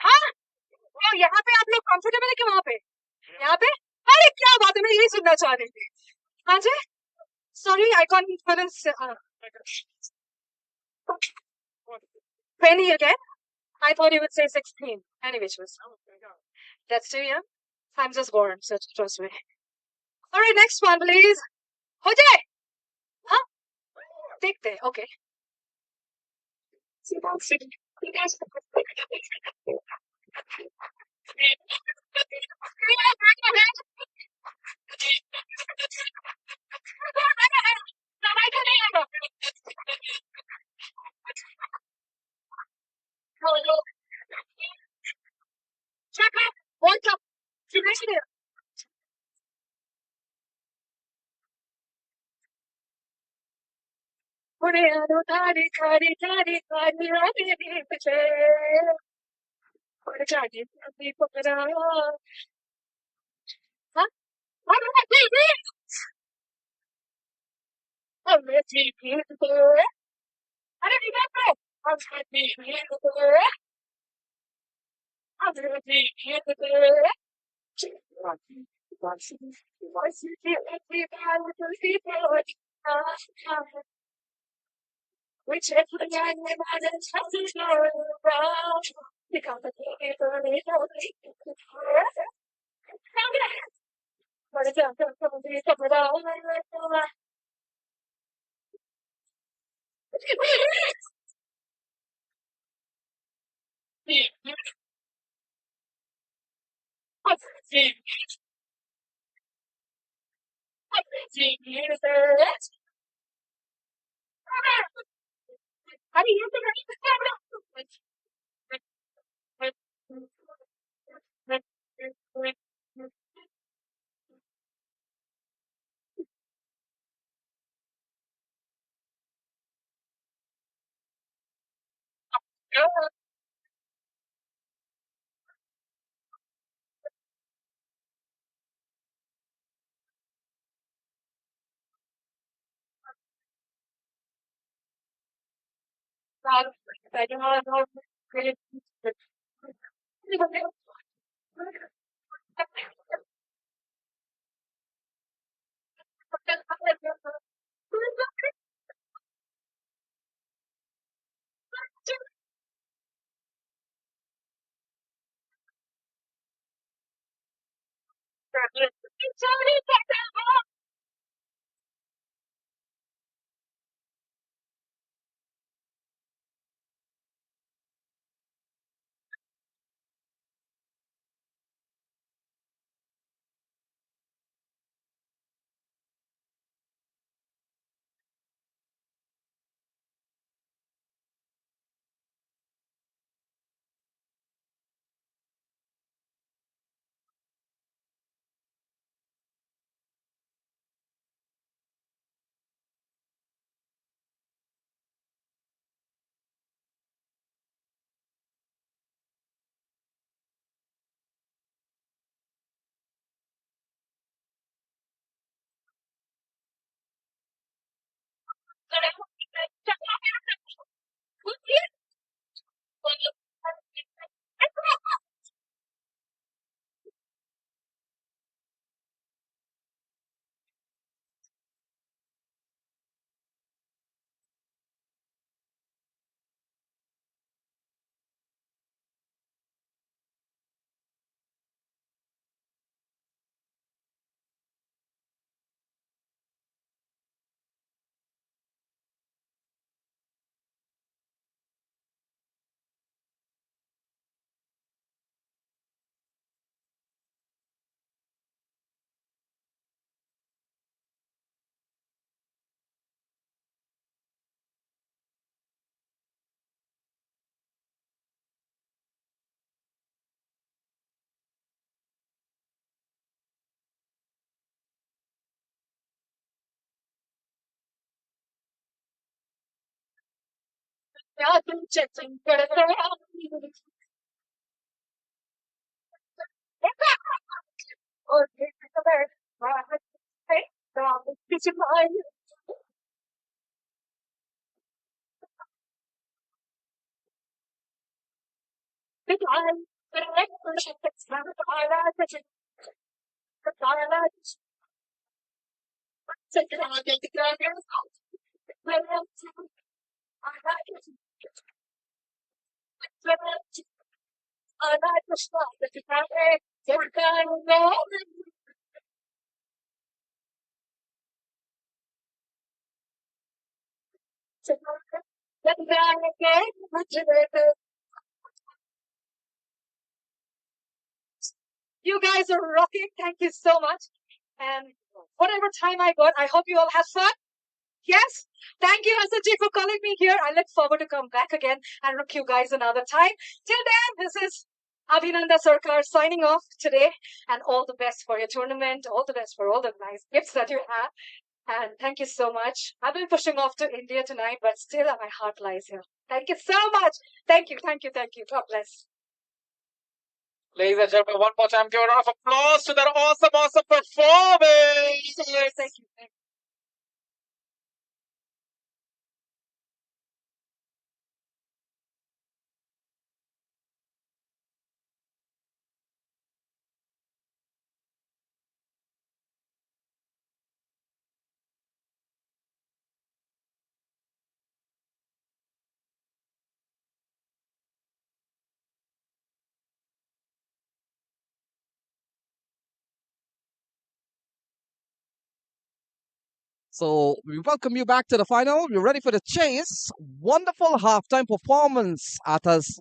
हाँ, वो यहाँ पे आप लोग comfortable है कि वहां पे? यहाँ पे? अरे क्या बात है, मैं यही सुनना चाह रही थी। हाँ जी, sorry I conference 20 again. I thought you would say 16. Anyway, choose. That's too young. I'm just born, so trust me. All right, next one, please. हो जाए? हाँ, देखते हैं. Okay. What's up? Huh? Which You guys are rocking. Thank you so much. And whatever time I got, I hope you all have fun. Yes. Thank you, SSG, for calling me here. I look forward to come back again and rock you guys another time. Till then, this is Abhinanda Sarkar signing off today. And all the best for your tournament. All the best for all the nice gifts that you have. And thank you so much. I've been pushing off to India tonight, but still my heart lies here. Thank you so much. Thank you, thank you, thank you. God bless. Ladies and gentlemen, one more time, give a round of applause to that awesome performance. Thank you. So we welcome you back to the final. We're ready for the chase. Wonderful halftime performance at us.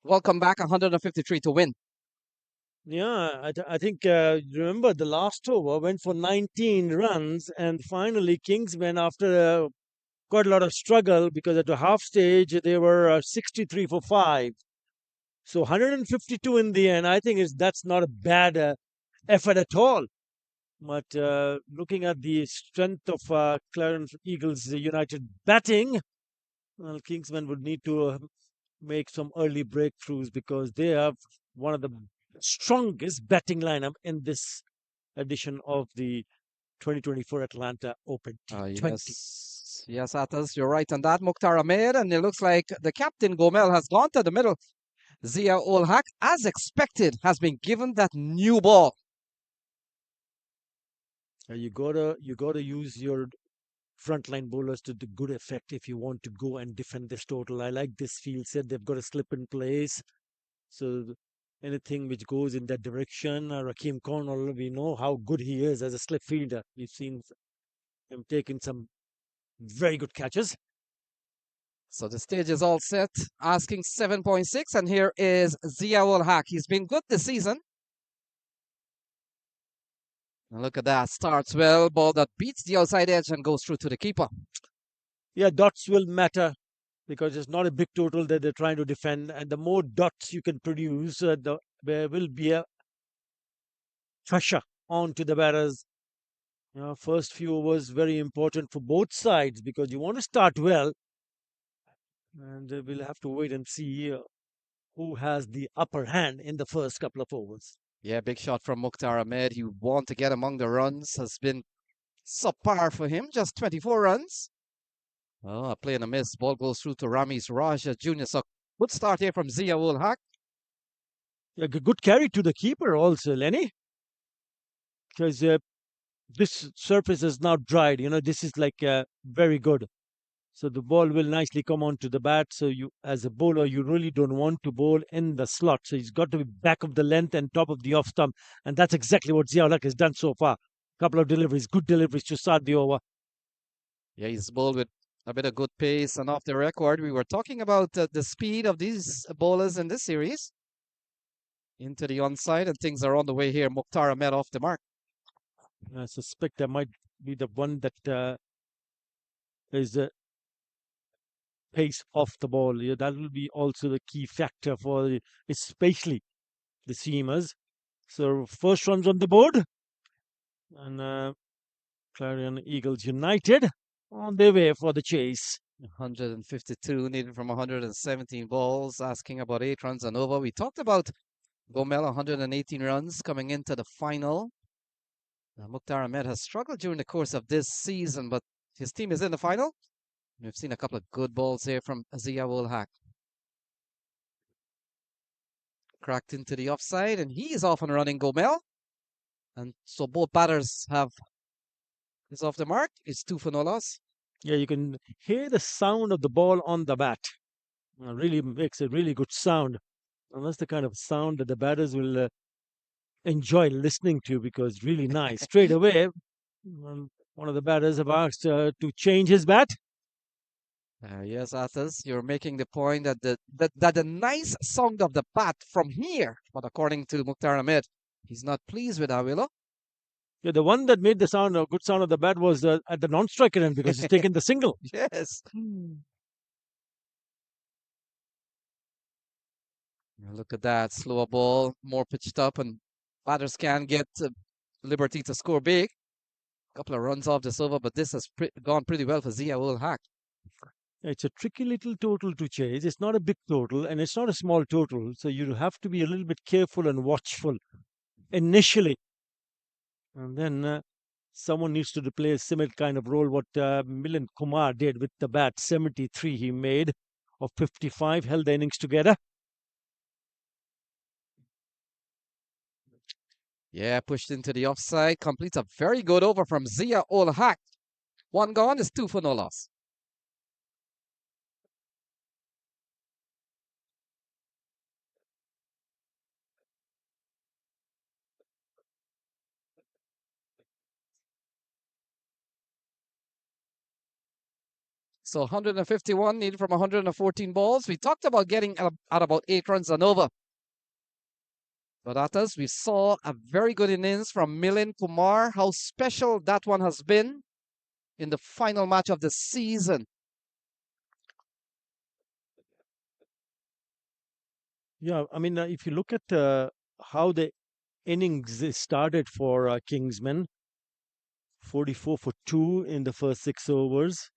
Welcome back, 153 to win. Yeah, I think remember the last over went for 19 runs, and finally Kingsmen, after quite a lot of struggle, because at the half stage they were 63 for 5. So 152 in the end. I think that's not a bad effort at all. But looking at the strength of Clarion Eagles United batting, well, Kingsmen would need to make some early breakthroughs because they have one of the strongest batting lineup in this edition of the 2024 Atlanta Open T20. Yes, Atas, you're right on that. Mukhtar Ahmed, and it looks like the captain Gomel has gone to the middle. Zia ul Haq, as expected, has been given that new ball. You gotta use your frontline bowlers to the good effect if you want to go and defend this total. I like this field set. They've got a slip in place. So anything which goes in that direction, Rakeem Cornwall, we know how good he is as a slip fielder. We've seen him taking some very good catches. So the stage is all set, asking 7.6, and here is Zia ul Haq. He's been good this season. And look at that, starts well, ball that beats the outside edge and goes through to the keeper. Yeah, dots will matter because it's not a big total that they're trying to defend, and the more dots you can produce, there will be a pressure onto the batters. First few overs very important for both sides because you want to start well, and we'll have to wait and see who has the upper hand in the first couple of overs. Yeah, big shot from Mukhtar Ahmed. You want to get among the runs. Has been subpar for him, just 24 runs. Oh, a play and a miss. Ball goes through to Ramesh Raja Jr. So good start here from Zia ul Haq. A good carry to the keeper also, Lenny, because this surface is now dried. This is like very good. So the ball will nicely come onto the bat. So you, as a bowler, you really don't want to bowl in the slot. So he's got to be back of the length and top of the off stump. And that's exactly what Ziaulak has done so far. Couple of deliveries, good deliveries to start the over. Yeah, he's bowled with a bit of good pace and off the record. We were talking about the speed of these bowlers in this series. Into the onside, and things are on the way here. Mukhtar Ahmed off the mark. I suspect that might be the one that is pace off the ball. Yeah, that will be also the key factor for especially the seamers. So first runs on the board, and Clarion Eagles United on their way for the chase. 152 needed from 117 balls, asking about 8 runs and over. We talked about Gomel 118 runs coming into the final. Mukhtar Ahmed has struggled during the course of this season, but his team is in the final. We've seen a couple of good balls here from Zia ul Haq. Cracked into the offside, and he is off and running, Gomel. And so both batters have is off the mark. It's 2 for no loss. Yeah, you can hear the sound of the ball on the bat. Really makes a really good sound. And that's the kind of sound that the batters will enjoy listening to because it's really nice. Straight away, one of the batters have asked to change his bat. Yes, Athas, you're making the point that the nice sound of the bat from here, but according to Mukhtar Ahmed, he's not pleased with Awilo. Yeah, the one that made the sound, a good sound of the bat was at the non-striker end because he's taken the single. Yes. Look at that, slower ball, more pitched up, and batters can get liberty to score big. Couple of runs off this over, but this has gone pretty well for Zia ul Haq. It's a tricky little total to chase. It's not a big total and it's not a small total. So you have to be a little bit careful and watchful initially. And then someone needs to play a similar kind of role what Milind Kumar did with the bat. 73 he made of 55, held the innings together. Yeah, pushed into the offside. Completes a very good over from Zia ul Haq. 1 gone is 2 for no loss. So 151 needed from 114 balls. We talked about getting at about 8 runs and over. But Atas, we saw a very good innings from Milind Kumar. How special that one has been in the final match of the season. Yeah, I mean, if you look at how the innings started for Kingsmen, 44 for 2 in the first 6 overs.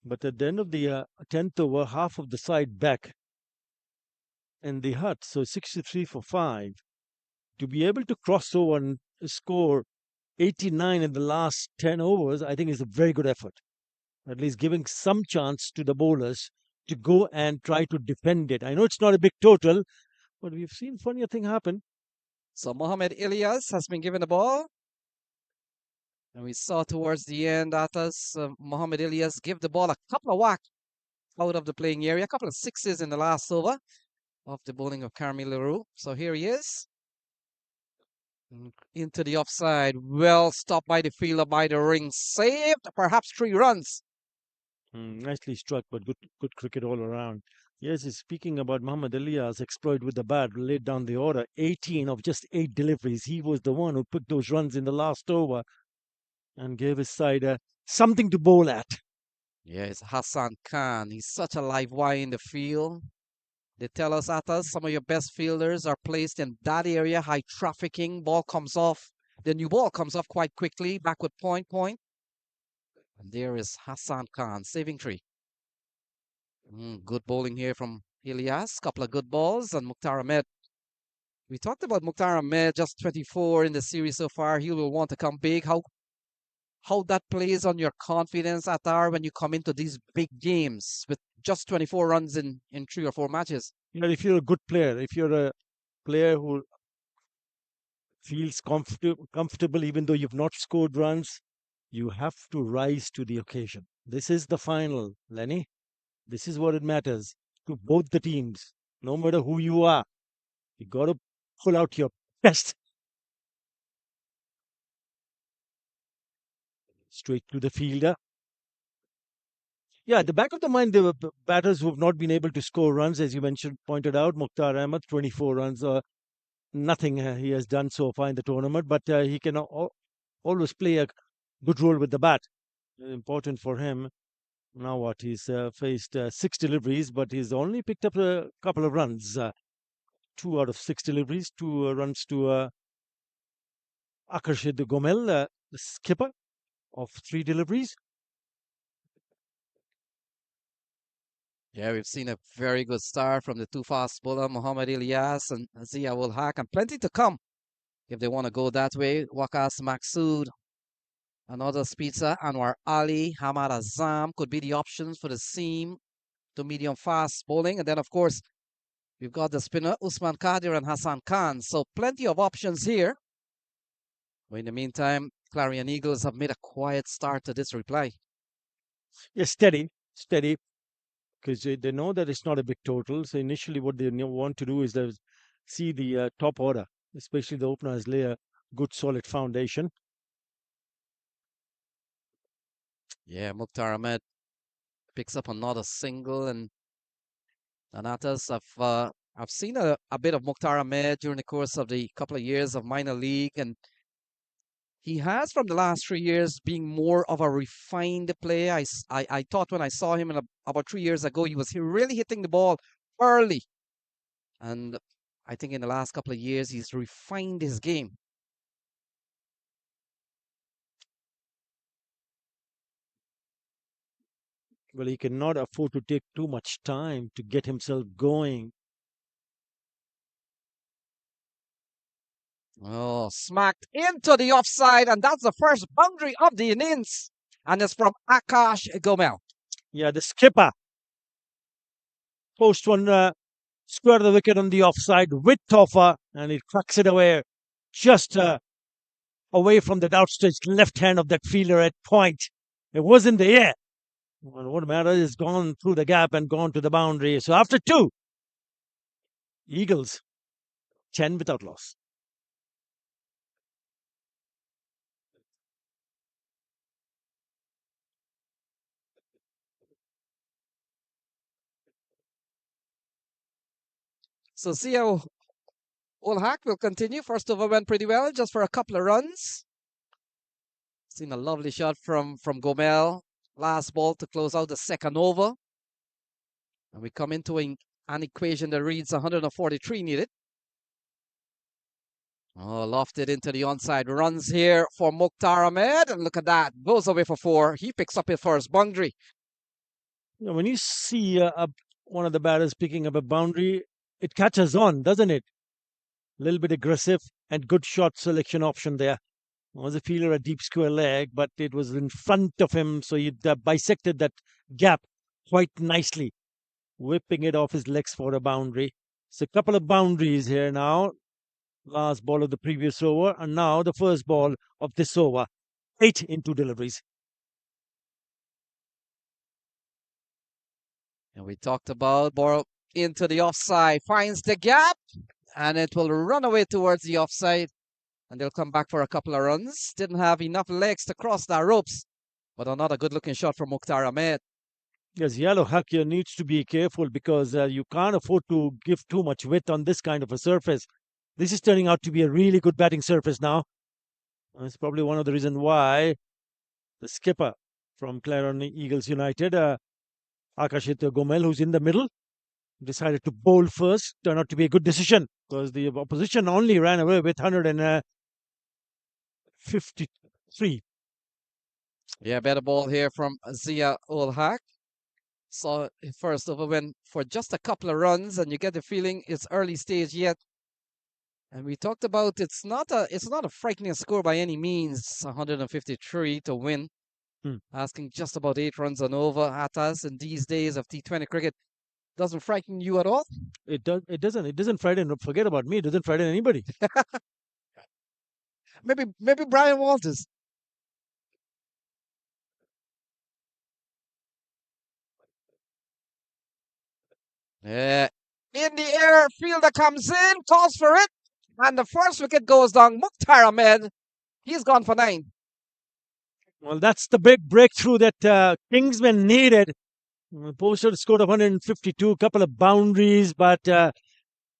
But at the end of the 10th over, half of the side back in the hut, so 63 for 5. To be able to cross over and score 89 in the last 10 overs, I think is a very good effort. At least giving some chance to the bowlers to go and try to defend it. I know it's not a big total, but we've seen funnier thing happen. So Mohamed Ilyas has been given the ball. And we saw towards the end that Mohamed Ilyas give the ball a couple of whack out of the playing area, a couple of sixes in the last over of the bowling of Carmel Leroux. So here he is. Into the offside. Well stopped by the fielder by the ring. Saved perhaps 3 runs. Nicely struck, but good cricket all around. Yes, he's speaking about Muhammad Alia's exploit with the bat, laid down the order. 18 of just 8 deliveries. He was the one who put those runs in the last over and gave his side something to bowl at. Yes, Hassan Khan. He's such a live wire in the field. They tell us at us some of your best fielders are placed in that area, high trafficking. Ball comes off. The new ball comes off quite quickly. Backward point. And there is Hassan Khan, saving 3. Good bowling here from Ilyas. Couple of good balls. And Mukhtar Ahmed. We talked about Mukhtar Ahmed, just 24 in the series so far. He will want to come big. How that plays on your confidence, Attar, when you come into these big games with just 24 runs in 3 or 4 matches? You know, if you're a good player, if you're a player who feels comfortable even though you've not scored runs, you have to rise to the occasion. This is the final, Lenny. This is what it matters to both the teams, no matter who you are. You got to pull out your best. Straight to the fielder. Yeah, at the back of the mind, there were batters who have not been able to score runs, as you mentioned, pointed out. Mukhtar Ahmed, 24 runs, nothing he has done so far in the tournament, but he can always play a good role with the bat. Important for him. Now what? He's faced 6 deliveries, but he's only picked up a couple of runs. 2 out of 6 deliveries, 2 runs to Akarshid Gomel, the skipper of 3 deliveries. Yeah, we've seen a very good start from the 2 fast bowler, Mohamed Ilyas and Zia Ul Haq, and plenty to come if they want to go that way. Waqas Maksud, another speedster, Anwar Ali, Hamad Azam could be the options for the seam to medium fast bowling. And then, of course, we've got the spinner, Usman Kadir and Hassan Khan. So plenty of options here. But in the meantime, Clarion Eagles have made a quiet start to this reply. Yeah, steady, because they know that it's not a big total. So initially, what they want to do is they see the top order, especially the openers, lay a good solid foundation. Yeah, Mukhtar Ahmed picks up another single, and Anatas, I've seen a bit of Mukhtar Ahmed during the course of the couple of years of minor league, and he has, from the last 3 years, being more of a refined player. I thought when I saw him about 3 years ago, he was really hitting the ball early. And I think in the last couple of years, he's refined his game. Well, he cannot afford to take too much time to get himself going. Oh, smacked into the offside, and that's the first boundary of the innings. And it's from Akash Gomel. Yeah, the skipper. Post one, square the wicket on the offside with Toffa, and it cracks it away just away from that outstretched left hand of that fielder at point. It was in the air. Well, what matters is gone through the gap and gone to the boundary. So after 2, Eagles 10 without loss. So Zia Ul Haq will continue. First over went pretty well, just for a couple of runs. Seen a lovely shot from Gomel. Last ball to close out the second over. And we come into an equation that reads 143 needed. Oh, lofted into the onside. Runs here for Mukhtar Ahmed. And look at that. Goes away for 4. He picks up his first boundary. When you see one of the batters picking up a boundary, it catches on, doesn't it? A little bit aggressive and good shot selection option there. Was a fielder a deep square leg, but it was in front of him, so he bisected that gap quite nicely, whipping it off his legs for a boundary. So a couple of boundaries here now. Last ball of the previous over, and now the first ball of this over. 8 in 2 deliveries. And we talked about ball into the offside, finds the gap, and it will run away towards the offside. And they'll come back for a couple of runs. Didn't have enough legs to cross the ropes, but another good looking shot from Mukhtar Ahmed. Yes, Yellow Hack here needs to be careful because you can't afford to give too much width on this kind of a surface. This is turning out to be a really good batting surface now. It's probably one of the reasons why the skipper from Clarion Eagles United, Akashit Gomel, who's in the middle, decided to bowl first. Turned out to be a good decision because the opposition only ran away with 153. Yeah, better ball here from Zia ul Haq. So first over went for just a couple of runs, and you get the feeling it's early stage yet. And we talked about it's not a frightening score by any means. 153 to win. Asking just about 8 runs and over at us in these days of T20 cricket. Doesn't frighten you at all? It doesn't. It doesn't frighten. Forget about me. It doesn't frighten anybody. maybe Brian Walters. Yeah. In the air, fielder comes in, calls for it, and the first wicket goes down. Mukhtar Ahmed, he's gone for 9. Well, that's the big breakthrough that Kingsmen needed. Posted scored 152, couple of boundaries, but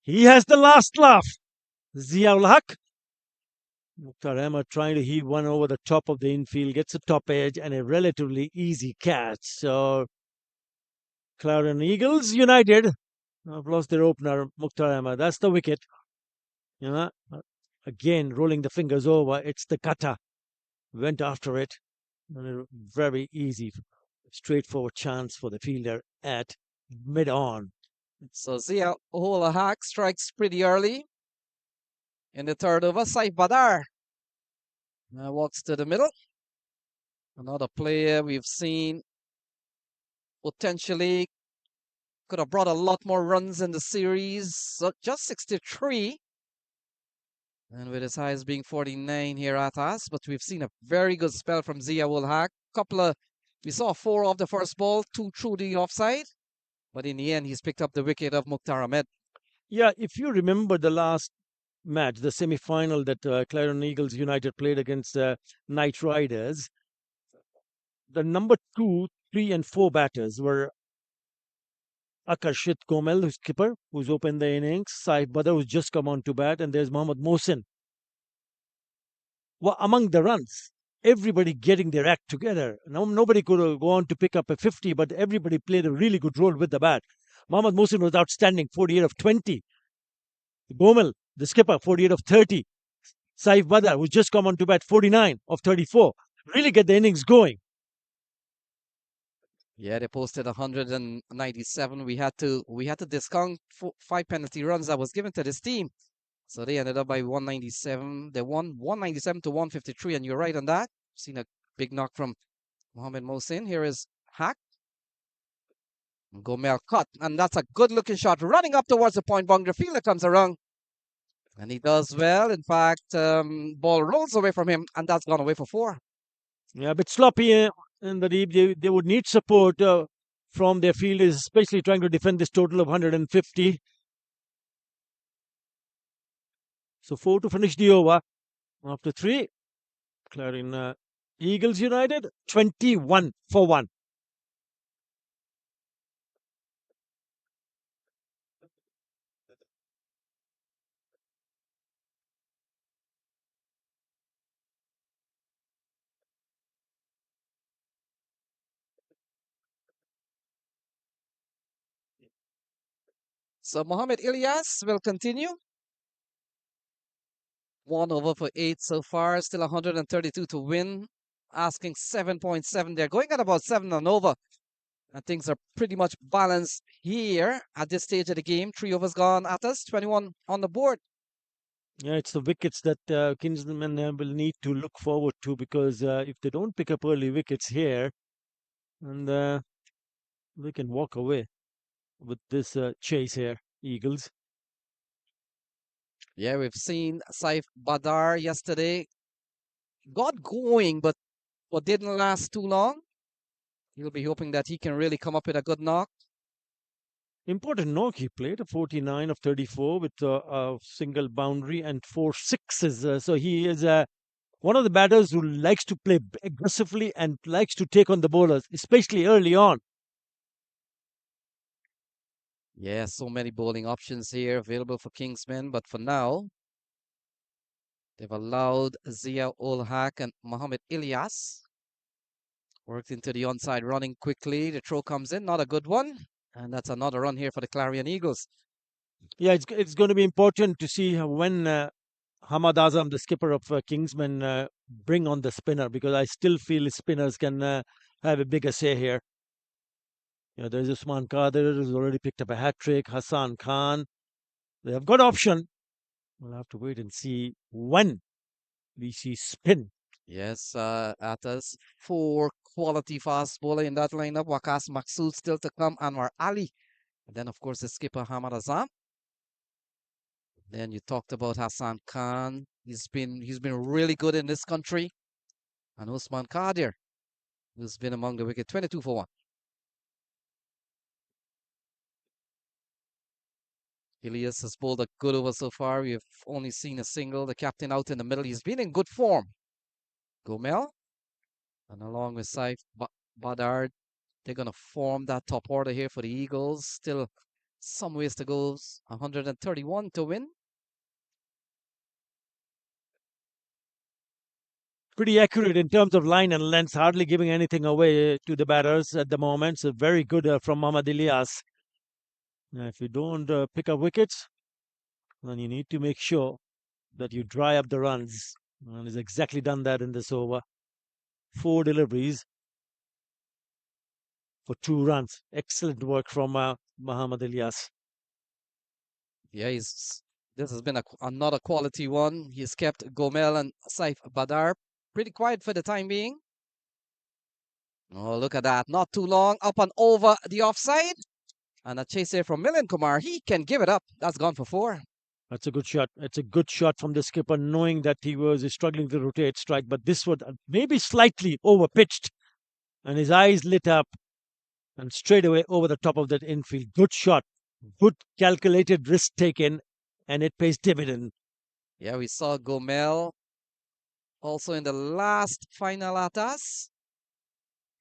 he has the last laugh. Ziaul Haq. Mukhtar Ahmed trying to heave one over the top of the infield, gets a top edge and a relatively easy catch. So, Clarion Eagles United have lost their opener, Mukhtar Ahmed. That's the wicket. You know, again, rolling the fingers over. It's the cutter. Went after it. And a very easy, straightforward chance for the fielder at mid on. So Zia ul Haq strikes pretty early in the third over. Saif Badar now walks to the middle. Another player we've seen potentially could have brought a lot more runs in the series. So just 63. And with his highs being 49 here at us, but we've seen a very good spell from Zia ul Haq. We saw 4 off the first ball, 2 through the offside. But in the end, he's picked up the wicket of Mukhtar Ahmed. Yeah, if you remember the last match, the semi-final that Clarion Eagles United played against Knight Riders, the number 2, 3, and 4 batters were Akarshit Gomel, who's skipper, who's opened the innings, Saif Badar, who's just come on to bat, and there's Mohammad Mohsin. Well, among the runs, everybody getting their act together. Now, nobody could go on to pick up a 50, but everybody played a really good role with the bat. Mohammad Mohsin was outstanding, 48 of 20. Gomel, the skipper, 48 of 30. Saif Badar, who's just come on to bat, 49 of 34. Really get the innings going. Yeah, they posted 197. We had to discount 5 penalty runs that was given to this team. So they ended up by 197. They won 197 to 153, and you're right on that. Seen a big knock from Mohammad Mohsin. Here is Haq. Gomel cut, and that's a good looking shot. Running up towards the point boundary. Fielder comes around, and he does well. In fact, ball rolls away from him, and that's gone away for 4. Yeah, a bit sloppy in the deep. They would need support from their fielders, especially trying to defend this total of 150. So 4 to finish the over. After 3, Clarion Eagles United, 21 for 1. So Mohamed Ilyas will continue. 1 over for 8 so far, still 132 to win. Asking 7.7. They're going at about 7 and over. And things are pretty much balanced here at this stage of the game. 3 overs gone at us, 21 on the board. Yeah, it's the wickets that Kingsmen will need to look forward to, because if they don't pick up early wickets here, and they can walk away with this chase here, Eagles. Yeah, we've seen Saif Badar yesterday. Got going, but didn't last too long. He'll be hoping that he can really come up with a good knock. Important knock. He played a 49 of 34 with a single boundary and 4 sixes. So he is one of the batters who likes to play aggressively and likes to take on the bowlers, especially early on. Yeah, so many bowling options here available for Kingsmen, but for now, they've allowed Zia ul Haq and Mohammed Ilyas. Worked into the onside, running quickly. The throw comes in, not a good one. And that's another run here for the Clarion Eagles. Yeah, it's going to be important to see when Hamad Azam, the skipper of Kingsmen, bring on the spinner, because I still feel spinners can have a bigger say here. You know, there's Usman Qadir who's already picked up a hat trick. Hassan Khan, they have got option. We'll have to wait and see when we see spin. Yes, at us, 4 quality fast bowler in that lineup. Waqas Maksud still to come, Anwar Ali. And then, of course, the skipper Hamad Azam. Then you talked about Hassan Khan. He's been really good in this country. And Usman Qadir, who's been among the wicket, 22 for 1. Ilias has bowled a good over so far. We've only seen a single. The captain out in the middle. He's been in good form. Gomel, and along with Saif Badard, they're going to form that top order here for the Eagles. Still some ways to go. 131 to win. Pretty accurate in terms of line and length, hardly giving anything away to the batters at the moment. So very good from Mohammad Ilyas. Now, if you don't pick up wickets, then you need to make sure that you dry up the runs. And he's exactly done that in this over. 4 deliveries for 2 runs. Excellent work from Mohammad Ilyas. Yeah, this has been another quality one. He's kept Gomel and Saif Badar pretty quiet for the time being. Oh, look at that. Not too long. Up and over the offside. And a chase here from Milind Kumar. He can give it up. That's gone for 4. That's a good shot. It's a good shot from the skipper, knowing that he was struggling to rotate strike, but this was maybe slightly over pitched. And his eyes lit up and straight away over the top of that infield. Good shot. Good calculated risk taken, and it pays dividend. Yeah, we saw Gomel also in the last final at us.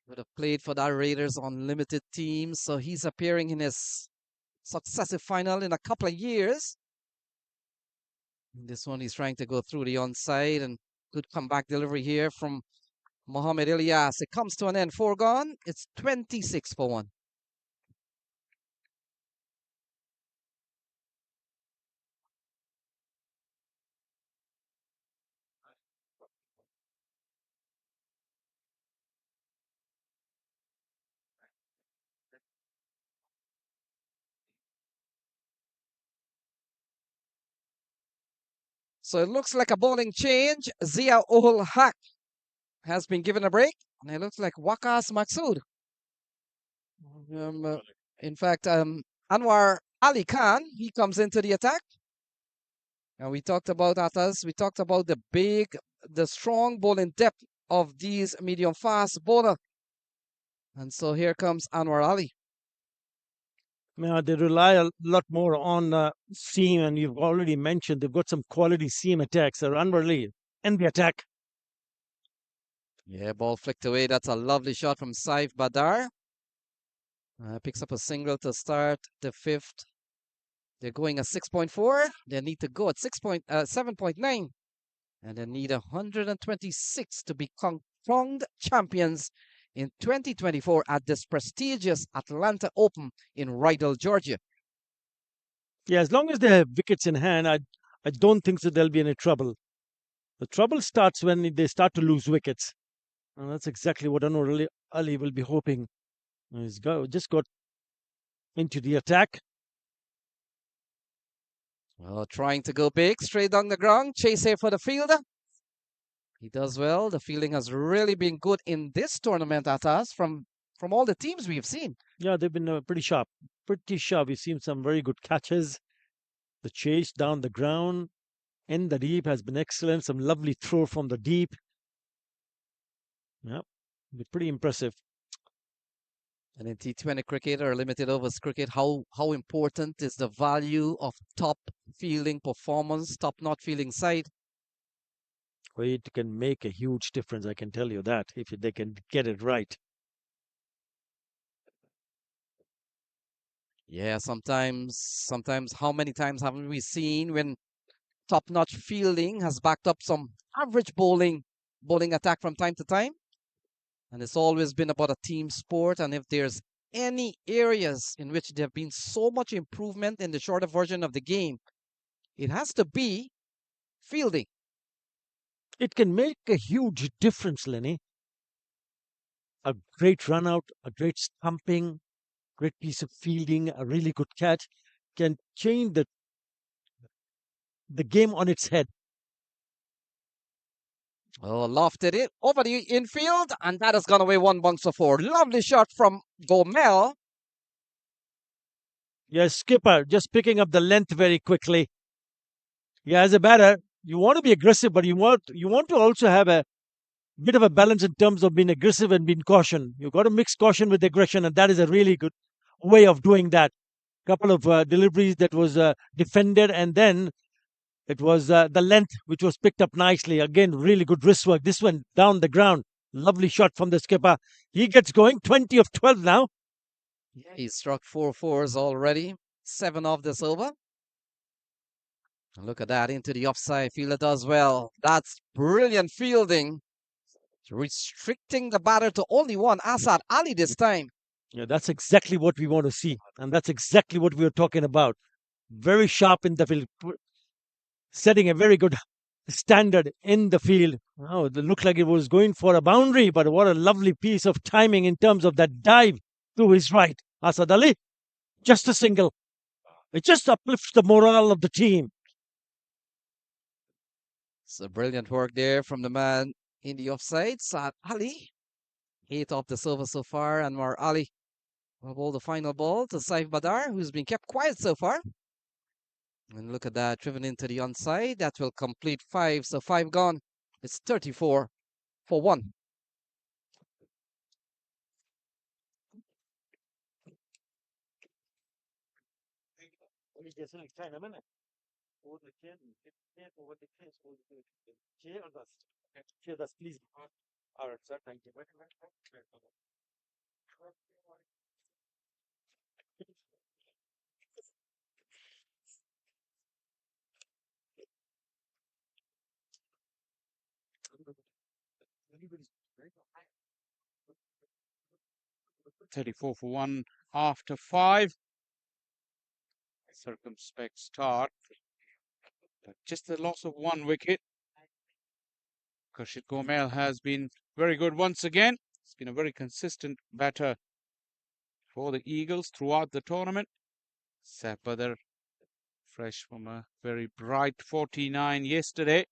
Would have played for that Raiders Unlimited team, so he's appearing in his successive final in a couple of years. In this one, he's trying to go through the onside, and good comeback delivery here from Mohammed Ilyas. It comes to an end. 4 gone. It's 26 for 1. So it looks like a bowling change. Zia ul Haq has been given a break, and it looks like Waqas Maksud. In fact, Anwar Ali Khan, he comes into the attack. And we talked about Atas. We talked about the strong bowling depth of these medium fast bowler. And so here comes Anwar Ali. Now, they rely a lot more on seam, and you've already mentioned they've got some quality seam attacks. They're unreal in the attack. Yeah, ball flicked away. That's a lovely shot from Saif Badar. Picks up a single to start the 5th. They're going at 6.4. They need to go at 7.9. And they need 126 to become crowned champions in 2024 at this prestigious Atlanta Open in Rydell, Georgia. Yeah, as long as they have wickets in hand, I don't think so there'll be any trouble. The trouble starts when they start to lose wickets. And that's exactly what Anwar Ali will be hoping Just got into the attack. Well, trying to go big, straight down the ground, chase here for the fielder. He does well. The fielding has really been good in this tournament at us from all the teams we've seen. Yeah, they've been pretty sharp. Pretty sharp. We've seen some very good catches. The chase down the ground in the deep has been excellent. Some lovely throw from the deep. Yeah, pretty impressive. And in T20 cricket or limited overs cricket, how important is the value of top fielding performance, top not fielding side? It can make a huge difference, I can tell you that, if they can get it right. Yeah, sometimes how many times haven't we seen when top-notch fielding has backed up some average bowling attack from time to time? And it's always been about a team sport. And if there's any areas in which there have been so much improvement in the shorter version of the game, it has to be fielding. It can make a huge difference, Lenny. A great run out, a great stumping, great piece of fielding, a really good catch can change the game on its head. Oh, lofted it over the infield, and that has gone away one bouncer for. Lovely shot from Gomel. Yes, skipper just picking up the length very quickly. Yeah, as a batter, you want to be aggressive, but you want to also have a bit of a balance in terms of being aggressive and being caution. You've got to mix caution with aggression, and that is a really good way of doing that. Couple of deliveries that was defended, and then it was the length which was picked up nicely. Again, really good wrist work. This one down the ground. Lovely shot from the skipper. He gets going. 20 of 12 now. Yeah, he struck 4 fours already. 7 off this over. Look at that, into the offside. Fielder does well. That's brilliant fielding. Restricting the batter to only one, Asad Ali this time. Yeah, that's exactly what we want to see. And that's exactly what we were talking about. Very sharp in the field. Setting a very good standard in the field. Oh, it looked like it was going for a boundary, but what a lovely piece of timing in terms of that dive to his right. Asad Ali, just a single. It just uplifts the morale of the team. So brilliant work there from the man in the offside, Saad Ali. 8 off the silver so far, and Anwar Ali will bowl the final ball to Saif Badar, who's been kept quiet so far. And look at that, driven into the onside. That will complete 5, so 5 gone. It's 34 for 1. Please. All right, sir. Thank you. 34 for 1 after 5. Circumspect start. But just the loss of 1 wicket. Khurshid Gomel has been very good once again. He's been a very consistent batter for the Eagles throughout the tournament. Saif Badar, fresh from a very bright 49 yesterday.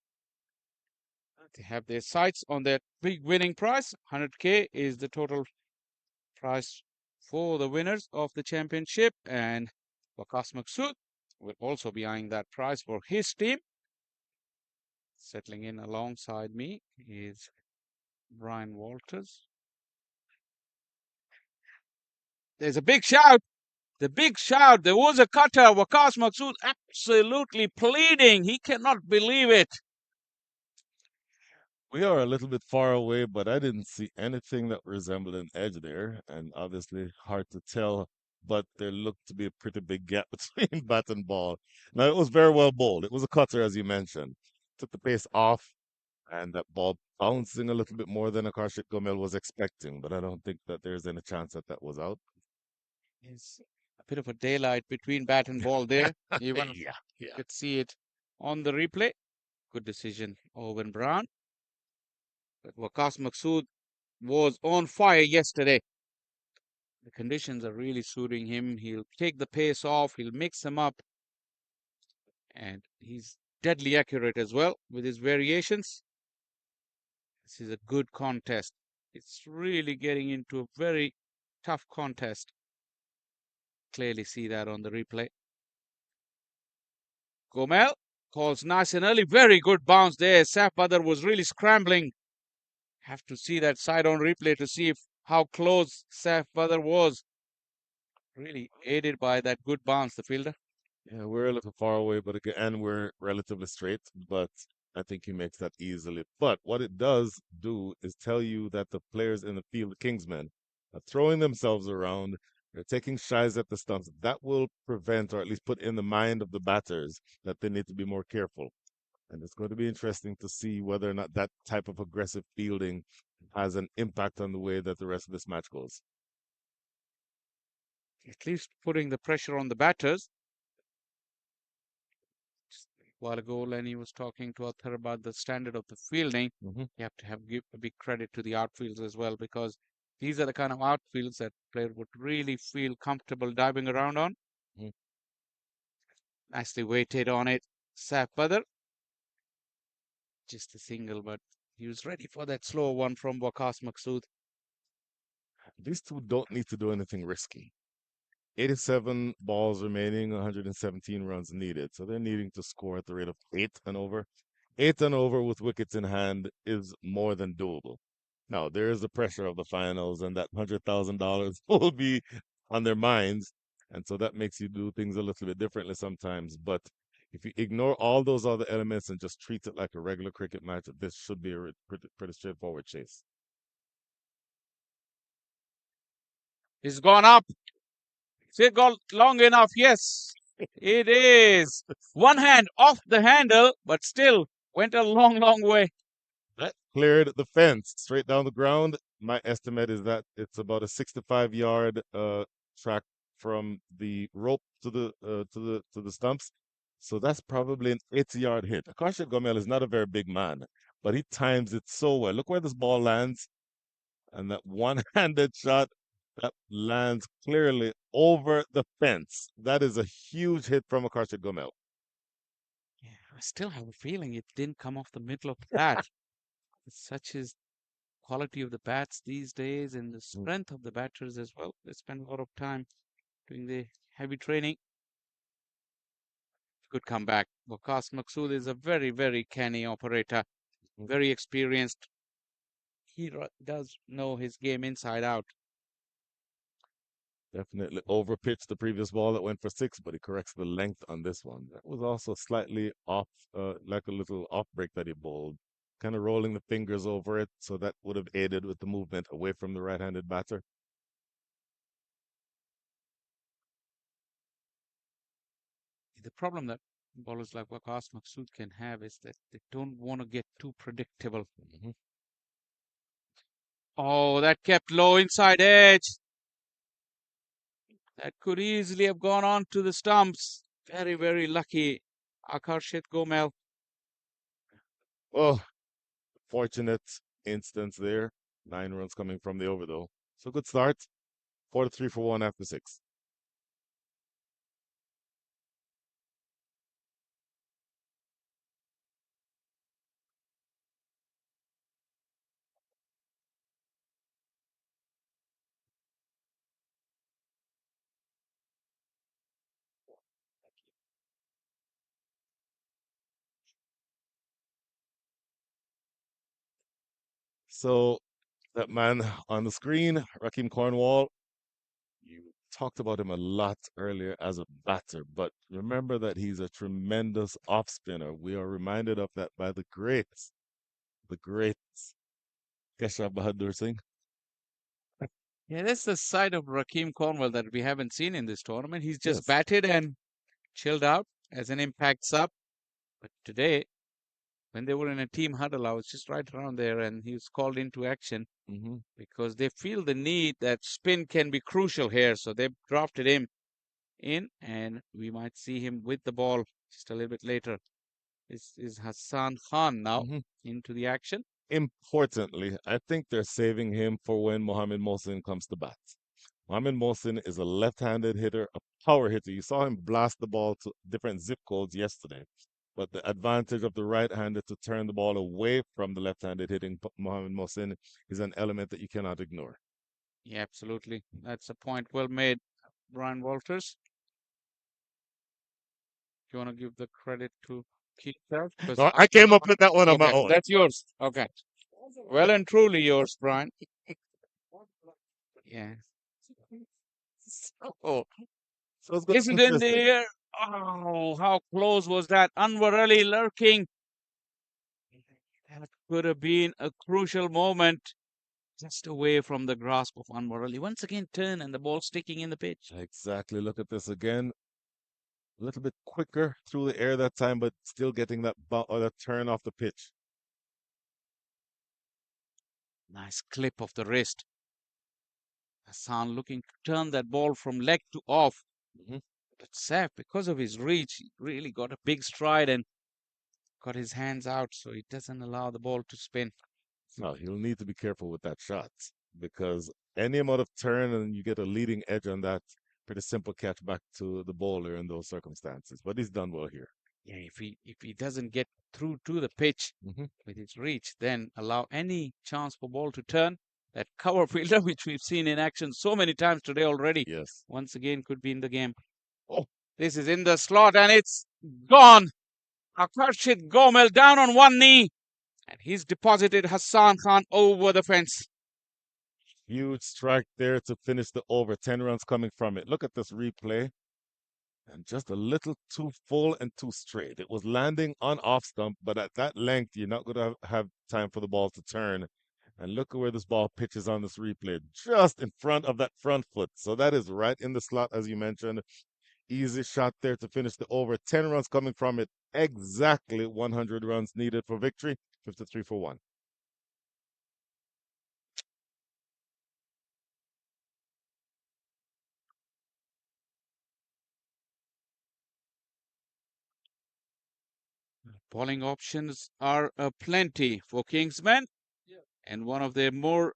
They have their sights on that big winning prize. 100k is the total prize for the winners of the championship, and Waqas Maqsood will also be eyeing that prize for his team. Settling in alongside me is Brian Walters. There's a big shout. The big shout. There was a cutter. Waqas Maqsood absolutely pleading. He cannot believe it. We are a little bit far away, but I didn't see anything that resembled an edge there, and obviously hard to tell, but there looked to be a pretty big gap between bat and ball. Now, it was very well bowled. It was a cutter, as you mentioned. Took the pace off, and that ball bouncing a little bit more than Akarshik Gomel was expecting, but I don't think that there's any chance that that was out. There's a bit of a daylight between bat and ball there. Even Yeah, you could see it on the replay. Good decision, Owen Brown. But Waqas Maqsood was on fire yesterday. The conditions are really suiting him. He'll take the pace off, he'll mix them up, and he's deadly accurate as well with his variations. This is a good contest. It's really getting into a very tough contest. Clearly see that on the replay. Gomel calls nice and early. Very good bounce there. Saf Badr was really scrambling. Have to see that side on replay to see how close Saf Badr was. Really aided by that good bounce, the fielder. Yeah, we're a little far away, but again, and we're relatively straight, but I think he makes that easily. But what it does do is tell you that the players in the field, the Kingsmen, are throwing themselves around. They're taking shies at the stumps. That will prevent, or at least put in the mind of the batters, that they need to be more careful. And it's going to be interesting to see whether or not that type of aggressive fielding has an impact on the way that the rest of this match goes. At least putting the pressure on the batters. Just a while ago, Lenny was talking to Athar about the standard of the fielding. You have to give a big credit to the outfields as well, because these are the kind of outfields that player would really feel comfortable diving around on. Nicely weighted on it, Saf Badr. Just a single, but he was ready for that slower one from Waqas Maqsood. These two don't need to do anything risky. 87 balls remaining, 117 runs needed. So they're needing to score at the rate of 8 and over. 8 and over with wickets in hand is more than doable. Now, there is the pressure of the finals, and that $100,000 will be on their minds. And so that makes you do things a little bit differently sometimes. But if you ignore all those other elements and just treat it like a regular cricket match, this should be a pretty straightforward chase. He's gone up. Is it gone long enough? Yes, it is. One hand off the handle, but still went a long, long way. That cleared the fence straight down the ground. My estimate is that it's about a 65-yard track from the rope to the stumps. So that's probably an 80-yard hit. Akarshit Gomel is not a very big man, but he times it so well. Look where this ball lands, and that one-handed shot that lands clearly over the fence. That is a huge hit from Akarshit Gomel. Yeah, I still have a feeling it didn't come off the middle of the bat. Such is quality of the bats these days and the strength of the batters as well. They spend a lot of time doing the heavy training. Good comeback. Waqas Maqsood is a very, very canny operator, very experienced. He does know his game inside out. Definitely overpitched the previous ball that went for 6, but he corrects the length on this one. That was also slightly off, like a little off break that he bowled, kind of rolling the fingers over it, so that would have aided with the movement away from the right-handed batter. The problem that bowlers like Waqas Maqsood can have is that they don't want to get too predictable. Oh, that kept low inside edge. That could easily have gone on to the stumps. Very, very lucky, Akarshit Gomel. Oh, fortunate instance there. 9 runs coming from the over, though. So good start. 4-3 for 1 after 6. So that man on the screen, Raheem Cornwall, you talked about him a lot earlier as a batter, but remember that he's a tremendous off spinner. We are reminded of that by the great Keshav Bahadur Singh. Yeah, that's the side of Raheem Cornwall that we haven't seen in this tournament. He's just Yes. batted and chilled out as an impact sub. But today, when they were in a team huddle, I was just right around there and he was called into action because they feel the need that spin can be crucial here. So they've drafted him in and we might see him with the ball just a little bit later. This is Hassan Khan now into the action. Importantly, I think they're saving him for when Mohamed Mohsin comes to bat. Mohamed Mohsin is a left-handed hitter, a power hitter. You saw him blast the ball to different zip codes yesterday. But the advantage of the right-hander to turn the ball away from the left-handed hitting Mohamed Mohsin is an element that you cannot ignore. Yeah, absolutely. That's a point well made, Brian Walters. You want to give the credit to Keith Self? No, I came up with that one on my Okay, own. that's yours. Okay. Well and truly yours, Brian. Yeah. Oh, So it's going to be isn't in the interesting. air. Oh, how close was that? Anwar Ali lurking. That could have been a crucial moment. Just away from the grasp of Anwar Ali. Once again, turn and the ball sticking in the pitch. Exactly. Look at this again. A little bit quicker through the air that time, but still getting that or that turn off the pitch. Nice clip of the wrist. Hassan looking to turn that ball from leg to off. Mhm. But Saf, because of his reach, he really got a big stride and got his hands out so he doesn't allow the ball to spin. Well, he'll need to be careful with that shot because any amount of turn and you get a leading edge on that, pretty simple catch back to the bowler in those circumstances. But he's done well here. Yeah, if he doesn't get through to the pitch Mhm. with his reach, then allow any chance for ball to turn. That cover fielder, which we've seen in action so many times today already, Yes. once again could be in the game. Oh, This is in the slot and it's gone. Akarshit Gomel down on one knee. And he's deposited Hassan Khan over the fence. huge strike there to finish the over. 10 runs coming from it. Look at this replay. And just a little too full and too straight. It was landing on off stump, but at that length, you're not going to have time for the ball to turn. And look at where this ball pitches on this replay, just in front of that front foot. So that is right in the slot, as you mentioned. Easy shot there to finish the over. 10 runs coming from it. Exactly 100 runs needed for victory. 53 for 1. Bowling options are plenty for Kingsmen. And one of their more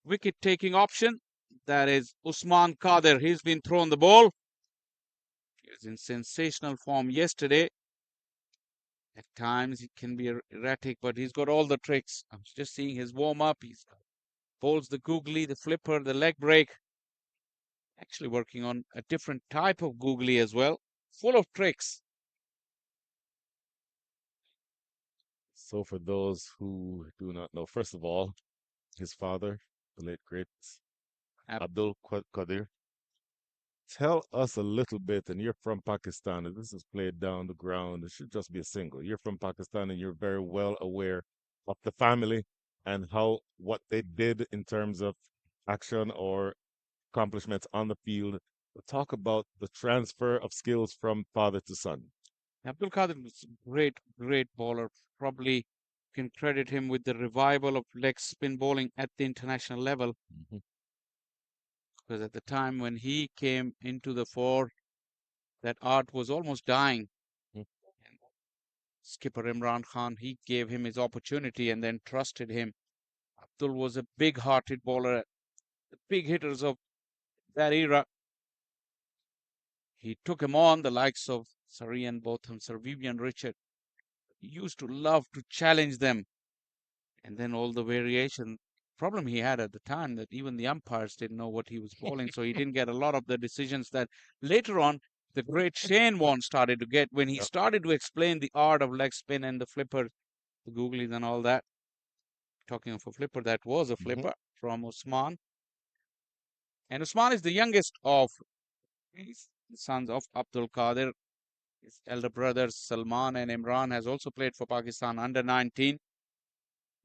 wicket-taking option, that is Usman Kader. He's been thrown the ball. He was in sensational form yesterday. At times he can be erratic, but he's got all the tricks. I'm just seeing his warm-up. He bowls the googly, the flipper, the leg break. Actually working on a different type of googly as well. Full of tricks. So, for those who do not know, first of all, his father, the late great Abdul Qadir, tell us a little bit, and you're from Pakistan, and this is played down the ground. It should just be a single. You're from Pakistan, and you're very well aware of the family and how what they did in terms of action or accomplishments on the field. Talk about the transfer of skills from father to son. Abdul Qadir was a great bowler. Probably can credit him with the revival of leg spin bowling at the international level. Mhm. Because at the time when he came into the fore, that art was almost dying. Mhm. Skipper Imran Khan, he gave him his opportunity and then trusted him. Abdul was a big-hearted bowler, the big hitters of that era. He took him on, the likes of Sarian Botham, Sir Vivian Richard. He used to love to challenge them. And then all the variation. Problem he had at the time that even the umpires didn't know what he was bowling, so he didn't get a lot of the decisions that later on the great Shane Warne started to get when he Yep. started to explain the art of leg spin and the flipper, the googlies and all that. Talking of a flipper, that was a Mhm. flipper from Usman. And Usman is the youngest of the sons of Abdul Qadir. His elder brothers Salman and Imran has also played for Pakistan under 19.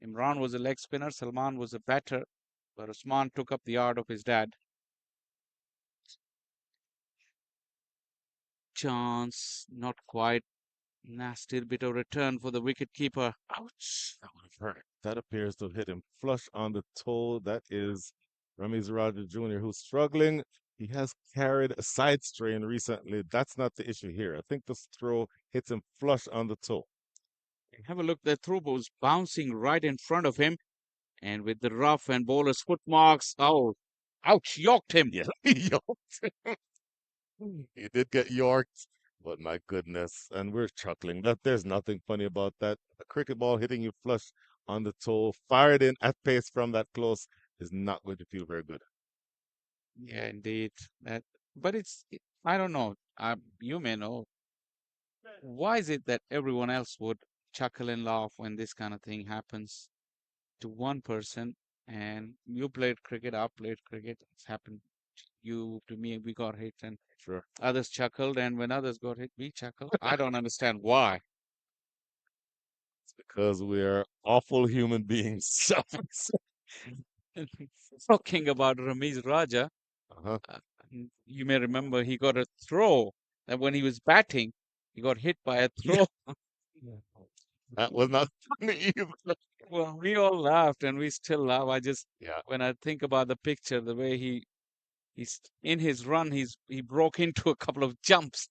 Imran was a leg spinner, Salman was a batter, but Usman took up the art of his dad. Chance, not quite. Nasty bit of return for the wicket keeper. Ouch! That would have hurt. That appears to have hit him flush on the toe. That is Ramiz Raja Jr., who's struggling. He has carried a side strain recently. That's not the issue here. I think this throw hits him flush on the toe. Have a look, the throw was bouncing right in front of him. And with the rough and bowler's foot marks, oh, Ouch, yorked him. Yeah, he yoked. He did get yorked, but my goodness, and we're chuckling. That there's nothing funny about that. A cricket ball hitting you flush on the toe, fired in at pace from that close, is not going to feel very good. Yeah, indeed. But I don't know. You may know. Why is it that everyone else would chuckle and laugh when this kind of thing happens to one person? And you played cricket, I played cricket. It's happened to you, to me. We got hit, and Sure. others chuckled. And when others got hit, we chuckled. I don't understand why. Because we're awful human beings. Talking about Ramiz Raja, Uh-huh. you may remember he got a throw. And when he was batting, he got hit by a throw. That was not funny either. Well, we all laughed and we still laugh. Yeah. When I think about the picture, the way he's in his run, he broke into a couple of jumps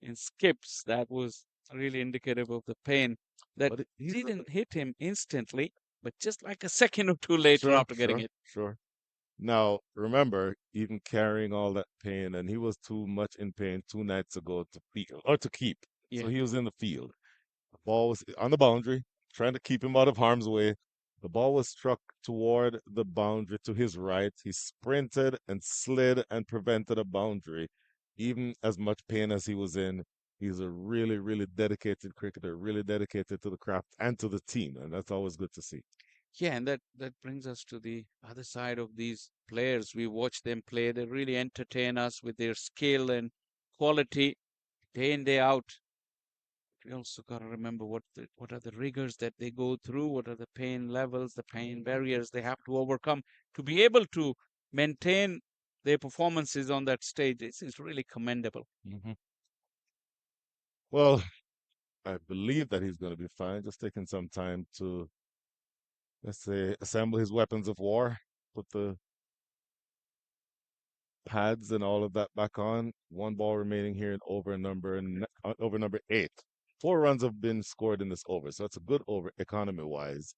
and skips. That was really indicative of the pain that But he's didn't hit him instantly, but just like a second or two later sure, after getting sure, it. sure. Now, remember, even carrying all that pain, and he was too much in pain 2 nights ago to feel or to keep. So Yeah. he was in the field. The ball was on the boundary, trying to keep him out of harm's way. The ball was struck toward the boundary to his right. He sprinted and slid and prevented a boundary. Even as much pain as he was in, he's a really, really dedicated cricketer, really dedicated to the craft and to the team. And that's always good to see. Yeah, and that brings us to the other side of these players. We watch them play. They really entertain us with their skill and quality day in, day out. We also got to remember what are the rigors that they go through, what are the pain levels, the pain barriers they have to overcome to be able to maintain their performances on that stage. This is really commendable. Hmm. Well, I believe that he's going to be fine. Just taking some time to, let's say, assemble his weapons of war, put the pads and all of that back on. One ball remaining here in over number 8. 4 runs have been scored in this over, so that's a good over economy wise.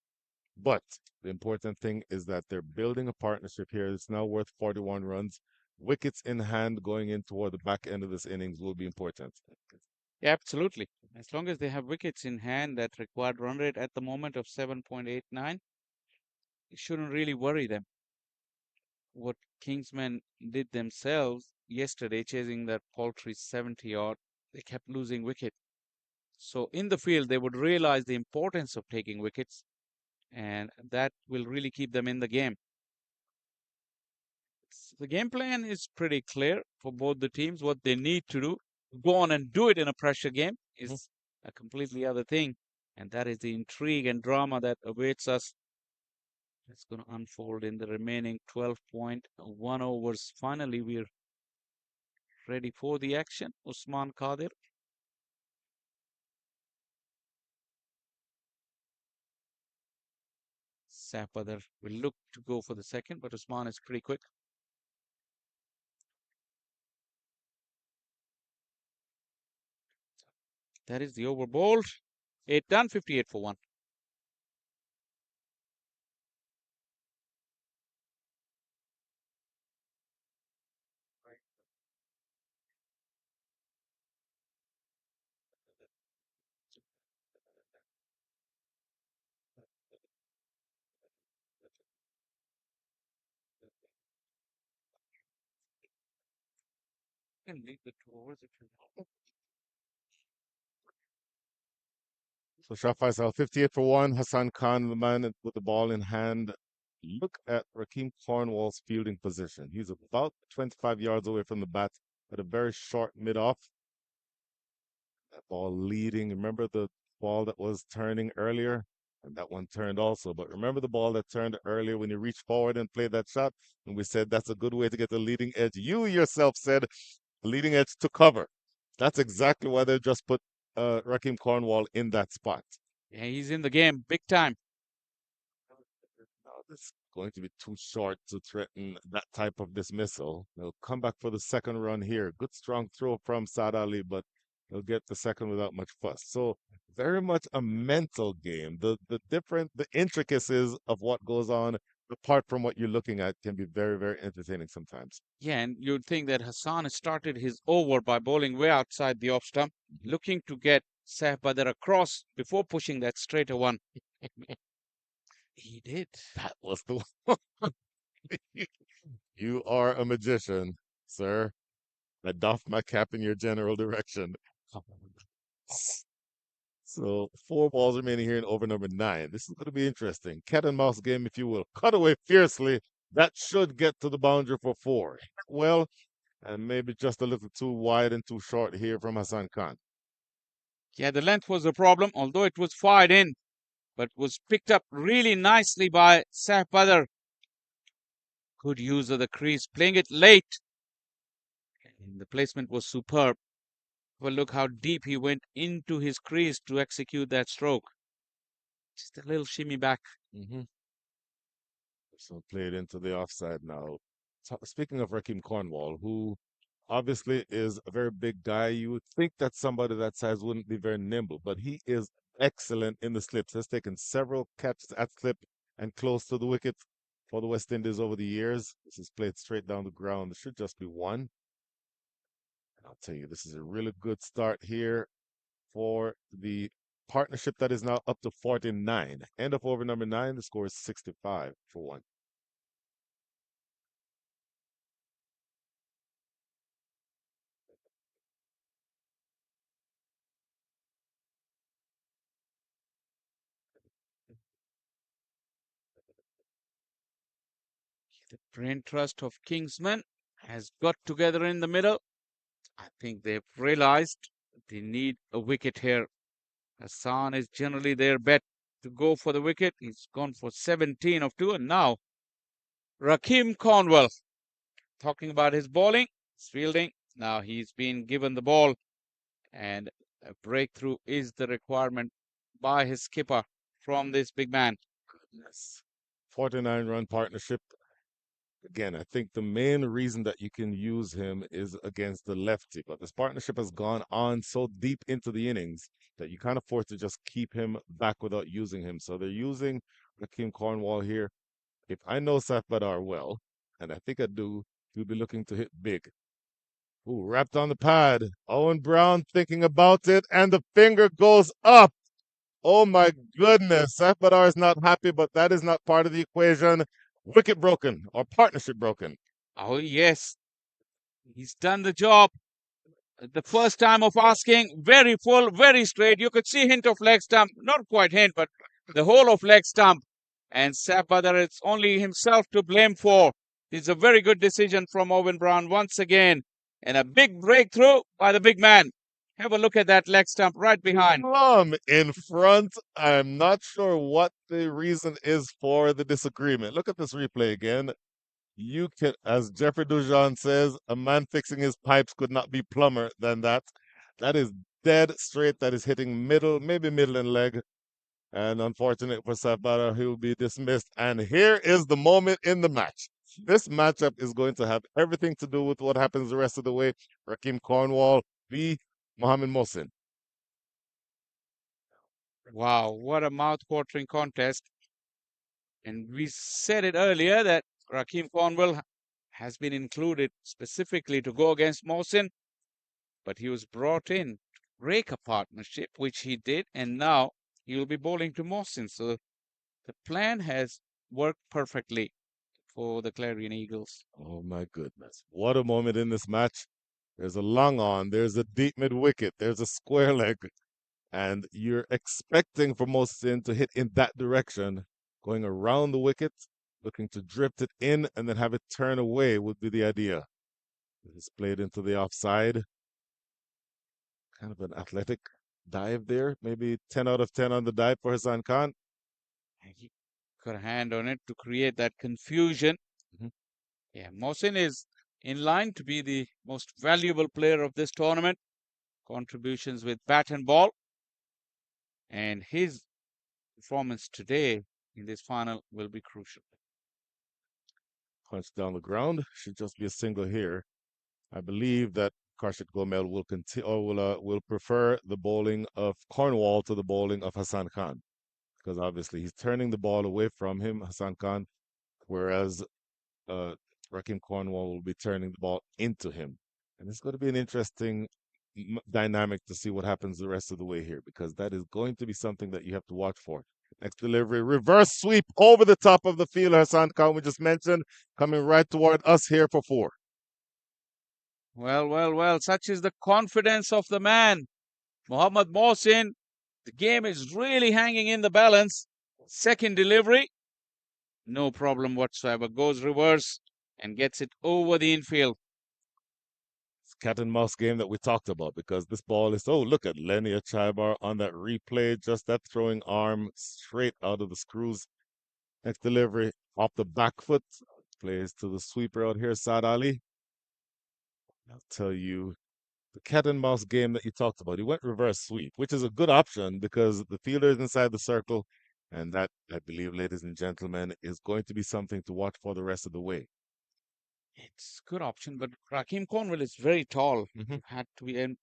But the important thing is that they're building a partnership here. It's now worth 41 runs. Wickets in hand going in toward the back end of this innings will be important. Yeah, absolutely. As long as they have wickets in hand, that required run rate at the moment of 7.89, it shouldn't really worry them. What Kingsmen did themselves yesterday, chasing that paltry 70 odd, they kept losing wicket. So in the field, they would realize the importance of taking wickets, and that will really keep them in the game. The game plan is pretty clear for both the teams. What they need to do, go on and do it in a pressure game, is a completely other thing. And that is the intrigue and drama that awaits us. It's going to unfold in the remaining 12.1 overs. Finally, we're ready for the action. Usman Qadir. Sapadar will look to go for the second, but Usman is pretty quick. That is the over bowled. 8 done, 58 for 1. You can leave the 2 overs if you want. So shot Faisal, 58 for 1. Hassan Khan, the man with the ball in hand. Look at Rakeem Cornwall's fielding position. He's about 25 yards away from the bat at a very short mid-off. That ball leading. Remember the ball that was turning earlier? And that one turned also. But remember the ball that turned earlier when you reached forward and played that shot? And we said that's a good way to get the leading edge. You yourself said leading edge to cover. That's exactly why they just put Raheem Cornwall in that spot. Yeah, he's in the game big time. Now, this is going to be too short to threaten that type of dismissal. They'll come back for the second run here. Good strong throw from Saad Ali, but they'll get the second without much fuss. So very much a mental game. The intricacies of what goes on apart from what you're looking at, can be very, very entertaining sometimes. Yeah, and you'd think that Hassan started his over by bowling way outside the off stump, looking to get Saif Badr across before pushing that straighter one. He did. That was the one. You are a magician, sir. I doff my cap in your general direction. So 4 balls remaining here in over number 9. This is going to be interesting. Cat and mouse game, if you will. Cut away fiercely. That should get to the boundary for 4. Well, and maybe just a little too wide and too short here from Hassan Khan. Yeah, the length was the problem, although it was fired in, but was picked up really nicely by Saif Badr. Good use of the crease, playing it late. And the placement was superb. Well, look how deep he went into his crease to execute that stroke. Just a little shimmy back. Mm-hmm. So played into the offside now. So, speaking of Raheem Cornwall, who obviously is a very big guy, you would think that somebody that size wouldn't be very nimble, but he is excellent in the slips. Has taken several catches at slip and close to the wicket for the West Indies over the years. This is played straight down the ground. There should just be one. I'll tell you, this is a really good start here for the partnership that is now up to 49. End of over number 9, the score is 65 for 1. The brain trust of Kingsmen has got together in the middle. I think they've realized they need a wicket here. Hassan is generally their bet to go for the wicket. He's gone for 17 of 2, and now Rakim Cornwall talking about his bowling, his fielding. Now he's been given the ball, and a breakthrough is the requirement by his skipper from this big man. Yes. 49-run partnership. Again, I think the main reason that you can use him is against the lefty, but this partnership has gone on so deep into the innings that you can't afford to just keep him back without using him. So they're using Raheem Cornwall here. If I know Saf Badar well, and I think I do, he'll be looking to hit big. Ooh, wrapped on the pad. Owen Brown thinking about it, and the finger goes up. Oh my goodness. Saf Badar is not happy, but that is not part of the equation. Wicket broken or partnership broken. Oh, yes, he's done the job. The first time of asking, very full, very straight. You could see hint of leg stump, not quite hint, but the whole of leg stump. And Saif Badr, it's only himself to blame for. It's a very good decision from Owen Brown once again. And a big breakthrough by the big man. Have a look at that leg stump right behind. Plum in front. I'm not sure what the reason is for the disagreement. Look at this replay again. You can, as Jeffrey Dujon says, a man fixing his pipes could not be plumber than that. That is dead straight. That is hitting middle, maybe middle and leg. And unfortunate for Sabata, he will be dismissed. And here is the moment in the match. This matchup is going to have everything to do with what happens the rest of the way. Rakim Cornwall v. Mohammed Mohsin. Wow, what a mouth-watering contest. And we said it earlier that Rakim Cornwall has been included specifically to go against Mohsin, but he was brought in to break a partnership, which he did, and now he will be bowling to Mohsin. So the plan has worked perfectly for the Clarion Eagles. Oh my goodness. What a moment in this match. There's a long on, there's a deep mid wicket, there's a square leg, and you're expecting for Mohsin to hit in that direction, going around the wicket, looking to drift it in and then have it turn away would be the idea. It's played into the offside. Kind of an athletic dive there. Maybe 10 out of 10 on the dive for Hassan Khan. And he got a hand on it to create that confusion. Mhm. Yeah, Mohsin is in line to be the most valuable player of this tournament. Contributions with bat and ball. And his performance today in this final will be crucial. Punch down the ground. Should just be a single here. I believe that Karshit Gomel will continue or will prefer the bowling of Cornwall to the bowling of Hassan Khan. Because obviously he's turning the ball away from him, Hassan Khan, whereas Raheem Cornwall will be turning the ball into him. And it's going to be an interesting dynamic to see what happens the rest of the way here, because that is going to be something that you have to watch for. Next delivery, reverse sweep over the top of the field, Hassan Khan, we just mentioned, coming right toward us here for 4. Well, well, well, such is the confidence of the man, Mohammad Mohsin. The game is really hanging in the balance. Second delivery, no problem whatsoever. Goes reverse and gets it over the infield. It's cat and mouse game that we talked about, because this ball is, oh, look at Lenny Achaibar on that replay, just that throwing arm straight out of the screws. Next delivery, off the back foot, plays to the sweeper out here, Saad Ali. I'll tell you, the cat and mouse game that you talked about, he went reverse sweep, which is a good option because the fielder is inside the circle, and that, I believe, ladies and gentlemen, is going to be something to watch for the rest of the way. It's a good option, but Raheem Cornwall is very tall. Mhm. Had to be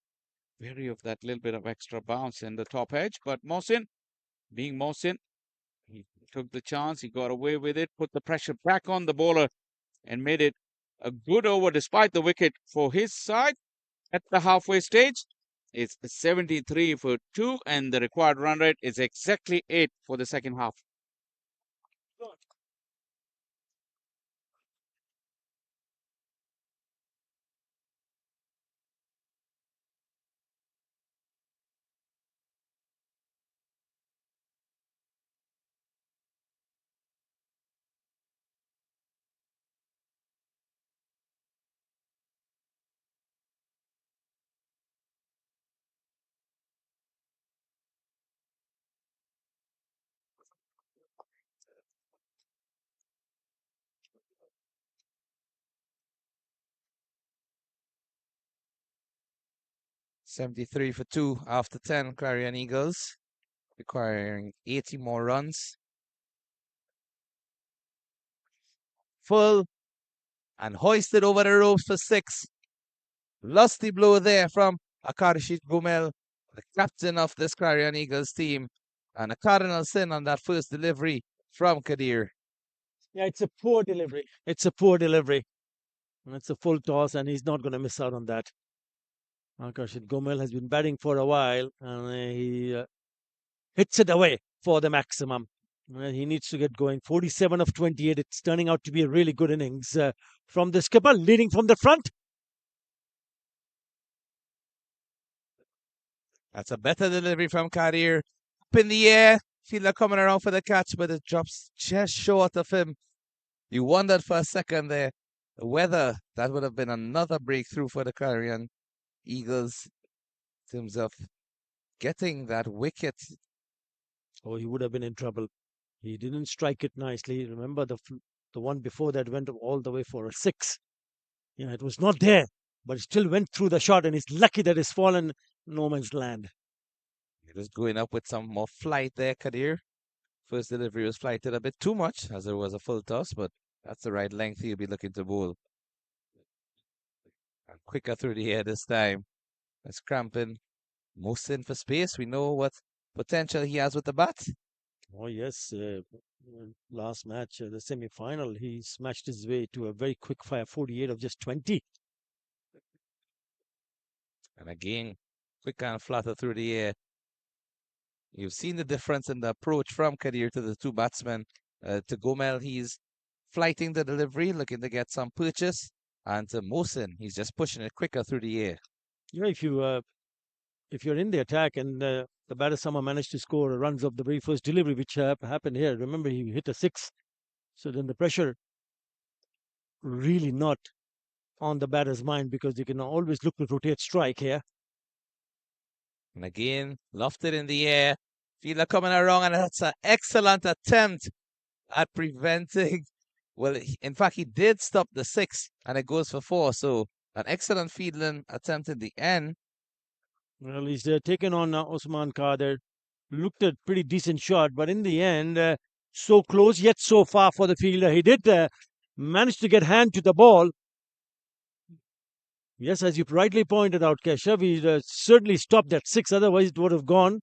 wary of that little bit of extra bounce in the top edge. But Mohsin, being Mohsin, he took the chance. He got away with it, put the pressure back on the bowler, and made it a good over despite the wicket for his side. At the halfway stage, it's 73 for 2, and the required run rate is exactly 8 for the second half. '73 for 2 after 10, Clarion Eagles, requiring 80 more runs. Full and hoisted over the ropes for 6. Lusty blow there from Akarshit Gumel, the captain of this Clarion Eagles team, and a cardinal sin on that first delivery from Kadir. Yeah, it's a poor delivery. It's a poor delivery. And it's a full toss, and he's not going to miss out on that. Akarshit Gomel has been batting for a while, and he hits it away for the maximum. He needs to get going. 47 of 28. It's turning out to be a really good innings from the skipper, leading from the front. That's a better delivery from Kadir. Up in the air. Fielder coming around for the catch, but it drops just short of him. You wondered for a second there whether that would have been another breakthrough for the Clarion Eagles in terms of getting that wicket. Oh, he would have been in trouble. He didn't strike it nicely. Remember the one before that went all the way for a 6. Yeah, it was not there, but it still went through the shot, and he's lucky that it's fallen no man's land. He was going up with some more flight there, Kadir. First delivery was flighted a bit too much as there was a full toss, but that's the right length he'll be looking to bowl. And quicker through the air this time. That's cramping. Mohsin for space. We know what potential he has with the bat. Oh, yes. Last match, the semi-final, he smashed his way to a very quick fire 48 of just 20. And again, quick and flatter through the air. You've seen the difference in the approach from Kadir to the two batsmen. To Gomel, he's flighting the delivery, looking to get some purchase. And to Mohsin, he's just pushing it quicker through the air. Yeah, if you're in the attack and the batter somehow managed to score runs off the very first delivery, which happened here. Remember, he hit a 6. So then the pressure really not on the batter's mind, because you can always look to rotate strike here. And again, lofted in the air. Fielder coming around, and that's an excellent attempt at preventing. Well, in fact, he did stop the 6, and it goes for 4. So an excellent fielding attempt in the end. Well, he's taken on Osman Kader. Looked a pretty decent shot, but in the end, so close yet so far for the fielder. He did manage to get hand to the ball. Yes, as you rightly pointed out, Keshav, he certainly stopped that 6. Otherwise, it would have gone.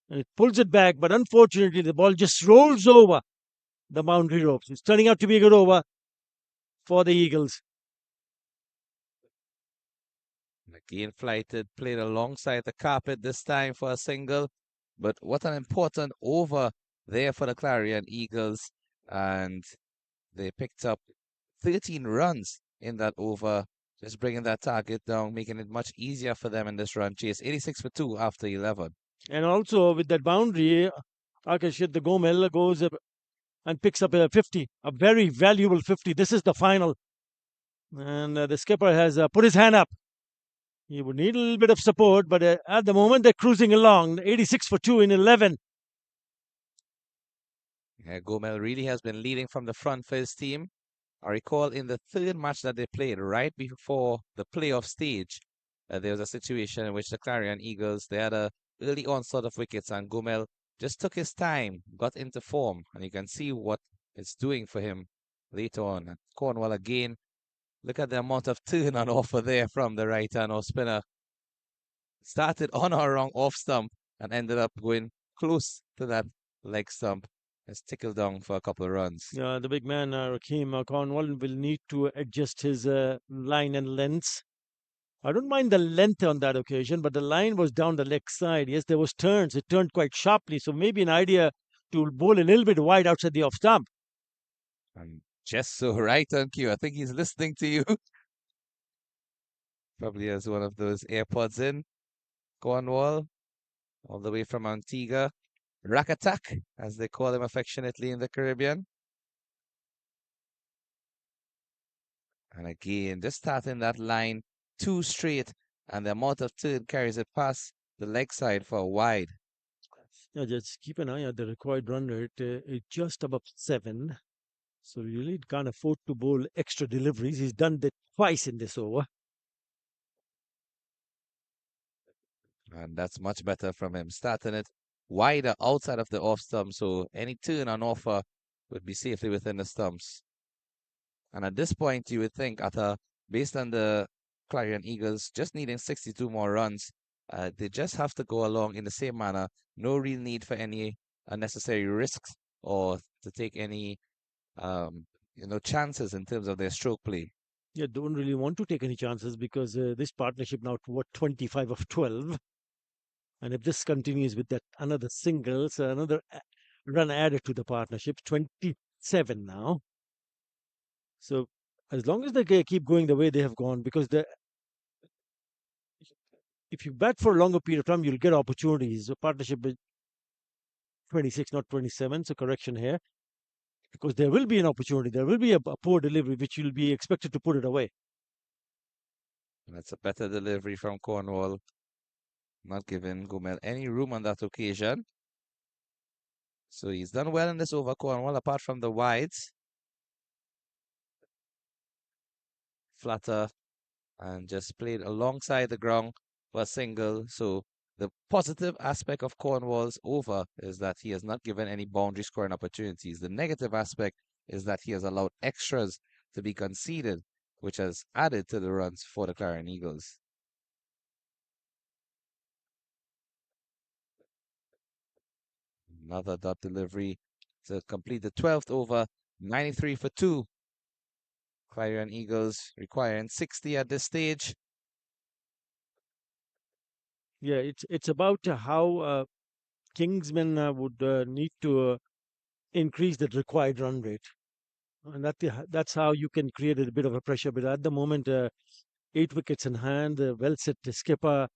And it pulls it back, but unfortunately, the ball just rolls over the boundary ropes. It's turning out to be a good over for the Eagles. Again, flighted, played alongside the carpet this time for a single. But what an important over there for the Clarion Eagles. And they picked up 13 runs in that over, just bringing that target down, making it much easier for them in this run chase. 86 for 2 after 11. And also with that boundary, Akashit, the Gomel goes and picks up a 50, a very valuable 50. This is the final. And the skipper has put his hand up. He would need a little bit of support, but at the moment they're cruising along. 86 for 2 in 11. Yeah, Gomel really has been leading from the front for his team. I recall in the third match that they played right before the playoff stage, there was a situation in which the Clarion Eagles, they had a early onslaught of wickets and Gomel just took his time, got into form, and you can see what it's doing for him later on. And Cornwall again, look at the amount of turn on offer there from the right hand off spinner. Started on or wrong off stump and ended up going close to that leg stump. It's tickled down for a couple of runs. The big man, Raheem Cornwall, will need to adjust his line and lengths. I don't mind the length on that occasion, but the line was down the leg side. Yes, there was turns. It turned quite sharply. So maybe an idea to bowl a little bit wide outside the off stump. And just so right on cue. I think he's listening to you. Probably has one of those AirPods in. Cornwall, all the way from Antigua. Rakatak, as they call him affectionately in the Caribbean. And again, just starting that line too straight, and the amount of turn carries it past the leg side for a wide. Yeah, just keep an eye on the required run rate. It's just above 7. So you really can't afford to bowl extra deliveries. He's done that twice in this over. And that's much better from him. Starting it wider outside of the off stump, so any turn on offer would be safely within the stumps. And at this point, you would think, based on the Clarion Eagles just needing 62 more runs, they just have to go along in the same manner. No real need for any unnecessary risks or to take any, chances in terms of their stroke play. Yeah, don't really want to take any chances because this partnership now, what, 25 of 12. And if this continues with that another singles, another run added to the partnership, 27 now. So as long as they keep going the way they have gone, because if you bat for a longer period of time, you'll get opportunities. The partnership is 26, not 27. So correction here, because there will be an opportunity. There will be a poor delivery, which you'll be expected to put it away. That's a better delivery from Cornwall. Not giving Gomel any room on that occasion. So he's done well in this over, Cornwall, apart from the wides. Flatter and just played alongside the ground for a single. So the positive aspect of Cornwall's over is that he has not given any boundary scoring opportunities. The negative aspect is that he has allowed extras to be conceded, which has added to the runs for the Clarion Eagles. Another dot delivery to complete the 12th over, 93 for 2. Clarion Eagles requiring 60 at this stage. Yeah, it's about how Kingsmen would need to increase the required run rate, and that's how you can create a bit of a pressure. But at the moment, 8 wickets in hand, well set. The skipper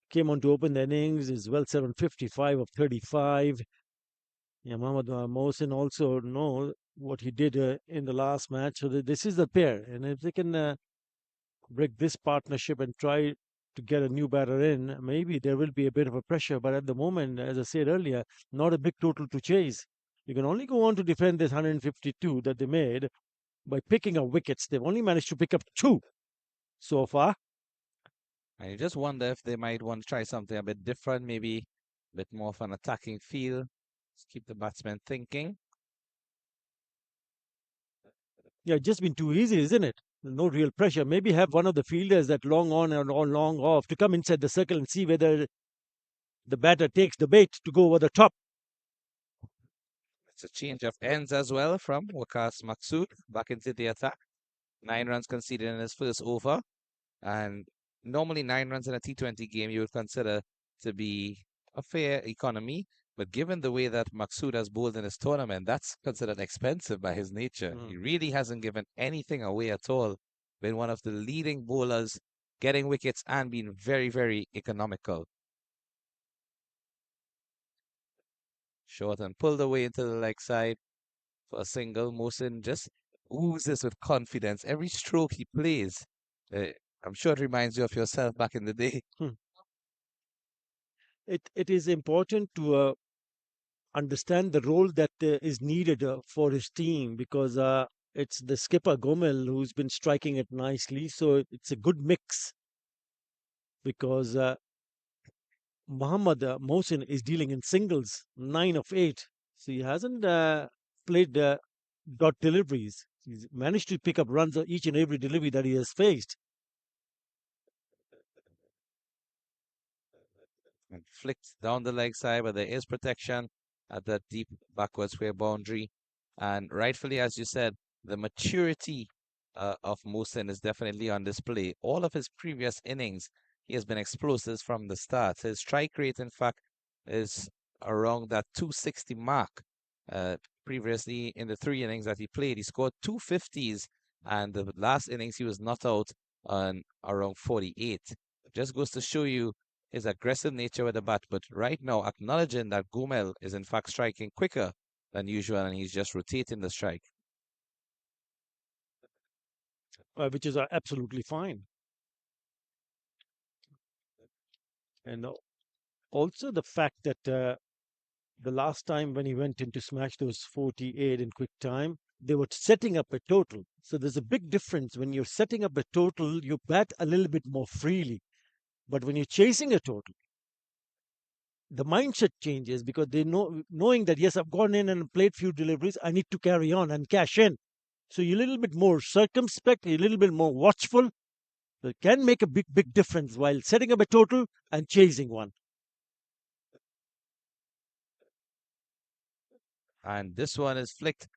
came on to open the innings. Is well set on 55 of 35. Yeah, Mohammad Mohsin also know what he did in the last match. So this is the pair, and if they can break this partnership and try to get a new batter in, maybe there will be a bit of a pressure. But at the moment, as I said earlier, not a big total to chase. You can only go on to defend this 152 that they made by picking up wickets. They've only managed to pick up 2 so far. And you just wonder if they might want to try something a bit different, maybe a bit more of an attacking feel. Just keep the batsmen thinking. Yeah, it's just been too easy, isn't it? No real pressure. Maybe have one of the fielders that long on and long off to come inside the circle and see whether the batter takes the bait to go over the top. It's a change of ends as well from Wakas Maksud back into the attack. 9 runs conceded in his first over. And normally 9 runs in a T20 game you would consider to be a fair economy. But given the way that Maksud has bowled in this tournament, that's considered expensive by his nature. He really hasn't given anything away at all. Been one of the leading bowlers, getting wickets and being very, very economical. Short and pulled away into the leg side for a single. Mohsin just oozes with confidence. Every stroke he plays, I'm sure it reminds you of yourself back in the day. It is important to understand the role that is needed for his team, because it's the skipper Gomel who's been striking it nicely. So it's a good mix, because Muhammad Mohsin is dealing in singles, 9 of 8. So he hasn't played dot deliveries. He's managed to pick up runs on each and every delivery that he has faced. And flicked down the leg side, but there is protection at that deep backward square boundary. And rightfully, as you said, the maturity of Mohsin is definitely on display. All of his previous innings, he has been explosive from the start. His strike rate, in fact, is around that 260 mark. Previously, in the 3 innings that he played, he scored 250s, and the last innings he was not out on around 48. Just goes to show you his aggressive nature with the bat, but right now acknowledging that Gomel is in fact striking quicker than usual and he's just rotating the strike. Which is absolutely fine. And also the fact that the last time when he went in to smash those 48 in quick time, they were setting up a total. So there's a big difference. When you're setting up a total, you bat a little bit more freely. But when you're chasing a total, the mindset changes, because they knowing that, yes, I've gone in and played few deliveries, I need to carry on and cash in. So you're a little bit more circumspect, you're a little bit more watchful. So it can make a big difference while setting up a total and chasing one. And this one is flicked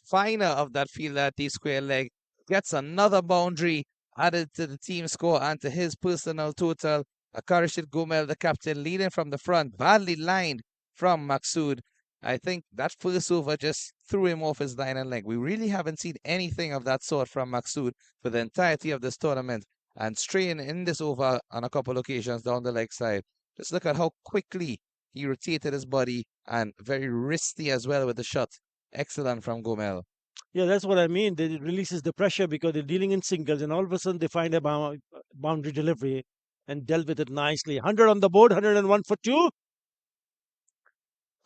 finer of that fielder at the square leg. Gets another boundary added to the team score and to his personal total. Akarishit Gomel, the captain, leading from the front, badly lined from Maksud. I think that first over just threw him off his line and leg. We really haven't seen anything of that sort from Maksud for the entirety of this tournament. And straying in this over on a couple occasions down the leg side. Just look at how quickly he rotated his body, and very risky as well with the shot. Excellent from Gomel. Yeah, that's what I mean. It releases the pressure because they're dealing in singles, and all of a sudden they find a boundary delivery and dealt with it nicely. 100 on the board, 101 for 2.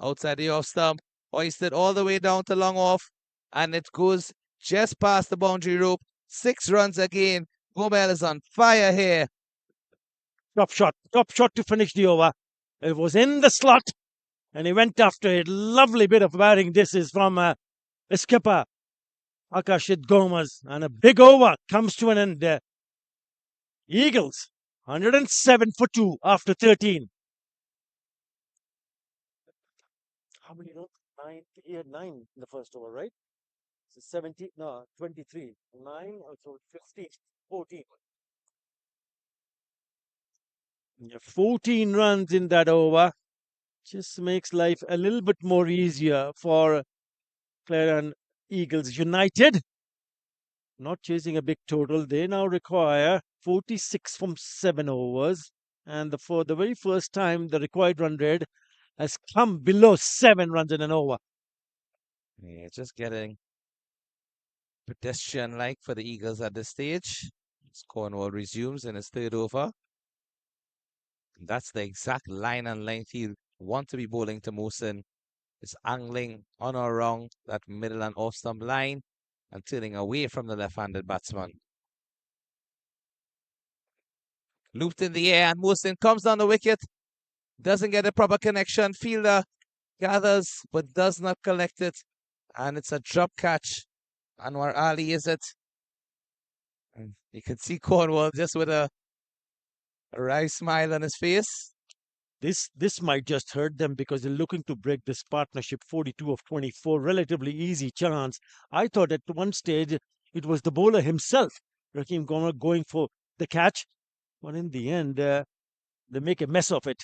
Outside the off stump, hoisted all the way down to long off, and it goes just past the boundary rope. 6 runs again. Gomel is on fire here. Top shot to finish the over. It was in the slot, and he went after it. Lovely bit of batting. This is from skipper Akashit Gomez, and a big over comes to an end. Eagles 107 for 2 after 13. How many runs? 9. He had 9 in the first over, right? So 17, no, 23. 9, also 15, 14. Yeah, 14 runs in that over. Just makes life a little bit more easier for Clarion Eagles United. Not chasing a big total. They now require 46 from 7 overs. And for the very first time, the required run rate has come below 7 runs in an over. Yeah, just getting pedestrian-like for the Eagles at this stage. Cornwall resumes in his third over. That's the exact line and length he'll want to be bowling to Mohsin. It's angling on or around that middle and off stump line and turning away from the left-handed batsman. Looped in the air, and Mohsin comes down the wicket. Doesn't get a proper connection. Fielder gathers but does not collect it. And it's a drop catch. Anwar Ali, is it? And you can see Cornwall just with a wry smile on his face. This might just hurt them because they're looking to break this partnership 42 of 24, relatively easy chance. I thought at one stage it was the bowler himself, Raheem Gomer, going for the catch, but in the end, they make a mess of it.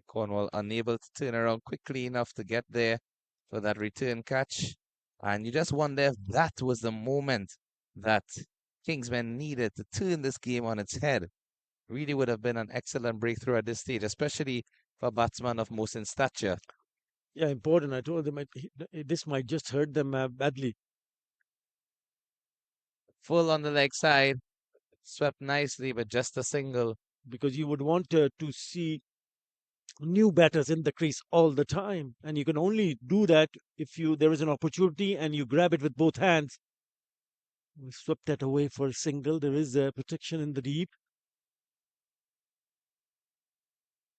Cornwall unable to turn around quickly enough to get there for that return catch. And you just wonder if that was the moment that Kingsmen needed to turn this game on its head. Really would have been an excellent breakthrough at this stage, especially for a batsman of Mohsin's stature. Yeah, important. I told them this might just hurt them badly. Full on the leg side, swept nicely, but just a single. Because you would want to see new batters in the crease all the time, and you can only do that if you there is an opportunity and you grab it with both hands. We swept that away for a single. There is protection in the deep.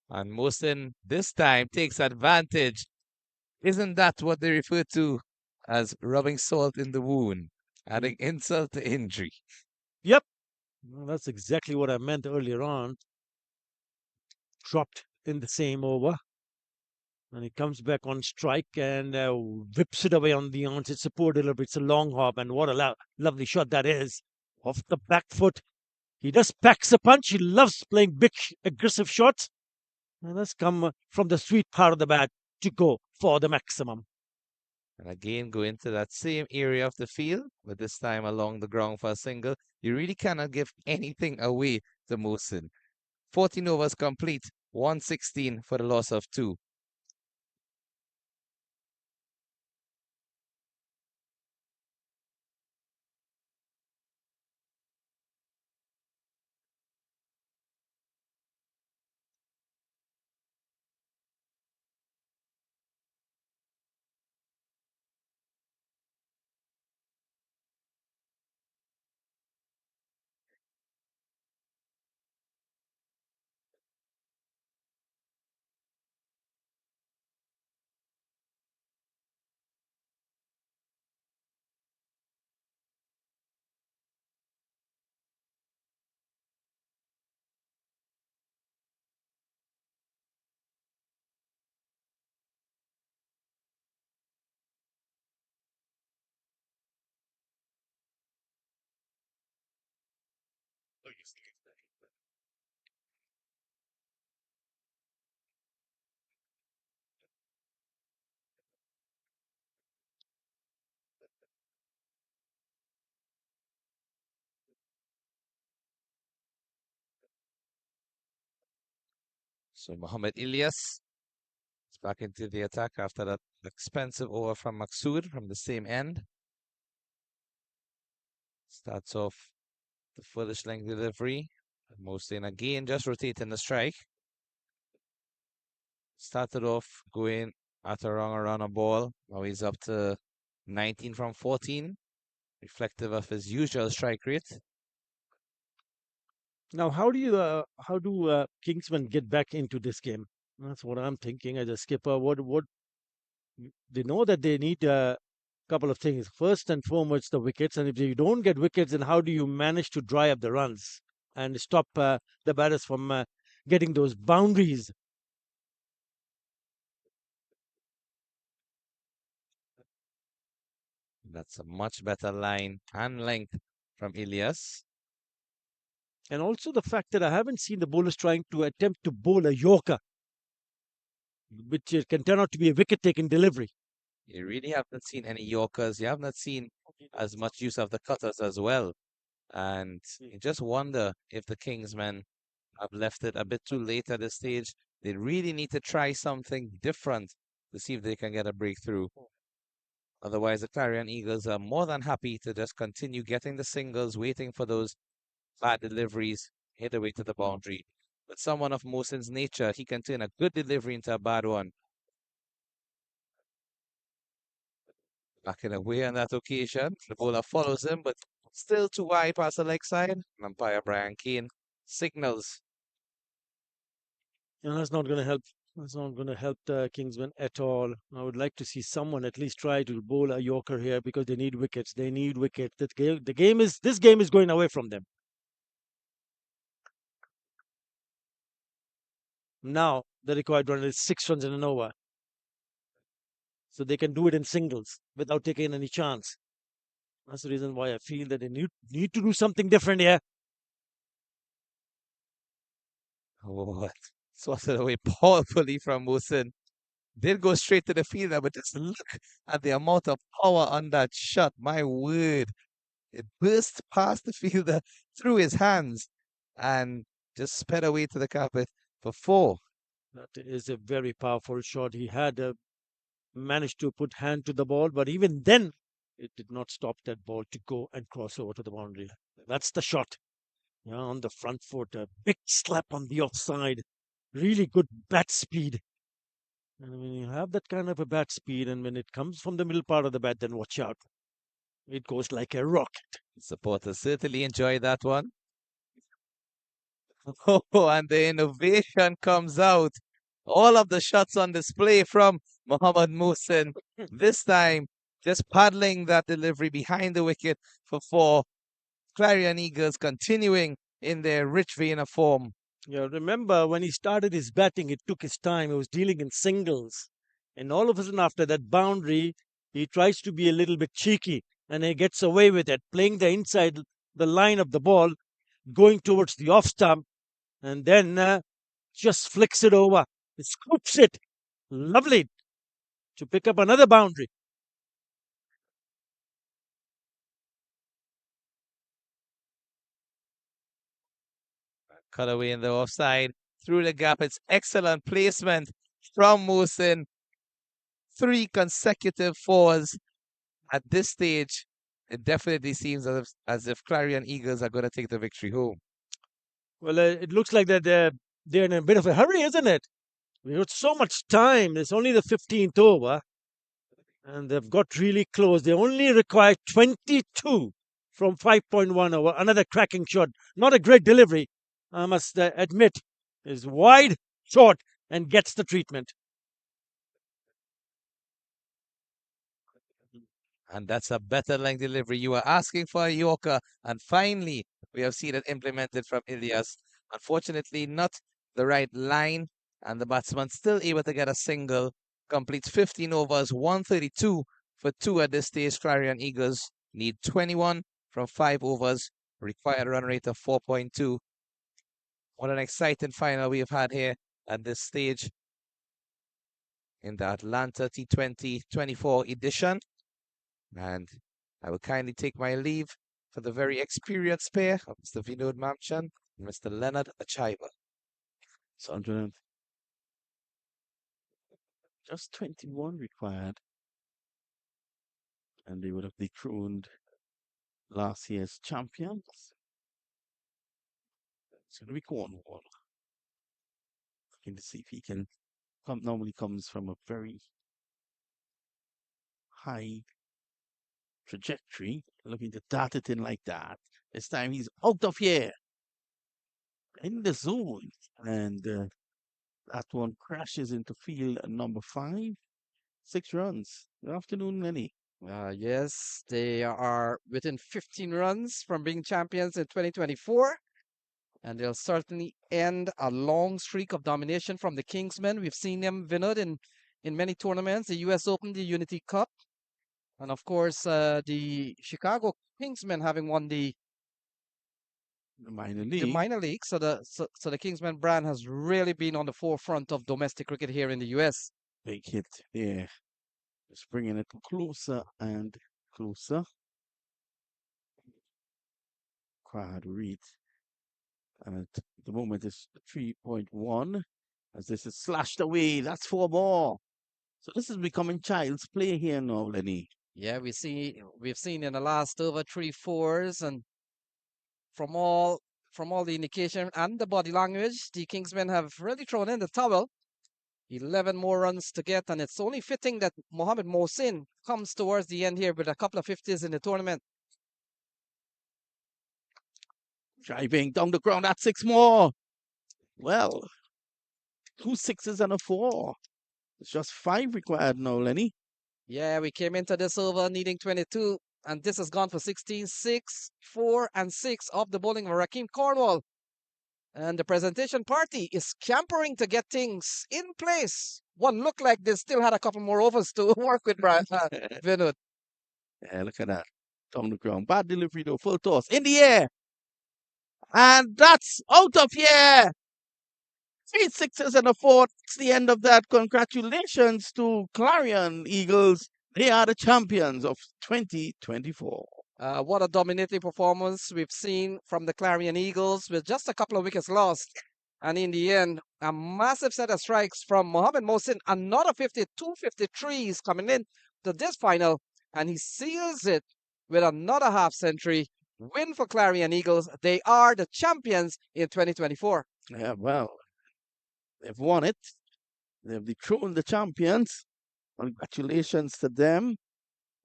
And Mohsin this time takes advantage. Isn't that what they refer to as rubbing salt in the wound, adding insult to injury? Yep, well, that's exactly what I meant earlier on. Dropped in the same over, and he comes back on strike and whips it away on the arms. It's a poor delivery. It's a long hop, and what a lovely shot that is off the back foot. He just packs a punch. He loves playing big, aggressive shots, and that's come from the sweet part of the bat to go for the maximum. And again, go into that same area of the field, but this time along the ground for a single. You really cannot give anything away to Mohsin. 14 overs complete, 116 for the loss of 2. So Mohamed Ilyas is back into the attack after that expensive over from Maksud from the same end. Starts off the furthest length delivery. Mohsin again just rotating the strike. Started off going at around a ball. Now he's up to 19 from 14. Reflective of his usual strike rate. Now, how do Kingsmen get back into this game? That's what I'm thinking as a skipper. What they know that they need a couple of things. First and foremost, the wickets. And if you don't get wickets, then how do you manage to dry up the runs and stop the batters from getting those boundaries? That's a much better line and length from Ilyas. And also the fact that I haven't seen the bowlers trying to attempt to bowl a Yorker, which can turn out to be a wicket-taking delivery. You really haven't seen any Yorkers. You have not seen as much use of the cutters as well. And you just wonder if the Kingsmen have left it a bit too late at this stage. They really need to try something different to see if they can get a breakthrough. Otherwise, the Clarion Eagles are more than happy to just continue getting the singles, waiting for those bad deliveries, hit away to the boundary. But someone of Mohsin's nature, he can turn a good delivery into a bad one. Backing away on that occasion, the bowler follows him, but still too wide past the leg side. And umpire Brian Kane signals. And that's not going to help. That's not going to help the Kingsmen at all. I would like to see someone at least try to bowl a Yorker here because they need wickets. They need wickets. This game is going away from them. Now the required run is 6 runs in an over. So they can do it in singles without taking any chance. That's the reason why I feel that they need to do something different here. Oh, swatted away powerfully from Musin. Did go straight to the fielder, but just look at the amount of power on that shot. My word. It burst past the fielder through his hands and just sped away to the carpet for 4. That is a very powerful shot. He had managed to put hand to the ball, but even then, it did not stop that ball to go and cross over to the boundary. That's the shot. Yeah, on the front foot, a big slap on the offside. Really good bat speed. And when you have that kind of a bat speed, and when it comes from the middle part of the bat, then watch out. It goes like a rocket. Supporters certainly enjoyed that one. Oh, and the innovation comes out. All of the shots on display from Mohammad Musin. This time, just paddling that delivery behind the wicket for 4. Clarion Eagles continuing in their rich vein of form. Yeah, remember when he started his batting, it took his time. He was dealing in singles. And all of a sudden, after that boundary, he tries to be a little bit cheeky and he gets away with it, playing the inside the line of the ball, going towards the off stump, and then just flicks it over. He scoops it. Lovely to pick up another boundary. Cut away in the offside. Through the gap. It's excellent placement from Musin. 3 consecutive 4s. At this stage, it definitely seems as if Clarion Eagles are going to take the victory home. Well, it looks like that they're in a bit of a hurry, isn't it? We got so much time. It's only the 15th over. And they've got really close. They only require 22 from 5.1 over. Another cracking shot. Not a great delivery, I must admit. Is wide, short, and gets the treatment. And that's a better length delivery. You were asking for a Yorker, and finally, we have seen it implemented from Ilyas. Unfortunately, not the right line, and the batsman still able to get a single. Completes 15 overs, 132 for 2 at this stage. Clarion Eagles need 21 from 5 overs, required run rate of 4.2. What an exciting final we have had here at this stage in the Atlanta T20 24 edition. And I will kindly take my leave for the very experienced pair of Mr. Vinod Mamchan and Mr. Leonard Achaiba. Sunderland. Just 21 required. And they would have dethroned last year's champions. It's going to be Cornwall. Looking to see if he can normally comes from a very high trajectory. Looking to dart it in like that. This time he's out of here. In the zone. And that one crashes into field number 5. 6 runs. Good afternoon, Lenny. Yes, they are within 15 runs from being champions in 2024. And they'll certainly end a long streak of domination from the Kingsmen. We've seen them, Vinod, in many tournaments, the US Open, the Unity Cup, and of course, the Chicago Kingsmen having won the minor league. minor league. So the Kingsmen brand has really been on the forefront of domestic cricket here in the US. Big hit there. Just bringing it closer and closer. Quad read. And at the moment it's 3.1. As this is slashed away. That's 4 more. So this is becoming child's play here now, Lenny. Yeah, we've seen in the last over 3 4s, and from all the indication and the body language, the Kingsmen have really thrown in the towel. 11 more runs to get, and it's only fitting that Mohammad Mohsin comes towards the end here with a couple of 50s in the tournament. Driving down the ground, that's 6 more. Well, 2 6s and a 4. It's just 5 required now, Lenny. Yeah, we came into this over needing 22, and this has gone for 16, 6, 4, and 6 off the bowling of Rakeem Cornwall. And the presentation party is scampering to get things in place. One looked like they still had a couple more overs to work with, Brian. Vinod. Yeah, look at that. On the ground. Bad delivery though. Full toss. In the air. And that's out of here. 3 6s and a 4. It's the end of that. Congratulations to Clarion Eagles. They are the champions of 2024. What a dominating performance we've seen from the Clarion Eagles with just a couple of wickets lost. And in the end, a massive set of strikes from Mohammed Mohsin, another 52 53s coming in to this final. And he seals it with another half century win for Clarion Eagles. They are the champions in 2024. Yeah, well, they've won it. They've dethroned the champions. Congratulations to them.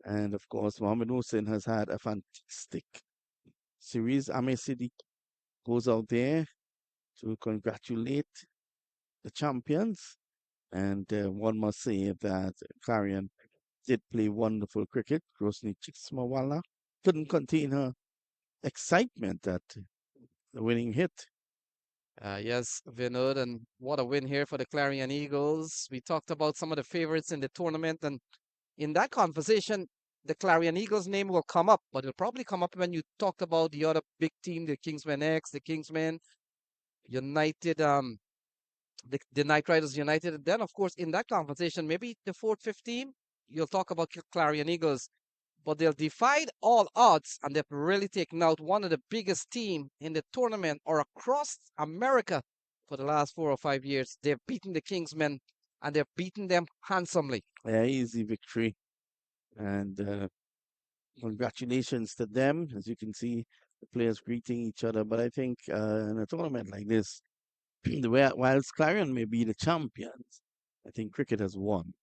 And of course, Mohammed Hussein has had a fantastic series. Ame Siddiq goes out there to congratulate the champions. And one must say that Clarion did play wonderful cricket. Rosni Chiksmawala couldn't contain her excitement at the winning hit. Yes, Vinod, and what a win here for the Clarion Eagles. We talked about some of the favorites in the tournament, and in that conversation, the Clarion Eagles name will come up, but it'll probably come up when you talked about the other big team, the Kingsmen X, the Kingsmen United, the Knight Riders United. And then, of course, in that conversation, maybe the fourth, fifth team, you'll talk about Clarion Eagles, but they'll defied all odds and they've really taken out one of the biggest team in the tournament or across America for the last 4 or 5 years. They've beaten the Kingsmen and they've beaten them handsomely. Yeah, easy victory. And congratulations to them. As you can see, the players greeting each other. But I think in a tournament like this, whilst Clarion may be the champions, I think cricket has won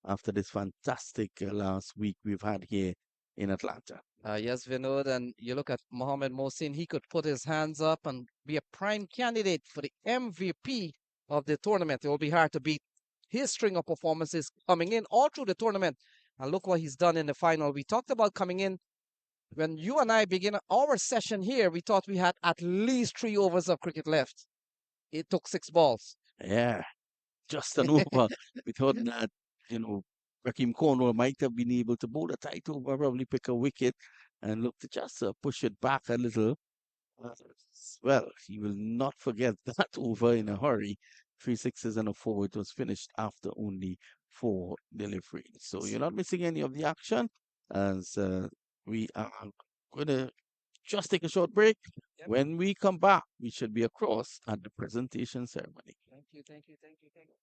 after this fantastic last week we've had here in Atlanta. Yes, Vinod, and you look at Mohammed Mohsin, he could put his hands up and be a prime candidate for the MVP of the tournament. It will be hard to beat his string of performances coming in all through the tournament. And look what he's done in the final. We talked about coming in when you and I begin our session here. We thought we had at least 3 overs of cricket left. It took 6 balls. Yeah, just an over. We thought that, Raheem Cornwall might have been able to bowl a tight over, probably pick a wicket, and look to just push it back a little. Uh, well, he will not forget that over in a hurry. 3 6s and a 4. It was finished after only 4 deliveries. So you're not missing any of the action as we are going to just take a short break. Yep. When we come back, we should be across at the presentation ceremony. Thank you, thank you, thank you, thank you.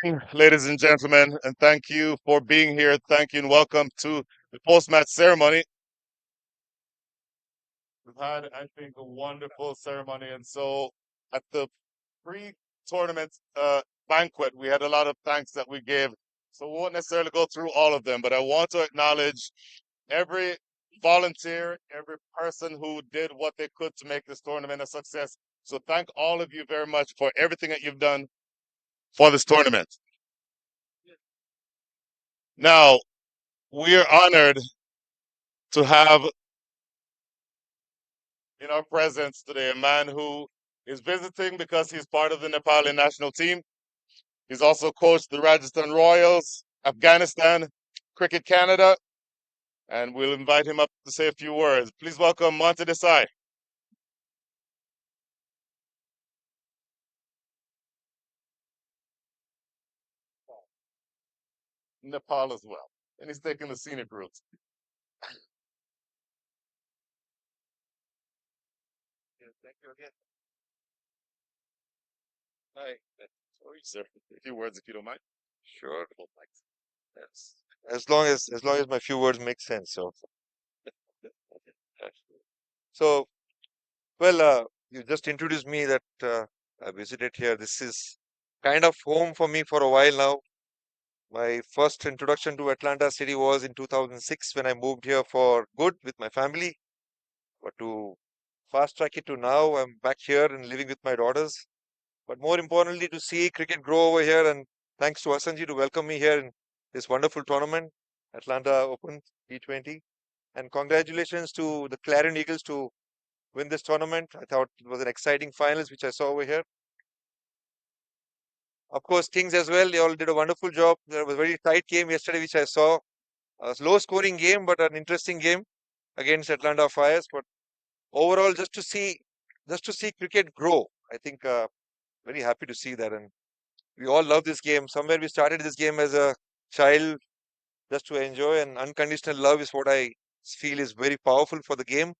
ladies and gentlemen, and thank you for being here. Thank you and welcome to the post-match ceremony. We've had, I think, a wonderful ceremony, and so at the pre-tournament banquet, we had a lot of thanks that we gave. So we won't necessarily go through all of them, but I want to acknowledge every volunteer, every person who did what they could to make this tournament a success. So thank all of you very much for everything that you've done for this tournament. Now, we are honored to have in our presence today a man who is visiting because he's part of the Nepali national team. He's also coached the Rajasthan Royals, Afghanistan, Cricket Canada, and we'll invite him up to say a few words. Please welcome Monte Desai. Nepal as well, and he's taking the scenic route. Thank you again. Hi. Sorry, sir. A few words, if you don't mind. Sure. Yes. As long as my few words make sense. So well, you just introduced me that I visited here. This is kind of home for me for a while now. My first introduction to Atlanta City was in 2006 when I moved here for good with my family. But to fast track it to now, I'm back here and living with my daughters. But more importantly, to see cricket grow over here, and thanks to Asanji to welcome me here in this wonderful tournament, Atlanta Open T20. And congratulations to the Clarion Eagles to win this tournament. I thought it was an exciting finals which I saw over here. Of course, Kings as well. They all did a wonderful job. There was a very tight game yesterday which I saw. A low scoring game, but an interesting game against Atlanta Fires. But overall, just to see cricket grow, I think very happy to see that. And we all love this game. Somewhere we started this game as a child just to enjoy, and unconditional love is what I feel is very powerful for the game.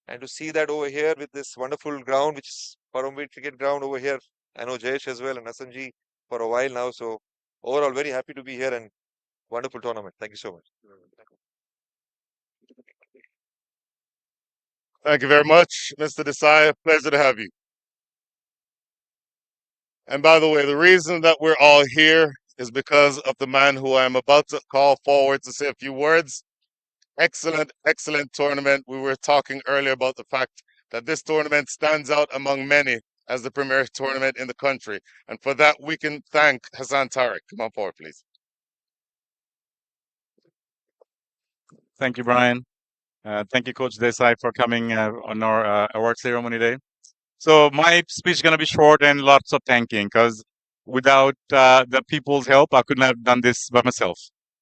And to see that over here with this wonderful ground, which is Paramveer cricket ground over here. I know Jayesh as well and Asanji for a while now. So overall, very happy to be here and wonderful tournament. Thank you so much. Thank you very much, Mr. Desai. Pleasure to have you. And by the way, the reason that we're all here is because of the man who I'm about to call forward to say a few words. Excellent, excellent tournament. We were talking earlier about the fact that this tournament stands out among many as the premier tournament in the country. And for that, we can thank Hassan Tariq. Come on forward, please. Thank you, Brian. Thank you, Coach Desai, for coming on our award ceremony day. So my speech is going to be short and lots of thanking because without the people's help, I couldn't have done this by myself.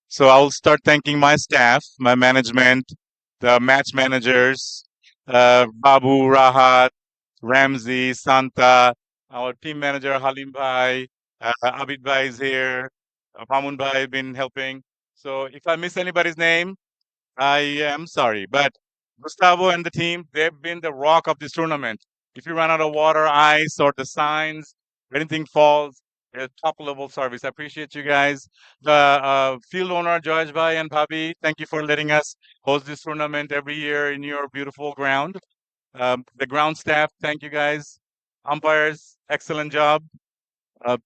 So I'll start thanking my staff, my management, the match managers, Babu, Rahat, Ramsey, Santa, our team manager Halim Bhai, Abid Bhai is here, Mamun Bhai has been helping. So if I miss anybody's name, I am sorry, but Gustavo and the team, they've been the rock of this tournament. If you run out of water, ice, or the signs, anything falls, they're top level service. I appreciate you guys. The field owner, George Bhai and Bhabi, thank you for letting us host this tournament every year in your beautiful ground. The ground staff, thank you guys. Umpires, excellent job. Uh,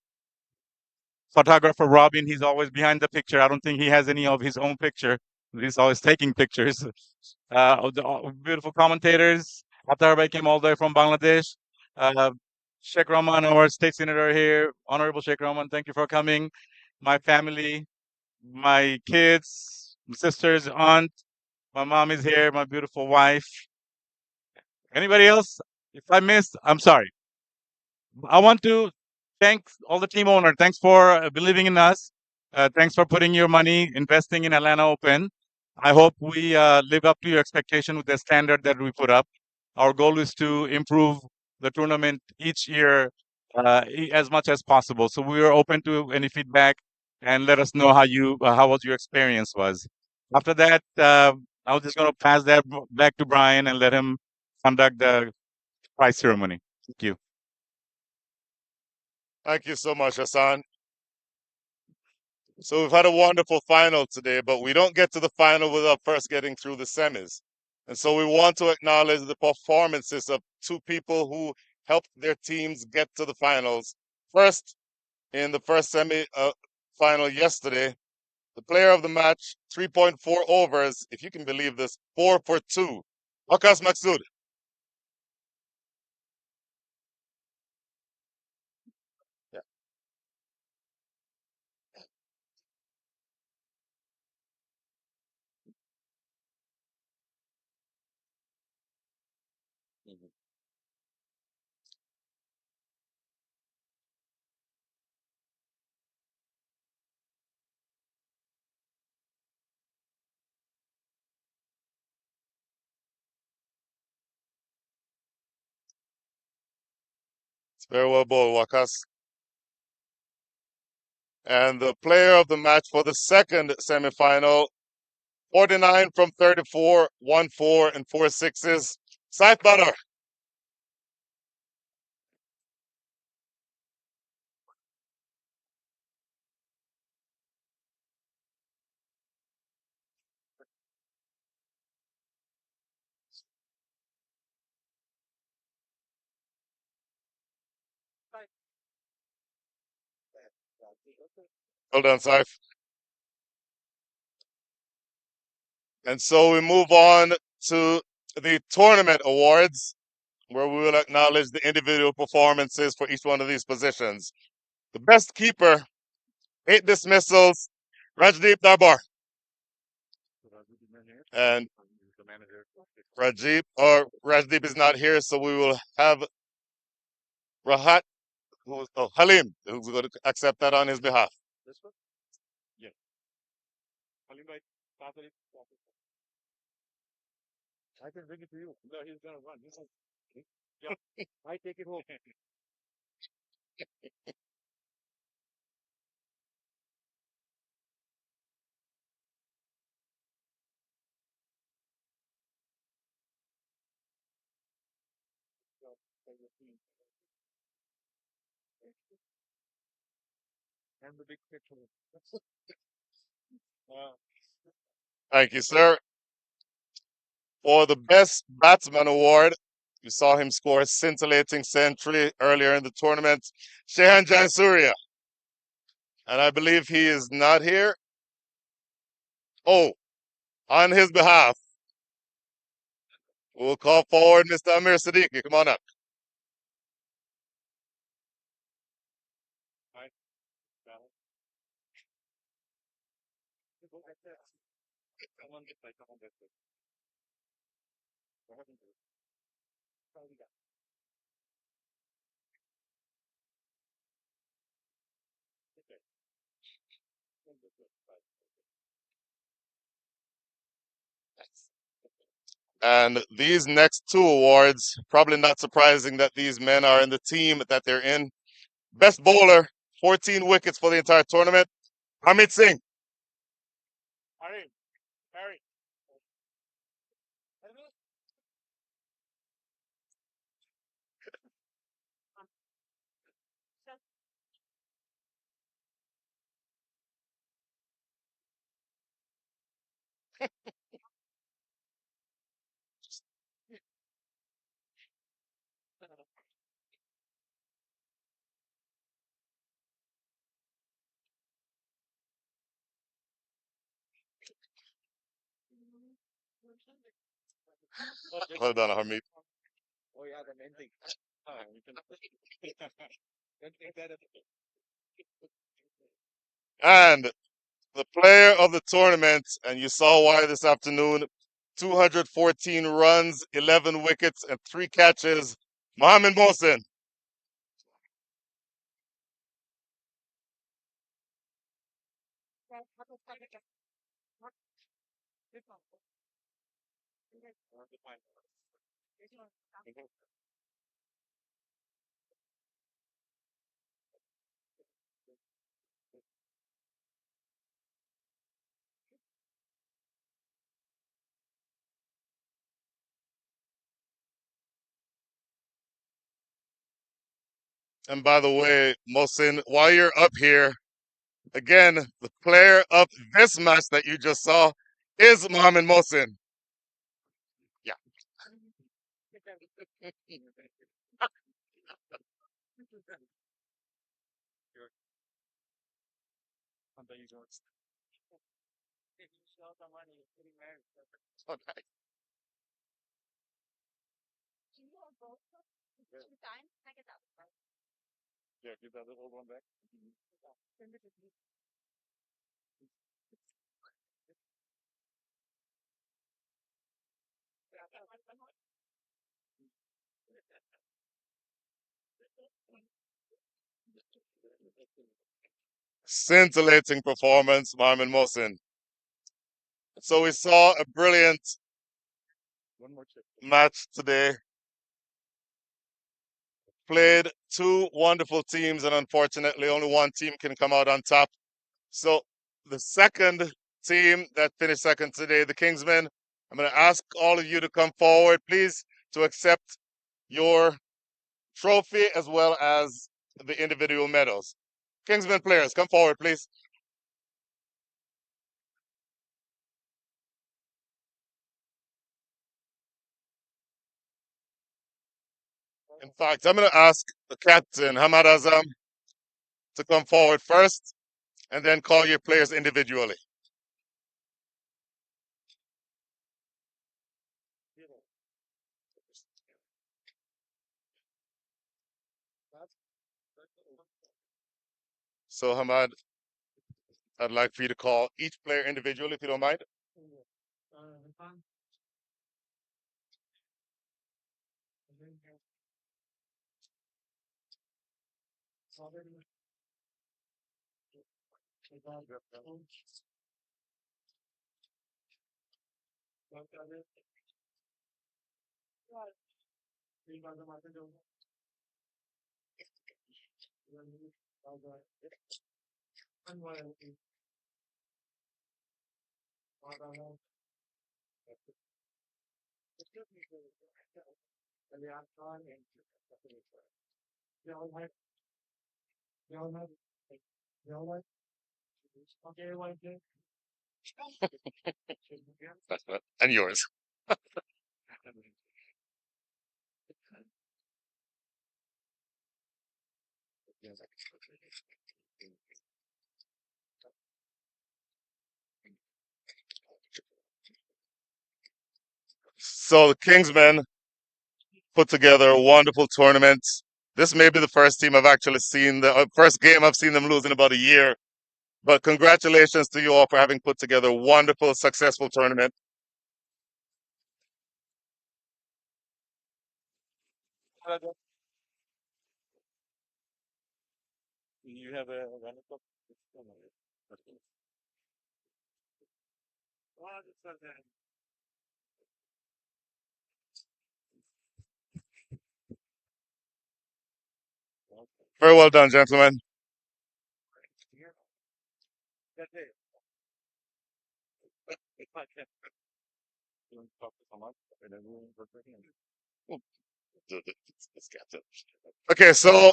Photographer Robin, he's always behind the picture. I don't think he has any of his own picture. He's always taking pictures. Beautiful commentators. Atar came all the way from Bangladesh. Uh, Sheikh Rahman, our state senator here. Honorable Sheikh Rahman, thank you for coming. My family, my kids, my sisters, aunt, my mom is here, my beautiful wife. Anybody else? If I missed, I'm sorry. I want to thank all the team owner. Thanks for believing in us. Thanks for putting your money, investing in Atlanta Open. I hope we live up to your expectation with the standard that we put up. Our goal is to improve the tournament each year as much as possible. So we are open to any feedback and let us know how was your experience was. After that, I was just going to pass that back to Brian and let him conduct the prize ceremony. Thank you. Thank you so much, Hassan. So we've had a wonderful final today, but we don't get to the final without first getting through the semis. And so we want to acknowledge the performances of two people who helped their teams get to the finals. First, in the first semi final yesterday, the player of the match, 3.4 overs, if you can believe this, 4 for 2. Wakas Maksud. Yeah. Mhm. It's very well bowled, Wakas. And the player of the match for the second semifinal, 49 from 34, 1 4 and 4 sixes. Saif Badr. Well done, Saif. And so we move on to the tournament awards, where we will acknowledge the individual performances for each one of these positions. The best keeper, 8 dismissals, Rajdeep Darbar. And Rajdeep is not here, so we will have Rahat, Halim, who's going to accept that on his behalf. This one? Yeah. Halim, I can bring it to you. No, he's gonna run. He's like, yeah, I take it home. And the big picture. Thank you, sir. For the best batsman award, you saw him score a scintillating century earlier in the tournament, Shehan Jayasuriya. And I believe he is not here. Oh, on his behalf, we'll call forward Mr. Amir Siddiqui. Come on up. And these next two awards, probably not surprising that these men are in the team that they're in. Best bowler, 14 wickets for the entire tournament, Amit Singh. Harry, Harry. Well done, Harmeet. Oh yeah, the main thing. And the player of the tournament, and you saw why this afternoon, 214 runs, 11 wickets, and 3 catches, Mohammed Mohsen. And by the way, Mohsen, while you're up here, Again, the player of this match that you just saw is Mohamed Mohsin. Yeah. So nice. Yeah, give that old one back. Scintillating performance, Mohamed Mohsin. So we saw a brilliant match today. Played two wonderful teams, and unfortunately, only one team can come out on top. So the second team that finished second today, the Kingsmen, I'm going to ask all of you to come forward, please, to accept your trophy as well as the individual medals. Kingsmen players, come forward, please. In fact, I'm going to ask the captain, Hamad Azam, to come forward first and then call your players individually. So, Hamad, I'd like for you to call each player individually, if you don't mind. And yours. So the Kingsmen put together a wonderful tournament. This may be the first team I've actually seen, the first game I've seen them lose in about a year. But congratulations to you all for having put together a wonderful, successful tournament. You have a wonderful. Very well done, gentlemen. Okay, so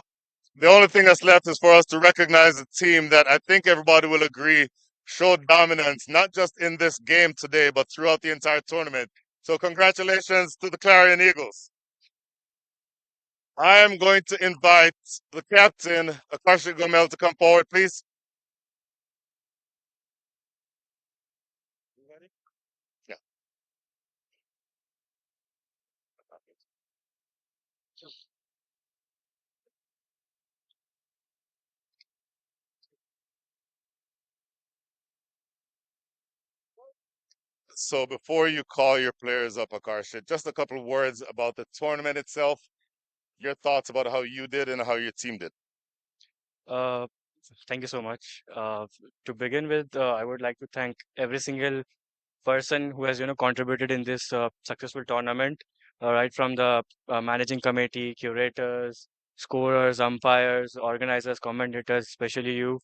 the only thing that's left is for us to recognize a team that I think everybody will agree showed dominance, not just in this game today, but throughout the entire tournament. So congratulations to the Clarion Eagles. I am going to invite the captain, Akashi Gomel, to come forward, please. Yeah. So before you call your players up, Akarsha, just a couple of words about the tournament itself, your thoughts about how you did and how your team did. Uh, Thank you so much. To begin with, I would like to thank every single person who has contributed in this successful tournament, right from the managing committee, curators, scorers, umpires, organizers, commentators, especially you,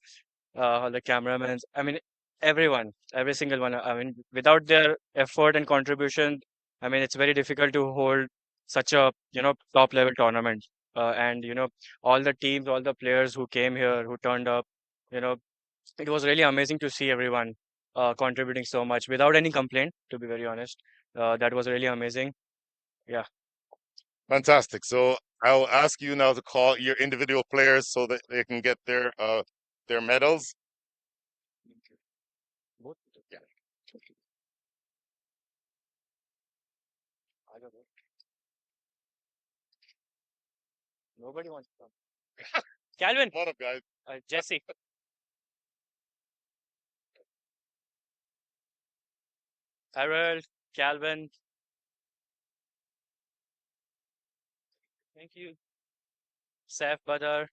the cameramen. I mean, everyone, every single one. I mean, without their effort and contribution, I mean, it's very difficult to hold such a top level tournament. And all the teams, all the players who came here, who turned up, you know, it was really amazing to see everyone contributing so much without any complaint, to be very honest. That was really amazing. Yeah. Fantastic. So I'll ask you now to call your individual players so that they can get their medals. Both. Yeah. I don't know. Nobody wants to come. Calvin, Come on up, guys. Jesse. Harold, Calvin. Thank you. Saif Badar,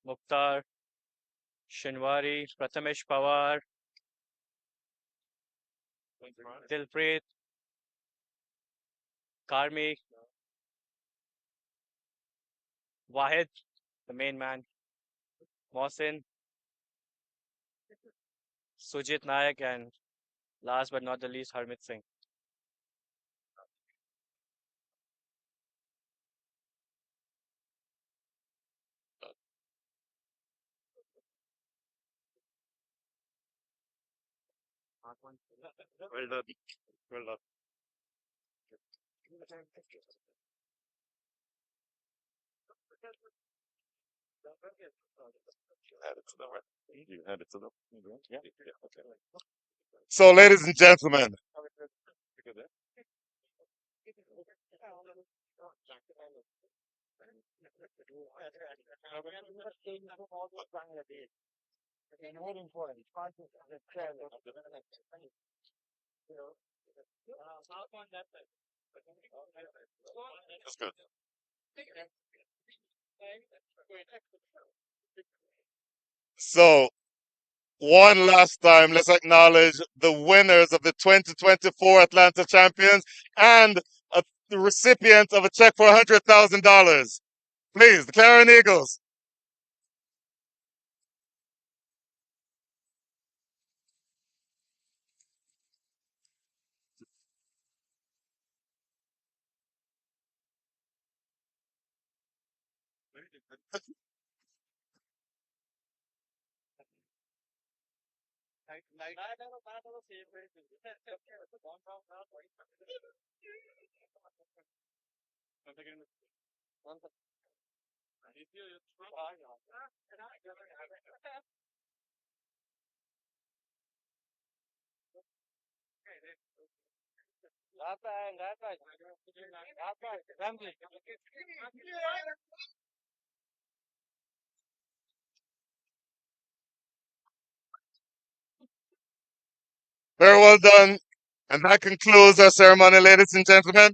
Mukhtar, Shinwari, Prathamesh Pawar, Dilpreet, Karmi, Wahid, the main man, Mohsin, Sujit Nayak, and last but not the least, Harmit Singh. Well done. Well done. Add it to them, right? You add it to them. Yeah. Okay. So, ladies and gentlemen, that's good. So, one last time, let's acknowledge the winners of the 2024 Atlanta Champions and the recipient of a check for $100,000. Please, the Clarion Eagles. Very well done. And that concludes our ceremony, ladies and gentlemen.